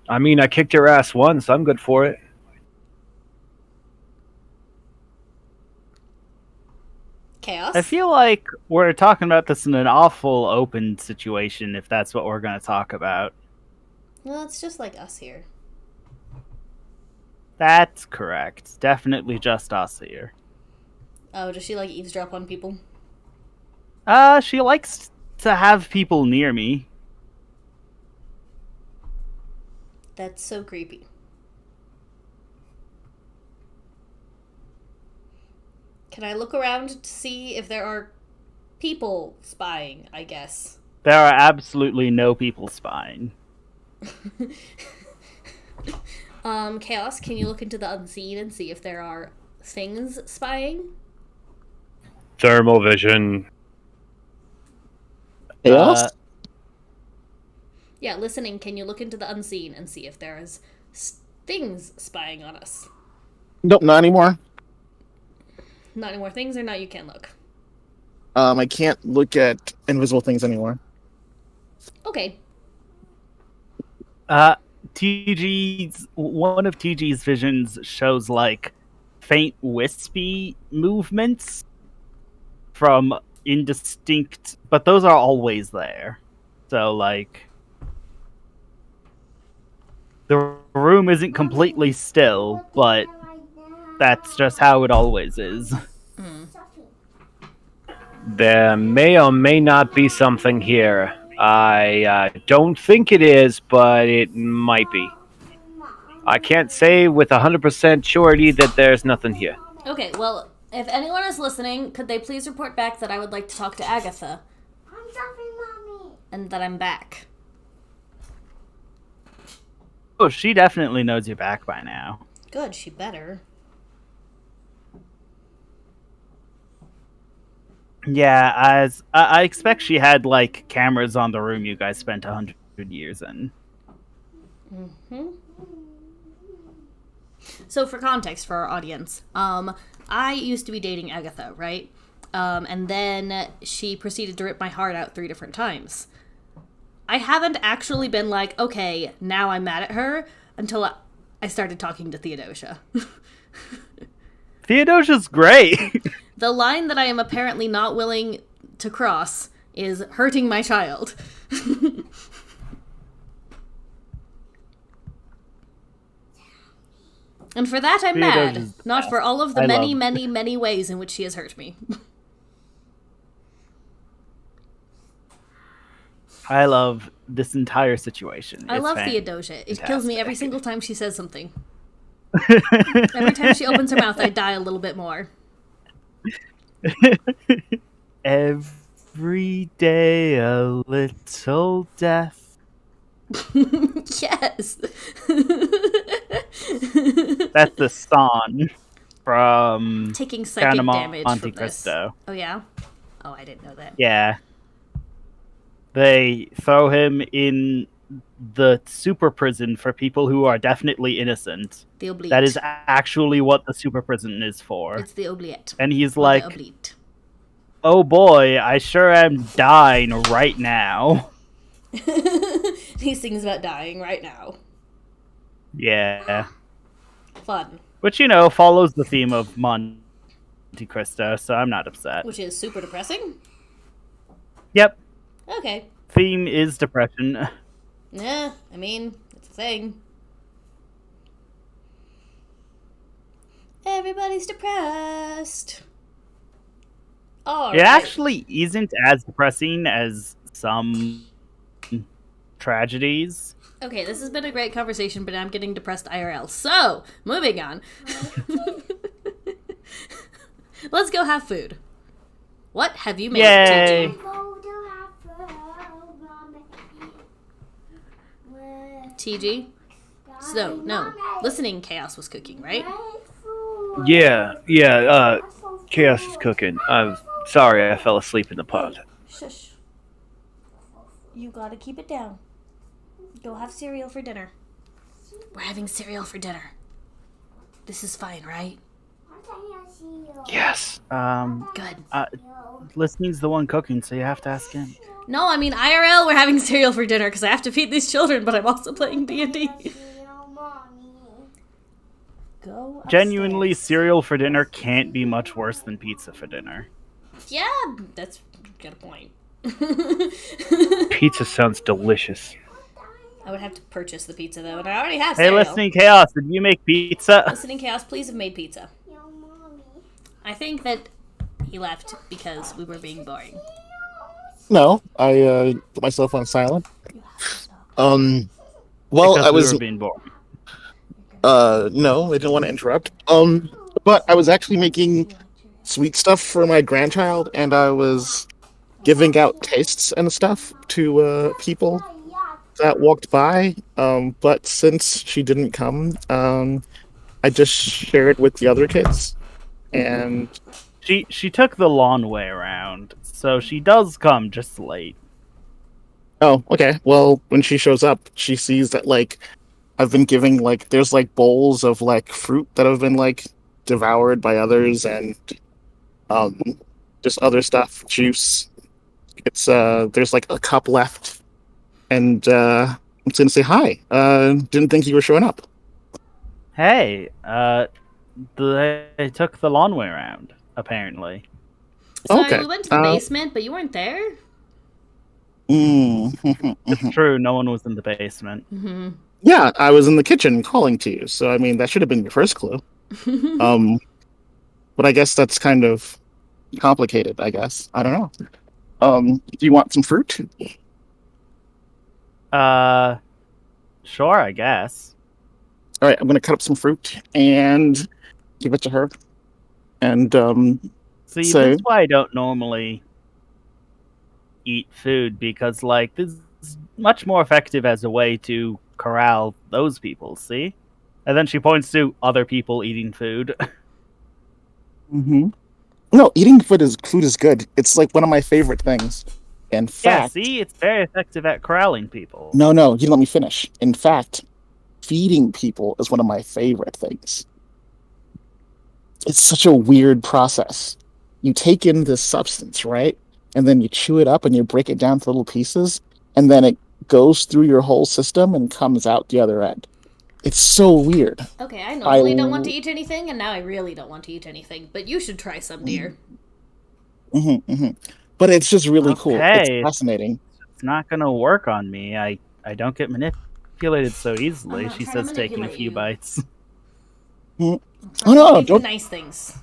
I mean, I kicked your ass once. I'm good for it. Chaos? I feel like we're talking about this in an awful open situation, if that's what we're going to talk about. Well, it's just like us here. That's correct. Definitely just us here. Oh, does she, like, eavesdrop on people? She likes to have people near me. That's so creepy. Can I look around to see if there are people spying, I guess? There are absolutely no people spying. Chaos, can you look into the unseen and see if there are things spying? Thermal vision. Chaos? Yeah, listening, can you look into the unseen and see if there's things spying on us? Nope, not anymore. Not any more things, or not you can look? I can't look at invisible things anymore. Okay. One of TG's visions shows like faint wispy movements from indistinct, but those are always there. So like the room isn't completely still, but that's just how it always is. There may or may not be something here. I don't think it is, but it might be. I can't say with 100% surety that there's nothing here. Okay, well, if anyone is listening, could they please report back that I would like to talk to Agatha? I'm sorry, Mommy. And that I'm back. Oh, she definitely knows you're back by now. Good, she better. Yeah, as I expect she had like cameras on the room you guys spent 100 years in. Mm-hmm. So for context for our audience, I used to be dating Agatha, right? And then she proceeded to rip my heart out 3 different times. I haven't actually been like, okay, now I'm mad at her, until I started talking to Theodosia. Theodosia's great. The line that I am apparently not willing to cross is hurting my child. And for that I'm mad, not for all of the many ways in which she has hurt me. I love this entire situation. I It's love Theodosia. It kills me every fantastic. single time she says something. Every time she opens her mouth, I die a little bit more. Every day a little death. Yes. That's the song from Taking psychic Count of damage Monte from this. Cristo. Oh yeah? Oh, I didn't know that. Yeah. They throw him in the super prison for people who are definitely innocent. The oblique. That is actually what the super prison is for. It's the oubliette. And he's Or like, the oblique. oh boy, I sure am dying right now. He sings about dying right now. Yeah. Fun. Which, you know, follows the theme of Monte Cristo, so I'm not upset. Which is super depressing. Yep. Okay. Theme is depression. Yeah, I mean, it's a thing. Everybody's depressed. All It right. actually isn't as depressing as some tragedies. Okay, this has been a great conversation, but I'm getting depressed IRL. So, moving on. Let's go have food. What have you made, Yay. TG? TG? So, no. Listening Chaos was cooking, right? Yeah. Chaos is cooking. I'm sorry I fell asleep in the pot. Shush. You gotta keep it down. Go have cereal for dinner. We're having cereal for dinner. This is fine, right? Yes. Good. Listening's the one cooking, so you have to ask him. No, I mean IRL. We're having cereal for dinner because I have to feed these children, but I'm also playing D&D. Go upstairs. Genuinely, cereal for dinner can't be much worse than pizza for dinner. Yeah, that's got a point. Pizza sounds delicious. I would have to purchase the pizza though, and I already have Hey, cereal. Listening Chaos, did you make pizza? Listening Chaos, please have made pizza. I think that he left because we were being boring. No, I put myself on silent. Well, Because I was we were being boring. no, I didn't want to interrupt. But I was actually making sweet stuff for my grandchild, and I was giving out tastes and stuff to people that walked by. But since she didn't come, I just shared with the other kids, and She took the long way around, so she does come just late. oh, okay. Well, when she shows up, she sees that like I've been giving like there's like bowls of like fruit that have been like devoured by others, and um just other stuff, juice. It's there's like a cup left, and I'm just gonna say hi. Didn't think you were showing up. Hey, they took the long way around, apparently. Sorry, Okay. we went to the basement, but you weren't there. It's true, no one was in the basement. Mm-hmm. Yeah, I was in the kitchen calling to you, so I mean that should have been your first clue. But I guess that's kind of complicated. I guess I don't know. Do you want some fruit? Sure, I guess. All right, I'm gonna cut up some fruit and give it to her. And See, So- this is why I don't normally eat food, because, like, this is much more effective as a way to corral those people, see? And then she points to other people eating food. no, eating food is good. It's like one of my favorite things. In Yeah, fact, see? It's very effective at corralling people. no, you didn't let me finish. In fact, feeding people is one of my favorite things. It's such a weird process. You take in this substance, right? And then you chew it up and you break it down to little pieces, and then it goes through your whole system and comes out the other end. It's so weird. Okay, I normally don't want to eat anything, and now I really don't want to eat anything. But you should try some, dear. But it's just really cool. Okay. It's fascinating. It's not gonna work on me. I don't get manipulated so easily, I'm not she trying to says, taking a manipulate few you. bites. Oh no, Eat the don't nice things.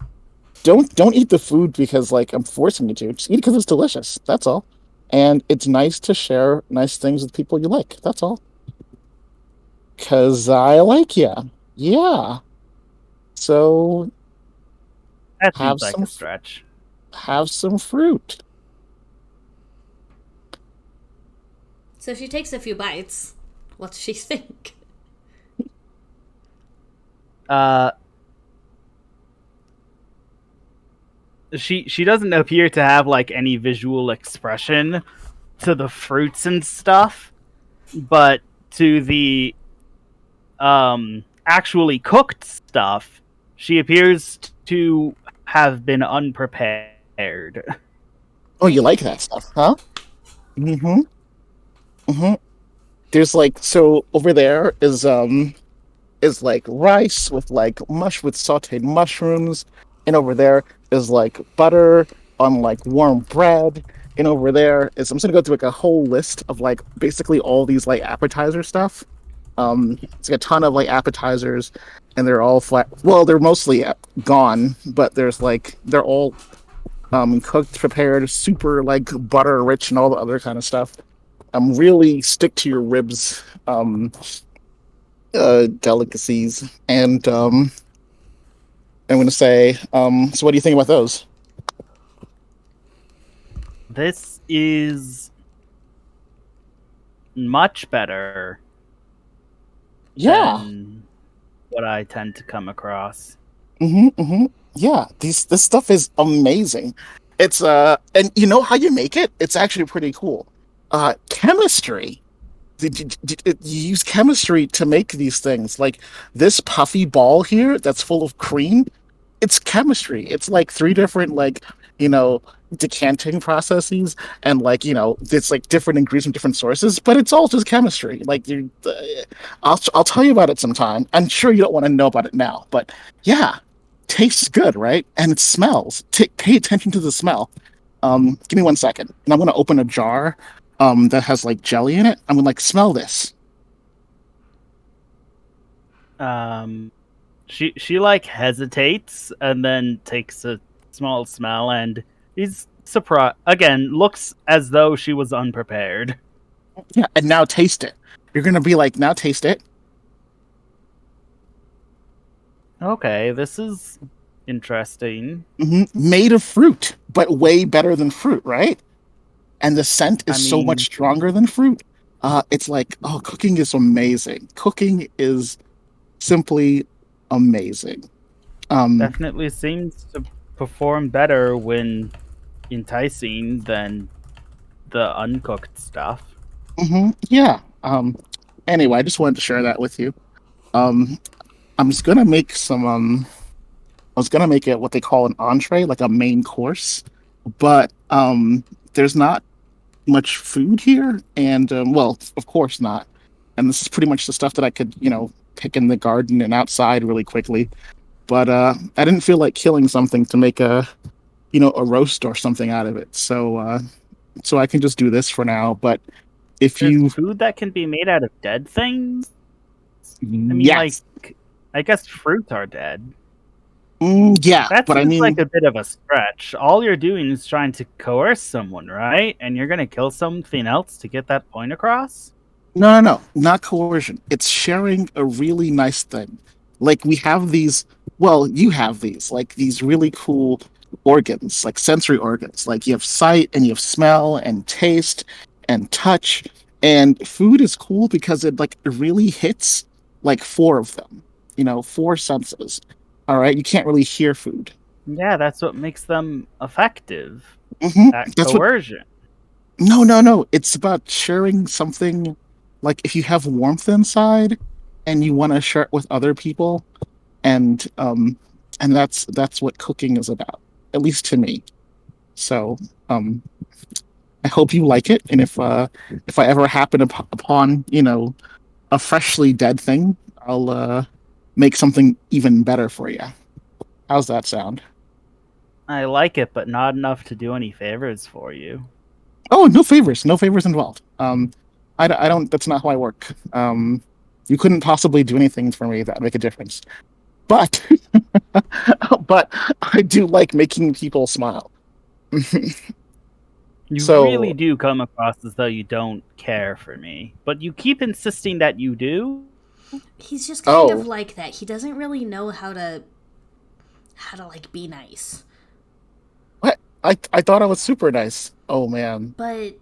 don't eat the food because like I'm forcing you to. Just eat it because it's delicious. That's all. And it's nice to share nice things with people you like. That's all. Cause I like you. Yeah. So That Have seems like some a stretch. have some fruit. So she takes a few bites. What does she think? She doesn't appear to have like any visual expression to the fruits and stuff, but to the actually cooked stuff, she appears to have been unprepared. Oh, you like that stuff, huh? There's like so over there is like rice with like sauteed mushrooms, and over there is like butter on like warm bread, and over there is I'm just gonna go through like a whole list of like basically all these like appetizer stuff. It's like a ton of like appetizers, and they're all flat. Well, they're mostly gone, but there's like they're all cooked, prepared, super like butter rich, and all the other kind of stuff. Really stick to your ribs delicacies, and I'm gonna say so what do you think about those? This is much better Yeah. than what I tend to come across. Yeah, this stuff is amazing. It's and you know how you make it? It's actually pretty cool. Chemistry. You use chemistry to make these things. Like this puffy ball here that's full of cream. it's chemistry. It's like three different like you know decanting processes, and like it's like different ingredients from different sources, but it's all just chemistry. Like I'll tell you about it sometime. I'm sure you don't want to know about it now, but yeah, tastes good, right? And it smells. Pay attention to the smell. Give me 1 second, and I'm gonna open a jar that has like jelly in it. I'm gonna like smell this. She like hesitates and then takes a small smell and is surprised again. Looks as though she was unprepared. Yeah, and now taste it. You're gonna be like, now taste it. Okay, this is interesting. Made of fruit, but way better than fruit, right? And the scent is so much stronger than fruit. It's like, oh, cooking is amazing. Cooking is simply amazing. Definitely seems to perform better when enticing than the uncooked stuff. Yeah. Anyway, I just wanted to share that with you. Um, I'm just gonna make some. I was gonna make it what they call an entree, like a main course, but there's not much food here, and well, of course not. And this is pretty much the stuff that I could, pick in the garden and outside really quickly. But I didn't feel like killing something to make a roast or something out of it. So I can just do this for now. But if There's you, food that can be made out of dead things. I mean, yes, like, I guess fruits are dead. yeah, That but I seems mean, like a bit of a stretch. All you're doing is trying to coerce someone, right? And you're gonna kill something else to get that point across? no, not coercion. It's sharing a really nice thing. Like we have these, well, you have these, like these really cool organs, like sensory organs. Like you have sight and you have smell and taste and touch. And food is cool because it really hits like four of them, four senses. All right, you can't really hear food. Yeah, that's what makes them effective. That That's what. coercion. No. It's about sharing something. Like if you have warmth inside, and you want to share it with other people, and that's what cooking is about, at least to me. So I hope you like it, and if I ever happen upon a freshly dead thing, I'll make something even better for you. How's that sound? I like it, but not enough to do any favors for you. Oh, no favors involved. I don't. That's not how I work. You couldn't possibly do anything for me that would make a difference. But, but I do like making people smile. You really So, do come across as though you don't care for me, but you keep insisting that you do. He's just kind of oh, like that. He doesn't really know how to like be nice. what? I thought I was super nice. Oh man, But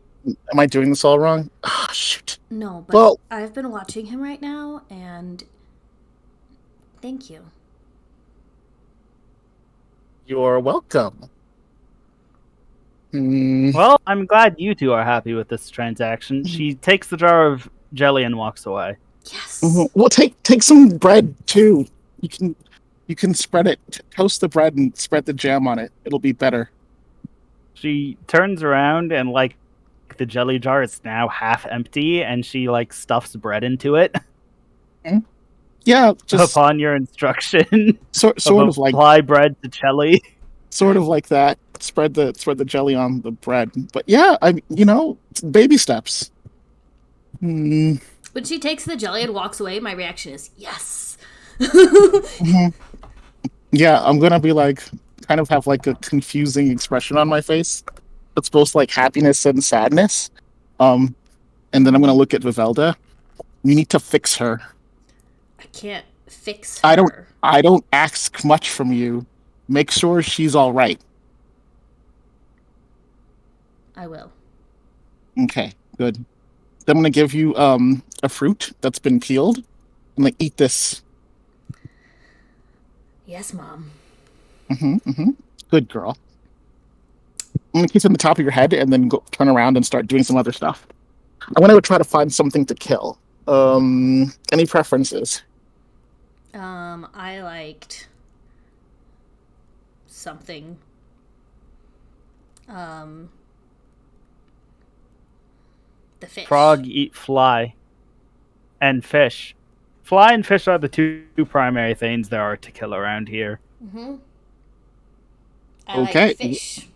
am I doing this all wrong? Ah, shoot. no, but Well, I've been watching him right now and thank you. you're welcome. Hmm. Well, I'm glad you two are happy with this transaction. She takes the jar of jelly and walks away. Yes. Well, take some bread too. You can spread it, toast the bread and spread the jam on it. It'll be better. She turns around and like the jelly jar is now half empty, and she like stuffs bread into it. Yeah, just Upon your instruction sort of like apply bread to jelly. sort of like that. Spread the jelly on the bread. But yeah, baby steps. Hmm. When she takes the jelly and walks away, my reaction is yes. Mhm. Yeah, I'm gonna be like kind of have like a confusing expression on my face. It's both like happiness and sadness. Um, and then I'm gonna look at Vivelda. You need to fix her. I can't fix I don't her. I don't ask much from you. Make sure she's all right. I will. Okay, good. Then I'm gonna give you a fruit that's been peeled. I'm like, eat this. Yes, Mom. Mm-hmm. Good girl. I'm gonna kiss on the top of your head and then go turn around and start doing some other stuff. I want to go try to find something to kill. Any preferences? I liked something. The fish. Frog eat fly and fish. Fly and fish are the two primary things there are to kill around here. Mm-hmm. I Okay. like fish.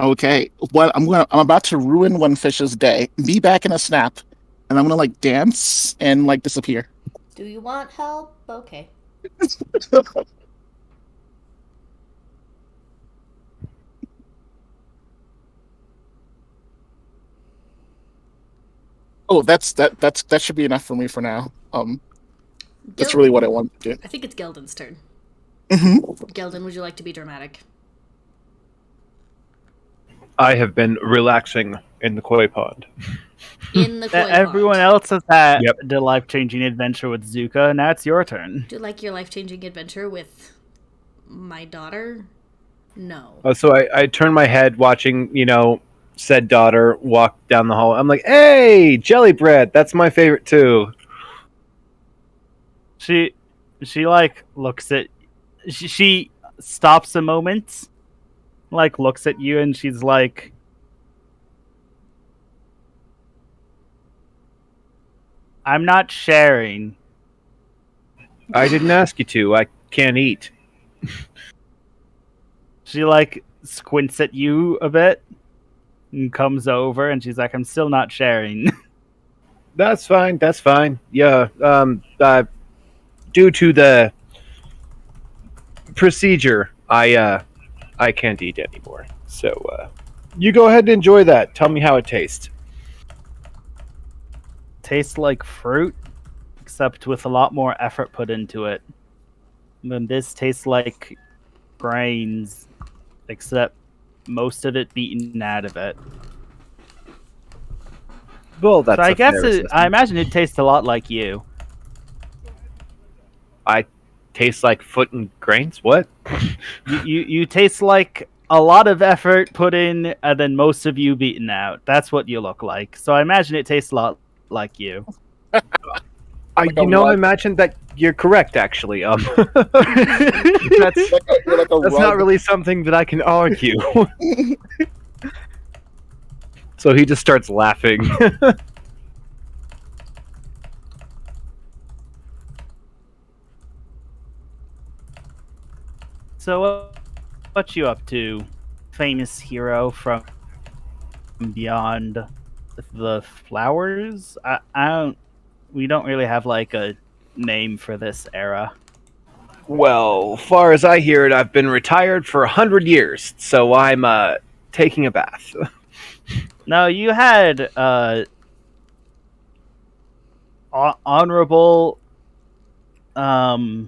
Okay. Well, I'm about to ruin one fish's day. Be back in a snap, and I'm gonna like dance and like disappear. Do you want help? Okay. Oh, that should be enough for me for now. That's Gil- really what I want to do. I think it's Gelden's turn. hmm Gelden, would you like to be dramatic? I have been relaxing in the koi pond. In the koi Everyone pond. else has had Yep. the life-changing adventure with Zuka. Now it's your turn. Do you like your life-changing adventure with my daughter? No. So I turned my head watching, said daughter walk down the hall. I'm like, hey, jelly bread. That's my favorite too. She like looks at she stops a moment, like looks at you, and she's like, I'm not sharing. I didn't ask you to. I can't eat. She like squints at you a bit and comes over, and she's like, I'm still not sharing. That's fine. That's fine. Yeah. Due to the procedure, I can't eat anymore. So you go ahead and enjoy that. Tell me how it tastes. Tastes like fruit, except with a lot more effort put into it. And then this tastes like grains, except most of it beaten out of it. Well, that's So I a guess fair I assessment. imagine it tastes a lot like you. I taste like foot and grains. What? You taste like a lot of effort put in, and then most of you beaten out. That's what you look like. So I imagine it tastes a lot like you. I Like a rug. imagine that you're correct. Actually, that's You're like a that's rug. not really something that I can argue. So he just starts laughing. So what you up to, famous hero from beyond the flowers? I don't. We don't really have like a name for this era. Well, far as I hear it, I've been retired for 100 years, so I'm taking a bath. No, you had honorable how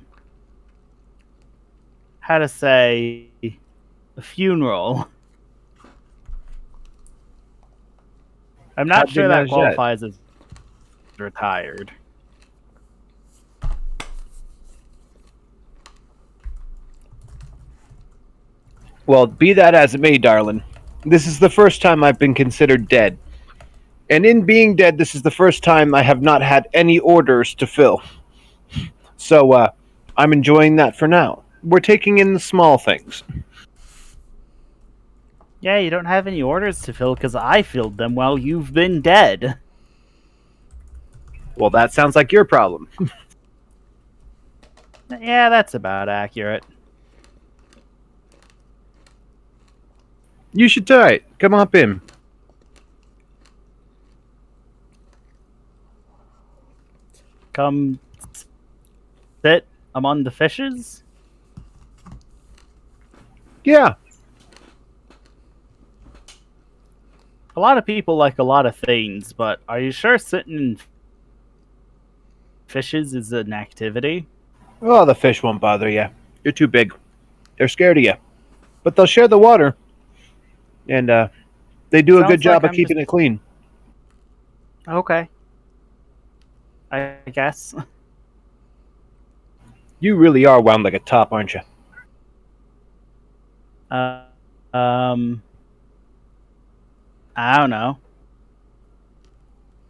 to say, a funeral. I'm not How'd they sure that manage that? qualifies as retired. Well, be that as it may, darling, this is the first time I've been considered dead. And in being dead, this is the first time I have not had any orders to fill. So, I'm enjoying that for now. We're taking in the small things. Yeah, you don't have any orders to fill because I filled them while you've been dead. Well, that sounds like your problem. Yeah, that's about accurate. You should try it. Come up in. Come sit among the fishes. Yeah. A lot of people like a lot of things, but are you sure sitting in fishes is an activity? Oh, the fish won't bother you. You're too big. They're scared of you. But they'll share the water. And they do a Sounds good job like of keeping it clean. Okay. I guess. You really are wound like a top, aren't you? I don't know.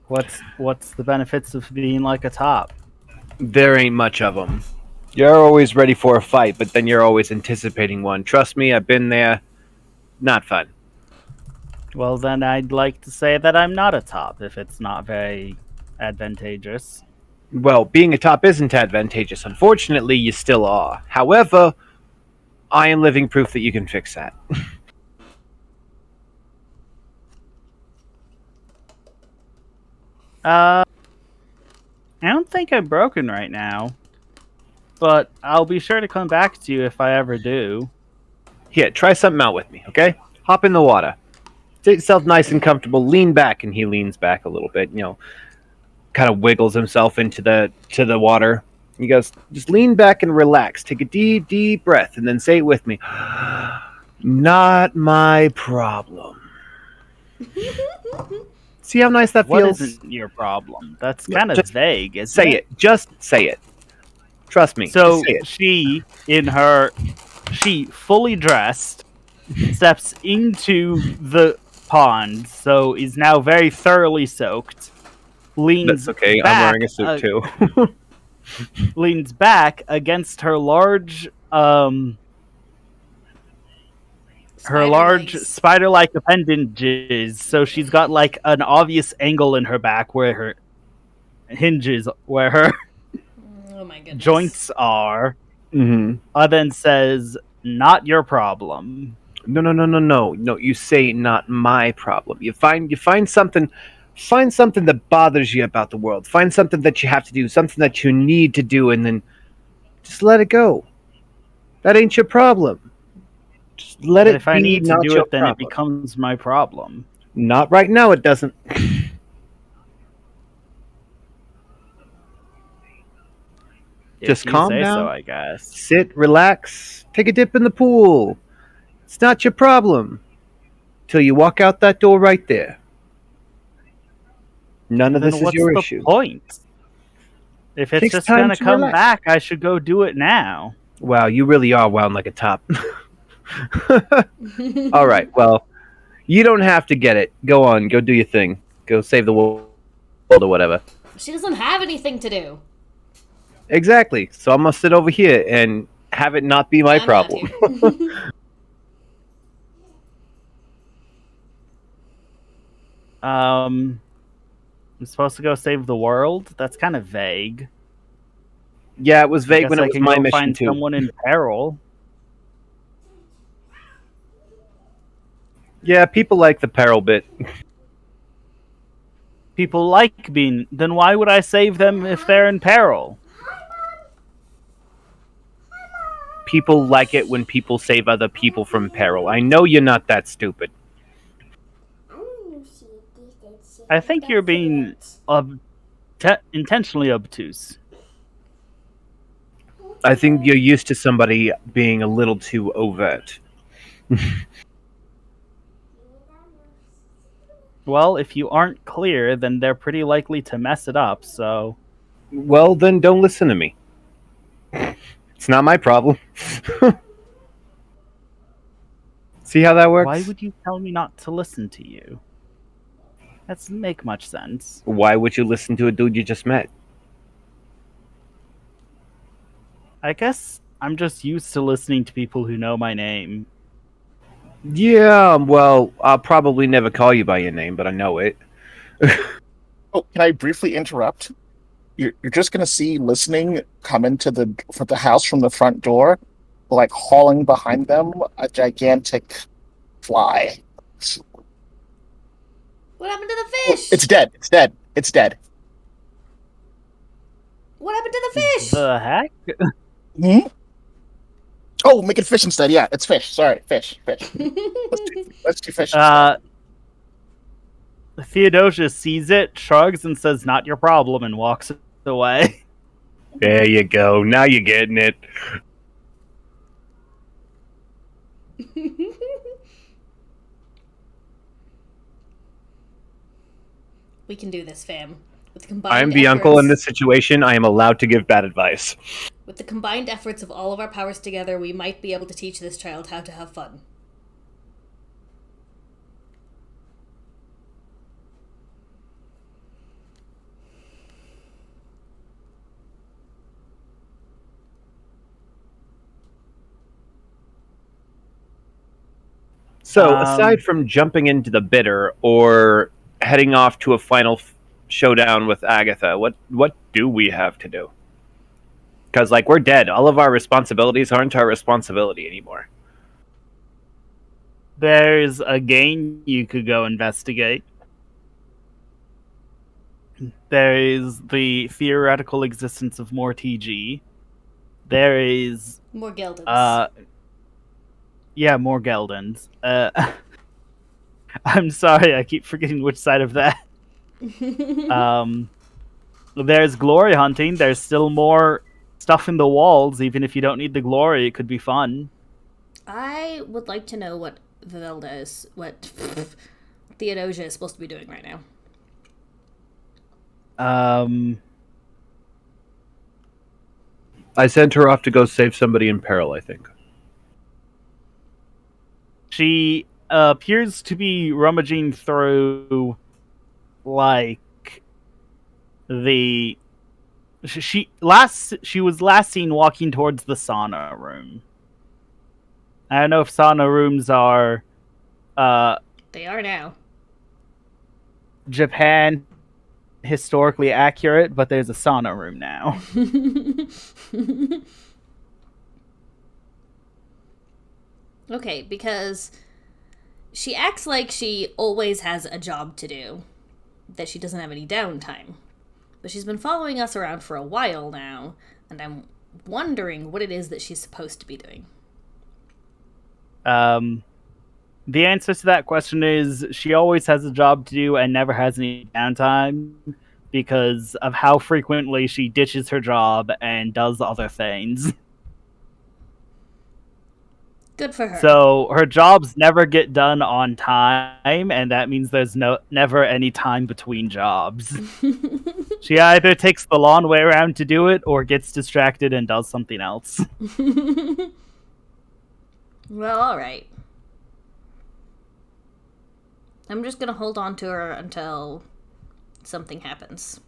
What's the benefits of being like a top? There ain't much of them. You're always ready for a fight, but then you're always anticipating one. Trust me, I've been there. Not fun. Well, then I'd like to say that I'm not a top if it's not very advantageous. Well, being a top isn't advantageous. Unfortunately, you still are. However, I am living proof that you can fix that. I don't think I'm broken right now, but I'll be sure to come back to you if I ever do. Here, try something out with me, okay? Hop in the water. Get yourself nice and comfortable. Lean back, and he leans back a little bit. Kind of wiggles himself into the water. He goes, just lean back and relax. Take a deep, deep breath, and then say it with me. Not my problem. See how nice that What feels? isn't your problem? That's Yeah, kind of just vague, isn't Say it. Just say it. Trust me. So just say it. she fully dressed, steps into the pond, so is now very thoroughly soaked. Leans That's okay. back, I'm wearing a suit too. leans back against her large Spider legs. spider-like appendages. So she's got like an obvious angle in her back where her hinges, where her Oh my goodness. joints are. Mm-hmm. Then says, "Not your problem." No. You say not my problem. You find something. Find something that bothers you about the world. Find something that you have to do, something that you need to do, and then just let it go. That ain't your problem. Just let But it if I be need to not do your it, then problem. it becomes my problem. Not right now, it doesn't. Just If you calm say down. so, I guess. Sit, relax, take a dip in the pool. It's not your problem. Till you walk out that door right there. None of Then this is what's your the issue. point? If it's Takes just time gonna to come relax. back, I should go do it now. Wow, you really are wound like a top. All right, well, you don't have to get it. Go on, go do your thing. Go save the world or whatever. She doesn't have anything to do. Exactly. So I'm gonna sit over here and have it not be my I'm not problem. here. I'm supposed to go save the world? That's kind of vague. Yeah, it was I vague guess when I it was can my go mission find too. someone in peril. Yeah, people like the peril bit. People like being. Then why would I save them if they're in peril? People like it when people save other people from peril. I know you're not that stupid. I think you're being intentionally obtuse. I think you're used to somebody being a little too overt. Well, if you aren't clear, then they're pretty likely to mess it up, so... Well, then don't listen to me. It's not my problem. See how that works? Why would you tell me not to listen to you? That doesn't make much sense. Why would you listen to a dude you just met? I guess I'm just used to listening to people who know my name. Yeah, well, I'll probably never call you by your name, but I know it. Oh, can I briefly interrupt? You're just gonna see listening come into the house from the front door, like hauling behind them a gigantic fly. What happened to the Oh, fish? it's dead. It's dead. It's dead. What happened to the fish? The heck? Hmm? Oh, make it fish instead. Yeah, it's fish. Sorry, fish. Let's do fish. Theodosia sees it, shrugs, and says, "Not your problem," and walks away. There you go. Now you're getting it. We can do this, fam. With the combined I'm the uncle in this situation. I am allowed to give bad advice. With the combined efforts of all of our powers together, we might be able to teach this child how to have fun. So, aside from jumping into the bitter or heading off to a final showdown with Agatha, what do we have to do? Because, like, we're dead. All of our responsibilities aren't our responsibility anymore. There's a game you could go investigate. There is the theoretical existence of more TG. There is More Geldens. More Geldens. I'm sorry, I keep forgetting which side of that. There's glory hunting. There's still more stuff in the walls. Even if you don't need the glory, it could be fun. I would like to know what Theodosia is supposed to be doing right now. I sent her off to go save somebody in peril, I think. She appears to be rummaging through, like, the... She was last seen walking towards the sauna room. I don't know if sauna rooms are... They are now. Japan historically accurate, but there's a sauna room now. Okay, because she acts like she always has a job to do, that she doesn't have any downtime. But she's been following us around for a while now, and I'm wondering what it is that she's supposed to be doing. The answer to that question is she always has a job to do and never has any downtime because of how frequently she ditches her job and does other things. Good for her. So her jobs never get done on time, and that means there's never any time between jobs. She either takes the long way around to do it or gets distracted and does something else. Well, alright. I'm just gonna hold on to her until something happens.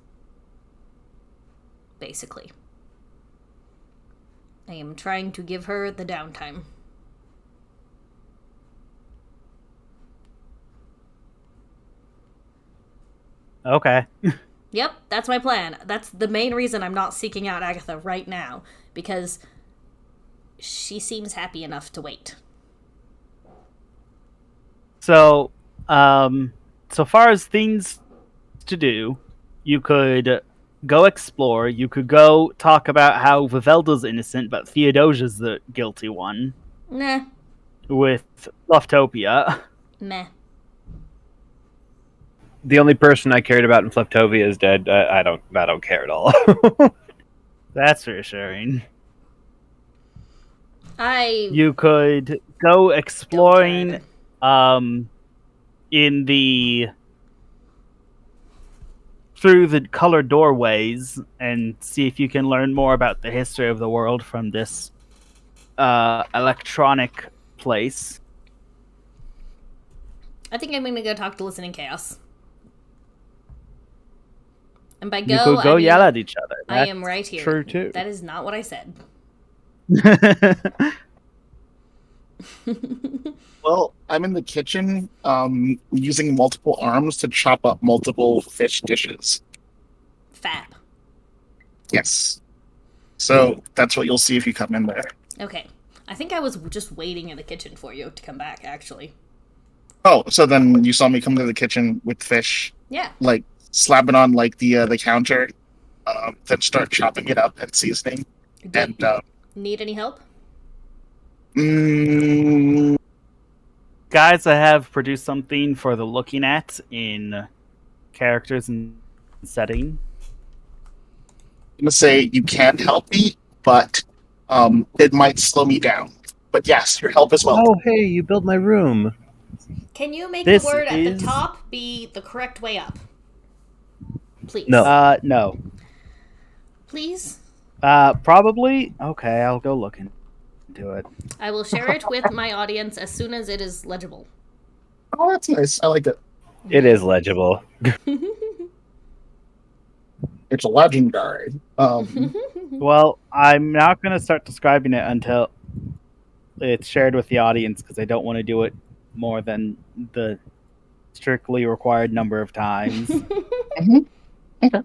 Basically. I am trying to give her the downtime. Okay. Yep, that's my plan. That's the main reason I'm not seeking out Agatha right now, because she seems happy enough to wait. So, so far as things to do, you could go explore. You could go talk about how Vivelda's innocent, but Theodosia's the guilty one. Nah. With Fluftopia. Meh. The only person I cared about in Fluftopia is dead. I don't care at all. That's reassuring. You could go exploring in the through the colored doorways and see if you can learn more about the history of the world from this electronic place. I think I'm gonna go talk to Listening Chaos. And by go, you could go I mean, yell at each other. I am right here. True too. That is not what I said. Well, I'm in the kitchen using multiple arms to chop up multiple fish dishes. Fab. Yes. So that's what you'll see if you come in there. Okay. I think I was just waiting in the kitchen for you to come back, actually. Oh, so then you saw me come to the kitchen with fish. Yeah. Like, slap it on, like, the counter, then start chopping it up and seasoning. And, need any help? Guys, I have produced something for the looking at in characters and setting. I'm gonna say you can help me, but it might slow me down. But yes, your help is welcome. Oh, hey, you built my room. Can you make This the word at is- the top be the correct way up? Please. No. No. Please? Probably? Okay, I'll go look into it. I will share it with my audience as soon as it is legible. Oh, that's nice. I like it. It is legible. It's legendary. Well, I'm not going to start describing it until it's shared with the audience because I don't want to do it more than the strictly required number of times. Mhm. Okay.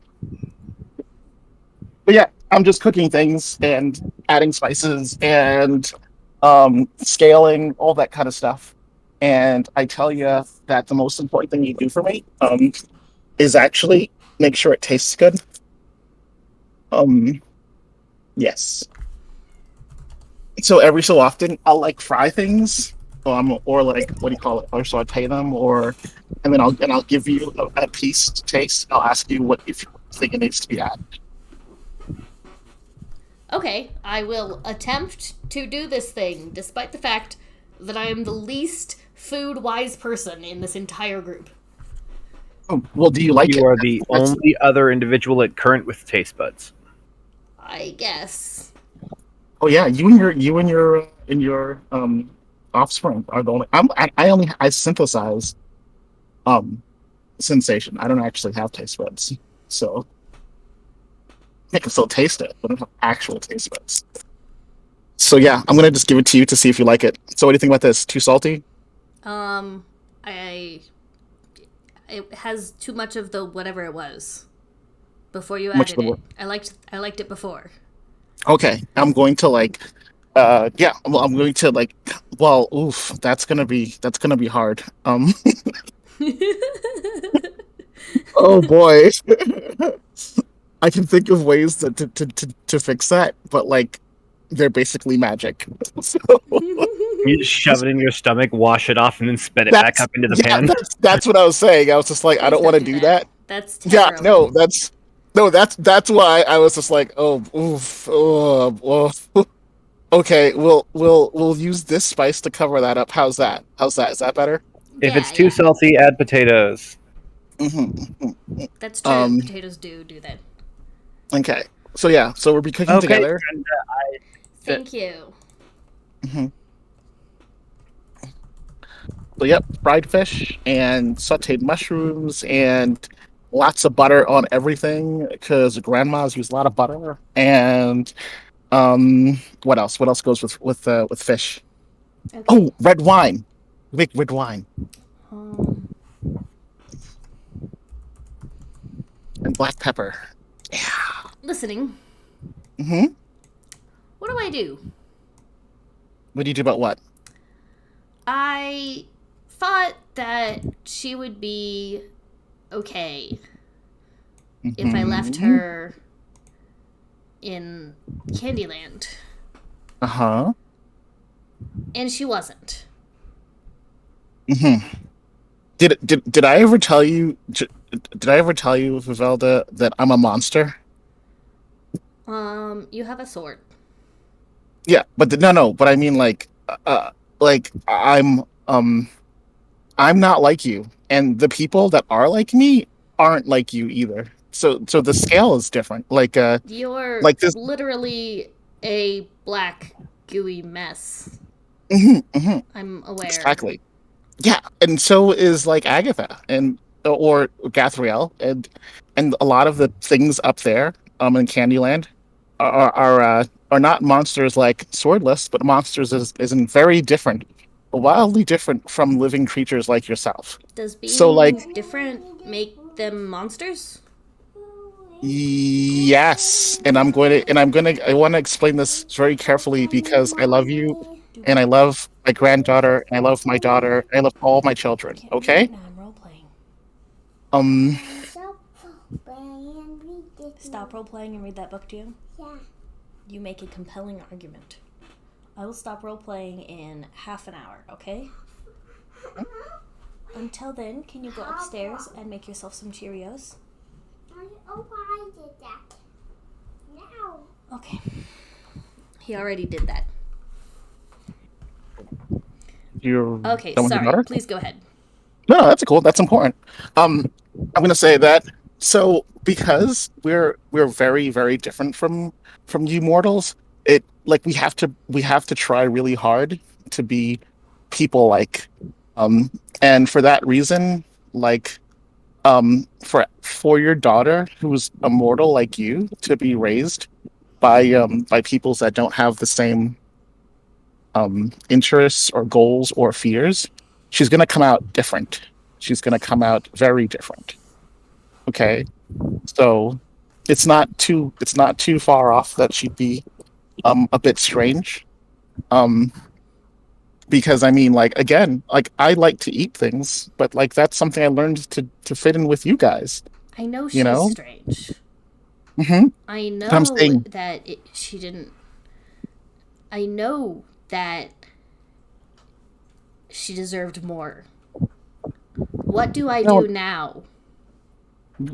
But yeah, I'm just cooking things and adding spices and scaling all that kind of stuff. And I tell you that the most important thing you do for me is actually make sure it tastes good. Um, yes. So every so often, I'll like fry things, or like what do you call it, or saute them, or and then I'll give you a piece to taste. I'll ask you what if you think it needs to be added. Okay, I will attempt to do this thing, despite the fact that I am the least food wise person in this entire group. Oh, well, do you like You it? are the only other individual at current with taste buds. I guess. Oh yeah, you and your offspring are the only. I synthesize um sensation. I don't actually have taste buds, so I can still taste it, but I don't have actual taste buds. So yeah, I'm gonna just give it to you to see if you like it. So what do you think about this? Too salty? Um, I. It has too much of the whatever it was before you Much of added the it. work. I liked it before. Okay, I'm going to like. Yeah, well, I'm going to like. Well, oof, that's gonna be hard. Oh boy. I can think of ways to fix that, but like they're basically magic. So You just shove it in your stomach, wash it off, and then spit it back that's up into the yeah, pan. that's what I was saying. I was just like, I Please don't want to do do that. that. That's Yeah, terrible. no, that's why I was just like, oh, oof, oh, oh. Okay, we'll use this spice to cover that up. How's that? How's that? Is that better? If Yeah, it's too yeah. salty, add potatoes. hmm That's true. Um. Potatoes do that. Okay. So yeah. So we'll be cooking Okay, together. and Thank you. hmm So yep, fried fish and sautéed mushrooms and lots of butter on everything because grandmas use a lot of butter. And what else? What else goes with fish? Okay. Oh, red wine. Make red wine Um, and black pepper. Yeah. listening. hmm What do I do? What do you do about what? I thought that she would be okay if I left Mhm. her in Candyland, Uh-huh. and she wasn't. hmm did I ever tell you? Did I ever tell you, Vivelda, that I'm a monster? You have a sword. Yeah, but no. But I mean, like I'm not like you, and the people that are like me aren't like you either. So the scale is different. You're Like this. literally a black, gooey mess. Mhm. I'm aware. Exactly. Yeah, and so is like Agatha and or Gathriel and a lot of the things up there in Candyland are not monsters like Swordless, but monsters isn't very different, wildly different from living creatures like yourself. Does So like being different make them monsters? yes, I want to explain this very carefully because I love you and I Do love my granddaughter and I love my daughter and I love all my children, can't read okay? right now. I'm role playing. Um Stop role playing and read that book to you. Yeah. You make a compelling argument. I will stop role playing in half an hour, okay? Until then, can you go upstairs and make yourself some Cheerios? Oh, I did that. No. Okay. He already did that. you're Okay, done with your sorry. daughter? Please go ahead. No, that's cool. That's important. I'm gonna say that. So because we're very very different from you mortals, it like we have to try really hard to be people like, um, and for that reason, like for your daughter who's immortal like you to be raised by peoples that don't have the same interests or goals or fears, she's going to come out different. She's going to come out very different. Okay, so it's not too far off that she'd be a bit strange. Um, because I mean, like again, like I like to eat things, but like that's something I learned to fit in with you guys. I know You she's know? strange. Mm-hmm. I know I'm saying- that she didn't. I know that she deserved more. What do I No. do now?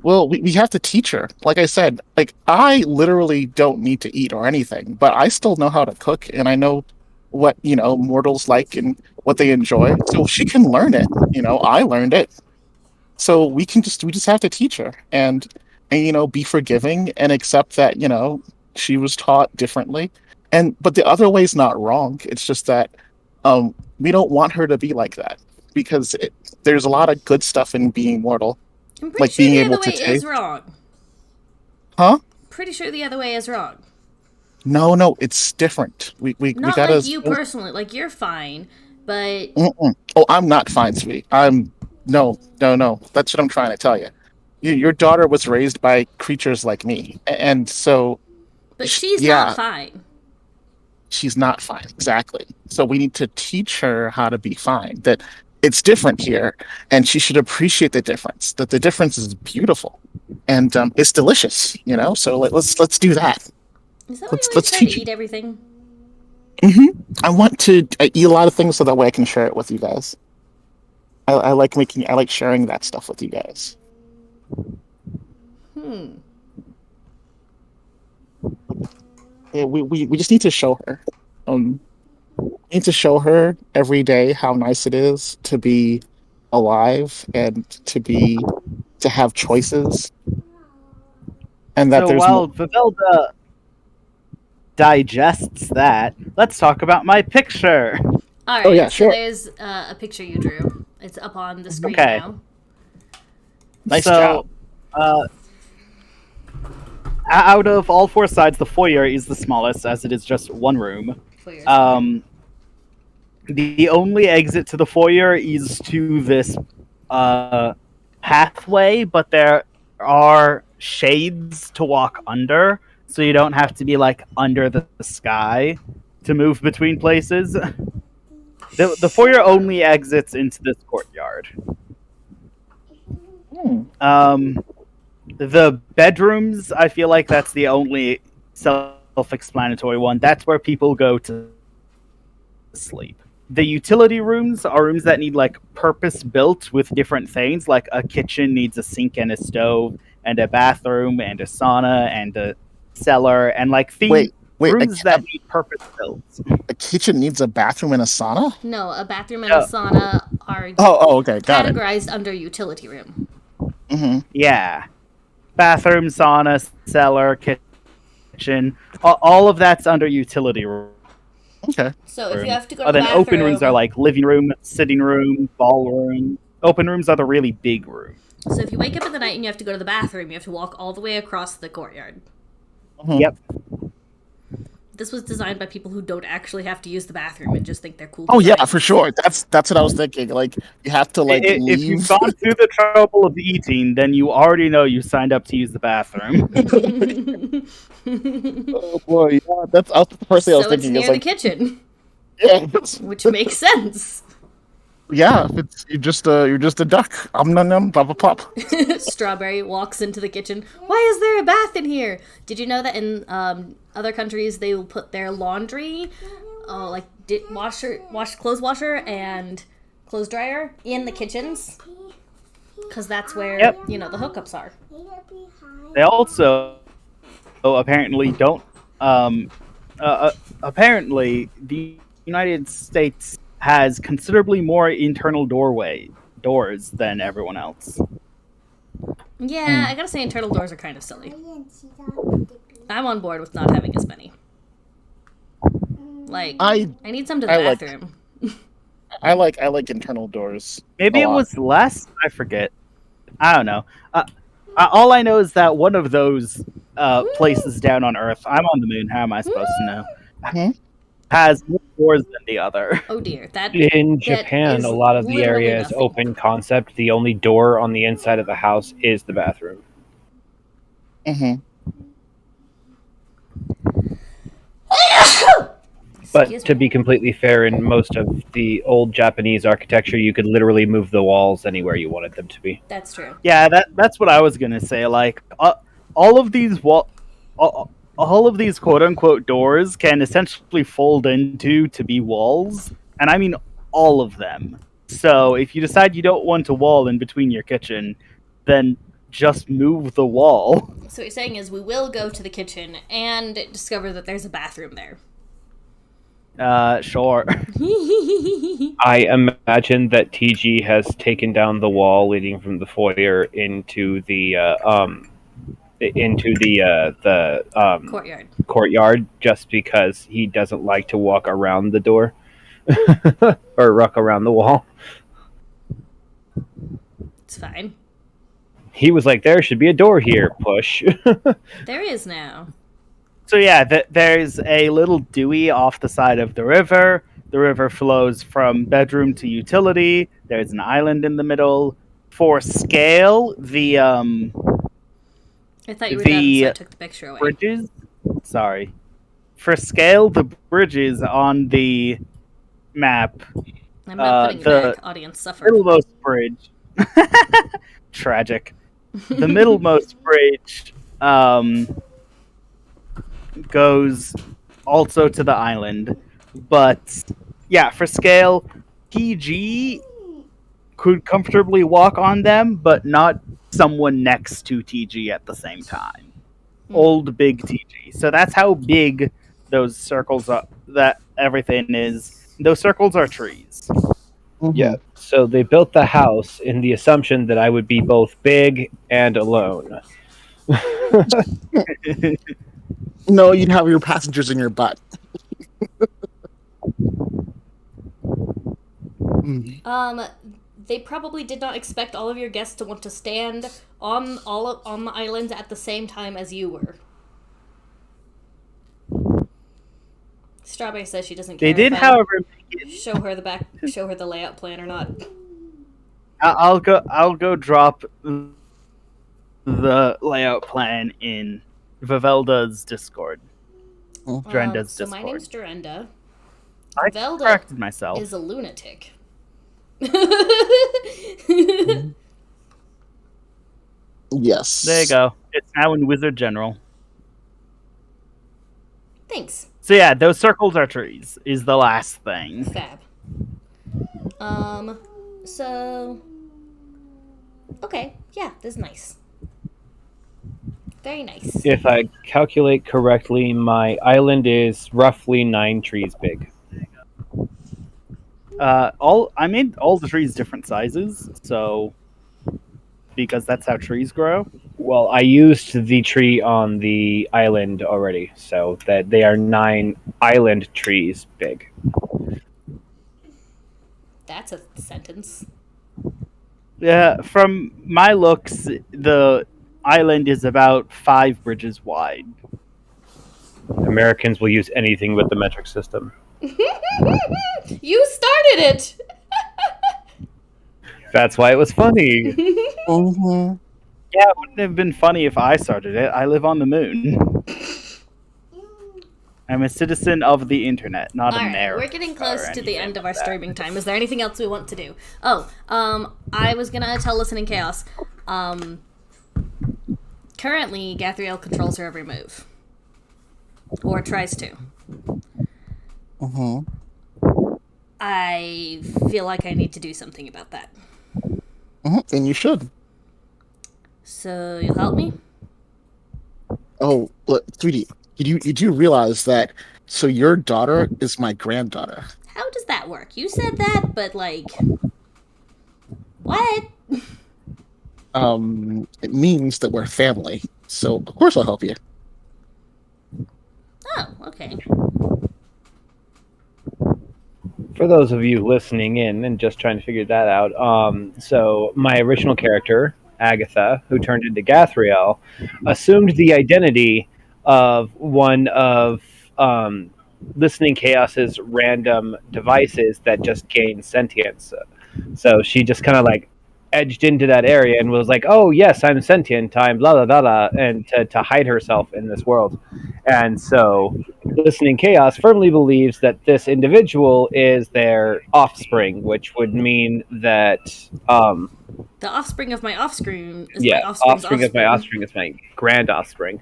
Well, we have to teach her. Like I said, like I literally don't need to eat or anything, but I still know how to cook and I know what, mortals like and what they enjoy. So she can learn it. I learned it. So we just have to teach her and be forgiving and accept that, she was taught differently. But the other way is not wrong. It's just that we don't want her to be like that because there's a lot of good stuff in being mortal. I'm pretty Like sure being the able other to way is taste. wrong. Huh? Pretty sure the other way is wrong. No, it's different. We Not gotta. like you personally. Like you're fine, but Mm-mm. Oh, I'm not fine, sweet. No. That's what I'm trying to tell you. Your daughter was raised by creatures like me, and so she's yeah, not fine. she's not fine. Exactly. So we need to teach her how to be fine. That it's different here, and she should appreciate the difference. That the difference is beautiful, and it's delicious. So let's do that. Is that why you Let's always try teach to it. eat everything? I want to eat a lot of things so that way I can share it with you guys. I like sharing that stuff with you guys. Yeah, we just need to show her. We need to show her every day how nice it is to be alive and to have choices, and that So there's while more. Vivelda digests that, let's talk about my picture. All right. Oh, yeah, so sure. there's a picture you drew. It's up on the screen Okay. now. Nice So, job. Out of all four sides, the foyer is the smallest, as it is just one room. For your The only exit to the foyer is to this pathway, but there are shades to walk under, so you don't have to be like under the sky to move between places. The foyer only exits into this courtyard. The bedrooms, I feel like that's the only self-explanatory one. That's where people go to sleep. The utility rooms are rooms that need like purpose-built with different things. Like a kitchen needs a sink and a stove, and a bathroom and a sauna and a cellar, and like Wait, rooms that need purpose-built. a kitchen needs a bathroom and a sauna? No, a bathroom and a sauna are Oh, okay, got it. categorized under utility room. Mm-hmm. Yeah. Bathroom, sauna, cellar, kitchen. All of that's under utility room. Okay. So if you have to go to Then the bathroom, open rooms are like living room, sitting room, ballroom. Open rooms are the really big rooms. So if you wake up in the night and you have to go to the bathroom, you have to walk all the way across the courtyard. Mhm. Yep. This was designed by people who don't actually have to use the bathroom and just think they're cool. Oh yeah, designs. for sure. That's what I was thinking. Like you have to like If leave. you've gone through the trouble of eating, then you already know you signed up to use the bathroom. Oh boy, yeah, that's the first thing I was So it's thinking. near Is the like, kitchen, yeah, it's- which makes sense. yeah. You're just a duck. Nom nom, pop pop pop. Strawberry walks into the kitchen. Why is there a bath in here? Did you know that in other countries they will put their laundry, like clothes washer and clothes dryer in the kitchens? Because that's where Yep. the hookups are. They also apparently don't. Apparently, the United States has considerably more internal doors than everyone else. Yeah, I gotta say internal doors are kind of silly. I'm on board with not having as many. Like, I need some to the I like- bathroom. I like internal doors. Maybe a it lot. was less. I forget. I don't know. All I know is that one of those places down on Earth. I'm on the moon. How am I supposed to know? Hmm? has more doors than the other. Oh dear, that In that Japan, is a lot of the literally area is nothing. open concept. The only door on the inside of the house is the bathroom. Hmm. But Excuse to me. be completely fair, in most of the old Japanese architecture, you could literally move the walls anywhere you wanted them to be. That's true. Yeah, that's what I was gonna say. Like all of these all of these quote unquote doors can essentially fold into to be walls, and I mean all of them. So if you decide you don't want a wall in between your kitchen, then just move the wall. So what you're saying is we will go to the kitchen and discover that there's a bathroom there. Sure. I imagine that TG has taken down the wall leading from the foyer into the Courtyard. courtyard, just because he doesn't like to walk around the door or ruck around the wall. It's fine. He was like, "There should be a door here." Push. There is now. So yeah, there's a little dewey off the side of the river. The river flows from bedroom to utility. There's an island in the middle. For scale, the I thought you were done, so I the took the picture away. bridges. Sorry. For scale, the bridges on the map. I'm not putting it the back. Audience suffer. Middlemost bridge. Tragic. The middlemost bridge goes also to the island, but yeah, for scale, TG could comfortably walk on them, but not someone next to TG at the same time. Old big TG. So that's how big those circles are. That everything is. Those circles are trees. Yeah. So they built the house in the assumption that I would be both big and alone. No, you'd have your passengers in your butt. They probably did not expect all of your guests to want to stand on the islands at the same time as you were. Strawberry says she doesn't care. They did, if I however, make it. show her the layout plan or not. I'll go drop the layout plan in Vivelda's Discord. Drenda's So my Discord. name's Durenda. I Velda corrected myself. is a lunatic. Yes. There you go. It's now in Wizard General. Thanks. So yeah, those circles are trees. Is the last thing. Fab. So okay, yeah, this is nice. Very nice. If I calculate correctly, my island is roughly 9 trees big. I made all the trees different sizes, so because that's how trees grow. Well, I used the tree on the island already, so that they are 9 island trees big. That's a sentence. Yeah, from my looks, the island is about 5 bridges wide. Americans will use anything with the metric system. You started it. That's why it was funny. Mm-hmm. Yeah, it wouldn't have been funny if I started it. I live on the moon. I'm a citizen of the internet, not All an right, heir. we're getting close to the end of our like that. streaming time. Is there anything else we want to do? Oh, I was gonna tell Listening Chaos. Currently, Gathriel controls her every move, or tries to. Mm-hmm. I feel like I need to do something about that. Mm-hmm. And you should. So you'll help me? Oh, look, 3D. You do realize that? So your daughter is my granddaughter. How does that work? You said that, but like, what? It means that we're family. So of course I'll help you. Oh, okay. For those of you listening in and just trying to figure that out, so my original character, Agatha, who turned into Gathriel, assumed the identity of one of Listening Chaos's random devices that just gain sentience. So she just kind of like edged into that area and was like, "Oh yes, I'm sentient. I'm blah blah blah blah," and to hide herself in this world. And so, Listening Chaos firmly believes that this individual is their offspring, which would mean that The offspring of my offspring is yeah, my offspring's offspring of my offspring is my grand offspring.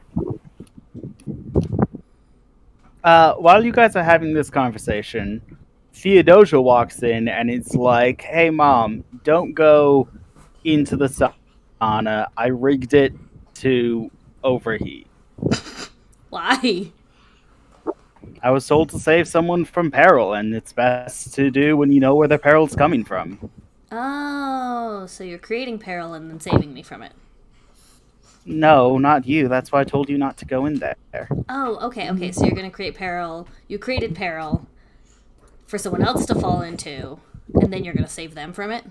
While you guys are having this conversation, Theodosia walks in and it's like, "Hey, Mom, don't go into the sauna. I rigged it to overheat. Why? I was told to save someone from peril, and it's best to do when you know where the peril's coming from." Oh, so you're creating peril and then saving me from it. No, not you. That's why I told you not to go in there. Oh, okay. So you're gonna create peril. You created peril for someone else to fall into, and then you're gonna save them from it.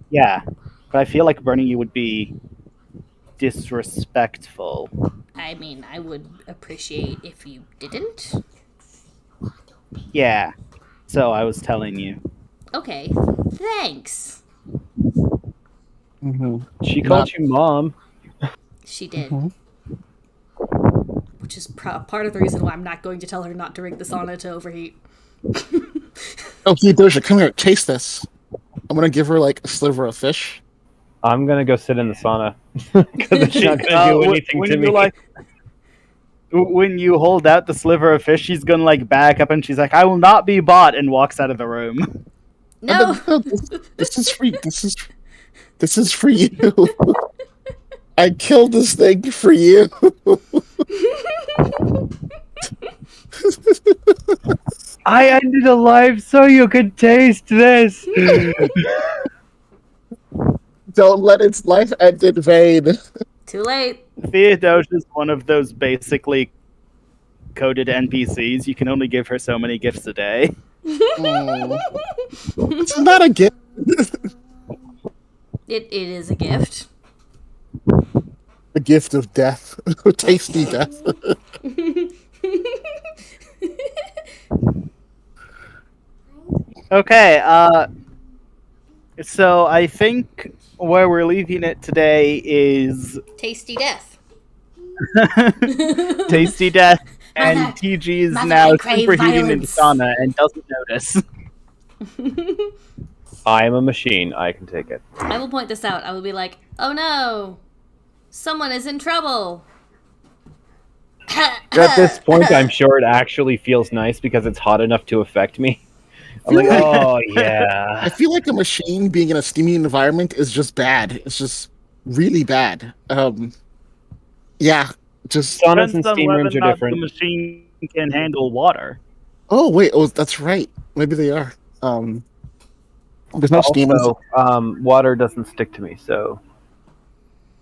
Yeah, but I feel like burning you would be disrespectful. I mean, I would appreciate if you didn't. Yeah, so I was telling you. Okay, thanks. She called you mom. She did. Which is part of the reason why I'm not going to tell her not to rig the sauna to overheat. Oh, Theodosia, come here. Taste this. I'm going to give her, like, a sliver of fish. I'm gonna go sit in the sauna because it's not gonna do anything to me. When you hold out the sliver of fish, she's gonna like back up and she's like, "I will not be bought," and walks out of the room. No. This is free. This is for you. I killed this thing for you. I ended a life so you could taste this. Don't let its life end in vain. Too late. Theodosia is one of those basically coded NPCs. You can only give her so many gifts a day. It's not a gift. It is a gift. The gift of death. Tasty death. Okay, so I think where we're leaving it today is Tasty death. Tasty Death, and Mother- TG is Mother, now I crave superheating in the violence. sauna and doesn't notice. I am a machine. I can take it. I will point this out. I will be like, oh no, someone is in trouble. At this point, I'm sure it actually feels nice because it's hot enough to affect me. I'm like, oh yeah. I feel like a machine being in a steamy environment is just bad. It's just really bad. Yeah, just... Saunas and Depends on steam whether rooms or are not different. the machine can handle water. Oh, wait. Oh, that's right. Maybe they are. There's no steam. Also, water doesn't stick to me, so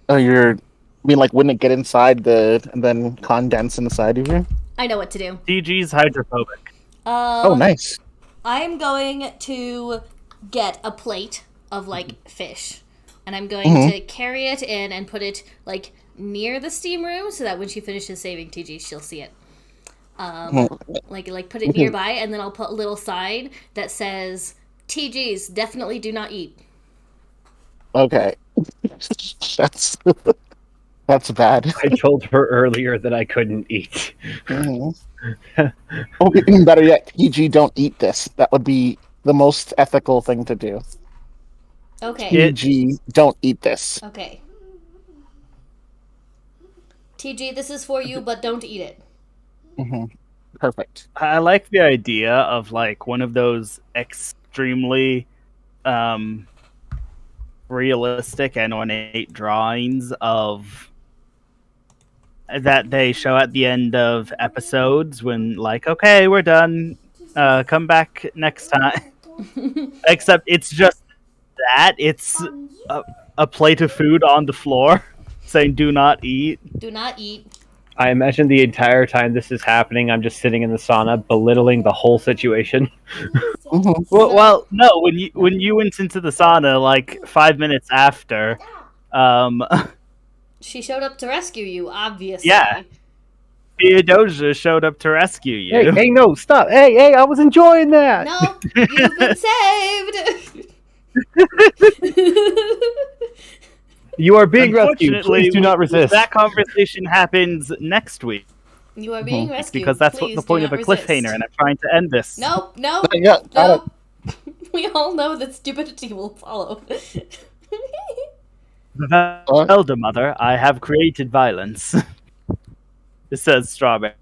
Oh, I mean, like, wouldn't it get inside and then condense inside of you? I know what to do. TG's hydrophobic. Oh, nice. I'm going to get a plate of like fish, and I'm going to carry it in and put it like near the steam room so that when she finishes saving TG, she'll see it. Like put it nearby, and then I'll put a little sign that says TG's definitely do not eat. Okay. That's bad. I told her earlier that I couldn't eat. Oh, even better yet, PG, don't eat this. That would be the most ethical thing to do. Okay. PG, don't eat this. Okay. TG, this is for you, but don't eat it. Perfect. I like the idea of like one of those extremely realistic and ornate drawings of that they show at the end of episodes when like, okay, we're done, come back next time. Except it's just that it's a plate of food on the floor saying do not eat. Do not eat. I imagine the entire time this is happening, I'm just sitting in the sauna, belittling the whole situation. Well, no. When you went into the sauna, like 5 minutes after, She showed up to rescue you, obviously. Yeah. Theodosia showed up to rescue you. Hey, no, stop. Hey, I was enjoying that. No, you've been saved. You are being rescued. Unfortunately, Please do not resist. that conversation happens next week You are being rescued. because that's what Please the do point not of a resist. cliffhanger, and I'm trying to end this. Nope, Yeah, got nope. We all know that stupidity will follow. Elder Mother, I have created violence. It says Strawberry.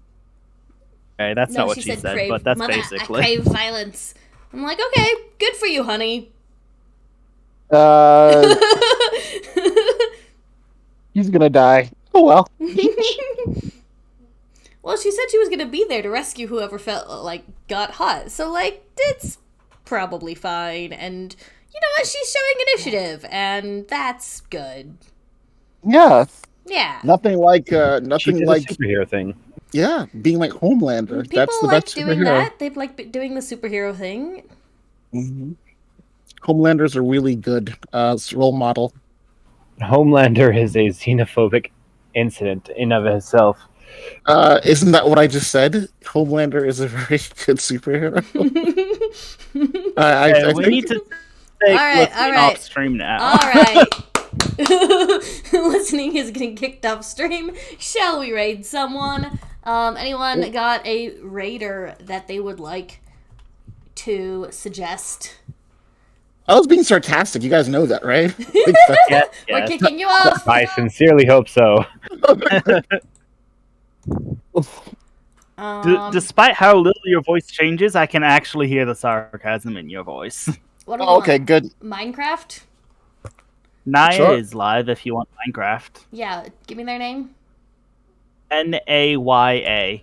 That's not what she said, crave. but that's Mother, basically. I crave violence. I'm like, okay, good for you, honey. He's gonna die. Oh well. Well, she said she was gonna be there to rescue whoever felt like got hot. So like, it's probably fine. And you know what? She's showing initiative, and that's good. Yeah. Yeah. Nothing like She nothing did like a superhero thing. yeah, being like Homelander. People That's the like best doing superhero. that. They like doing the superhero thing. Mm-hmm. Homelander's a really good role model. Homelander is a xenophobic incident in of itself. Isn't that what I just said? Homelander is a very good superhero. I We think need to take Alright, listening alright. off stream now. All right. Listening is getting kicked off stream. Shall we raid someone? Anyone got a raider that they would like to suggest? I was being sarcastic. You guys know that, right? Yes, We're yes. kicking you off. I sincerely hope so. Despite how little your voice changes, I can actually hear the sarcasm in your voice. What do we Oh, okay, want? good. Minecraft? Naya Sure. is live if you want Minecraft. Yeah, give me their name. Naya.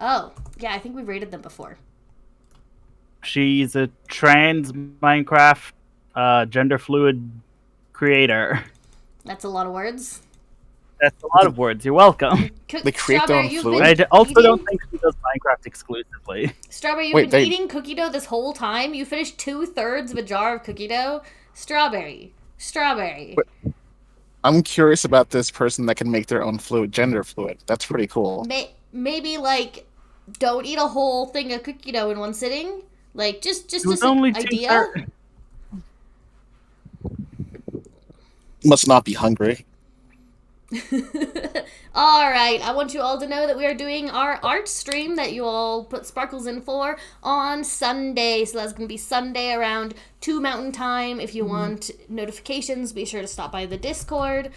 Oh, yeah, I think we rated them before. She's a trans Minecraft gender fluid creator. That's a lot of words. That's a lot of words. You're welcome. They create their own You've fluid? been I also eating- don't think she does Minecraft exclusively. Strawberry, you've Wait, been they- eating cookie dough this whole time? You finished 2/3 of a jar of cookie dough? Strawberry. I'm curious about this person that can make their own fluid, gender fluid. That's pretty cool. Maybe, like, don't eat a whole thing of cookie dough in one sitting. Like, just It was an only idea. 2/3. Must not be hungry. Alright, I want you all to know that we are doing our art stream that you all put sparkles in for on Sunday. So that's going to be Sunday around 2 Mountain Time. If you want notifications, be sure to stop by the Discord.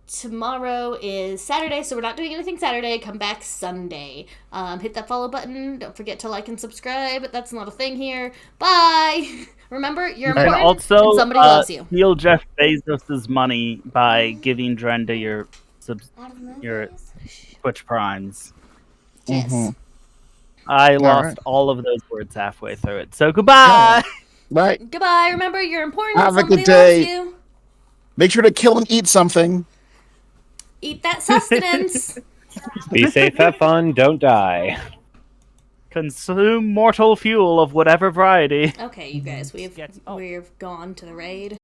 Tomorrow is Saturday, so we're not doing anything Saturday. Come back Sunday. Hit that follow button. Don't forget to like and subscribe. That's not a thing here. Bye! Remember, you're And important, also, and somebody loves you. steal Jeff Bezos' money by giving Drenda your Twitch Primes. Yes. Mhm. I lost right. all of those words halfway through it. So goodbye. Right. Goodbye. Remember, you're important. Have a Somebody good day. loves you. Make sure to kill and eat something. Eat that sustenance. Be safe, have fun, don't die. Consume mortal fuel of whatever variety. Okay, you guys, Yes. we've gone to the raid.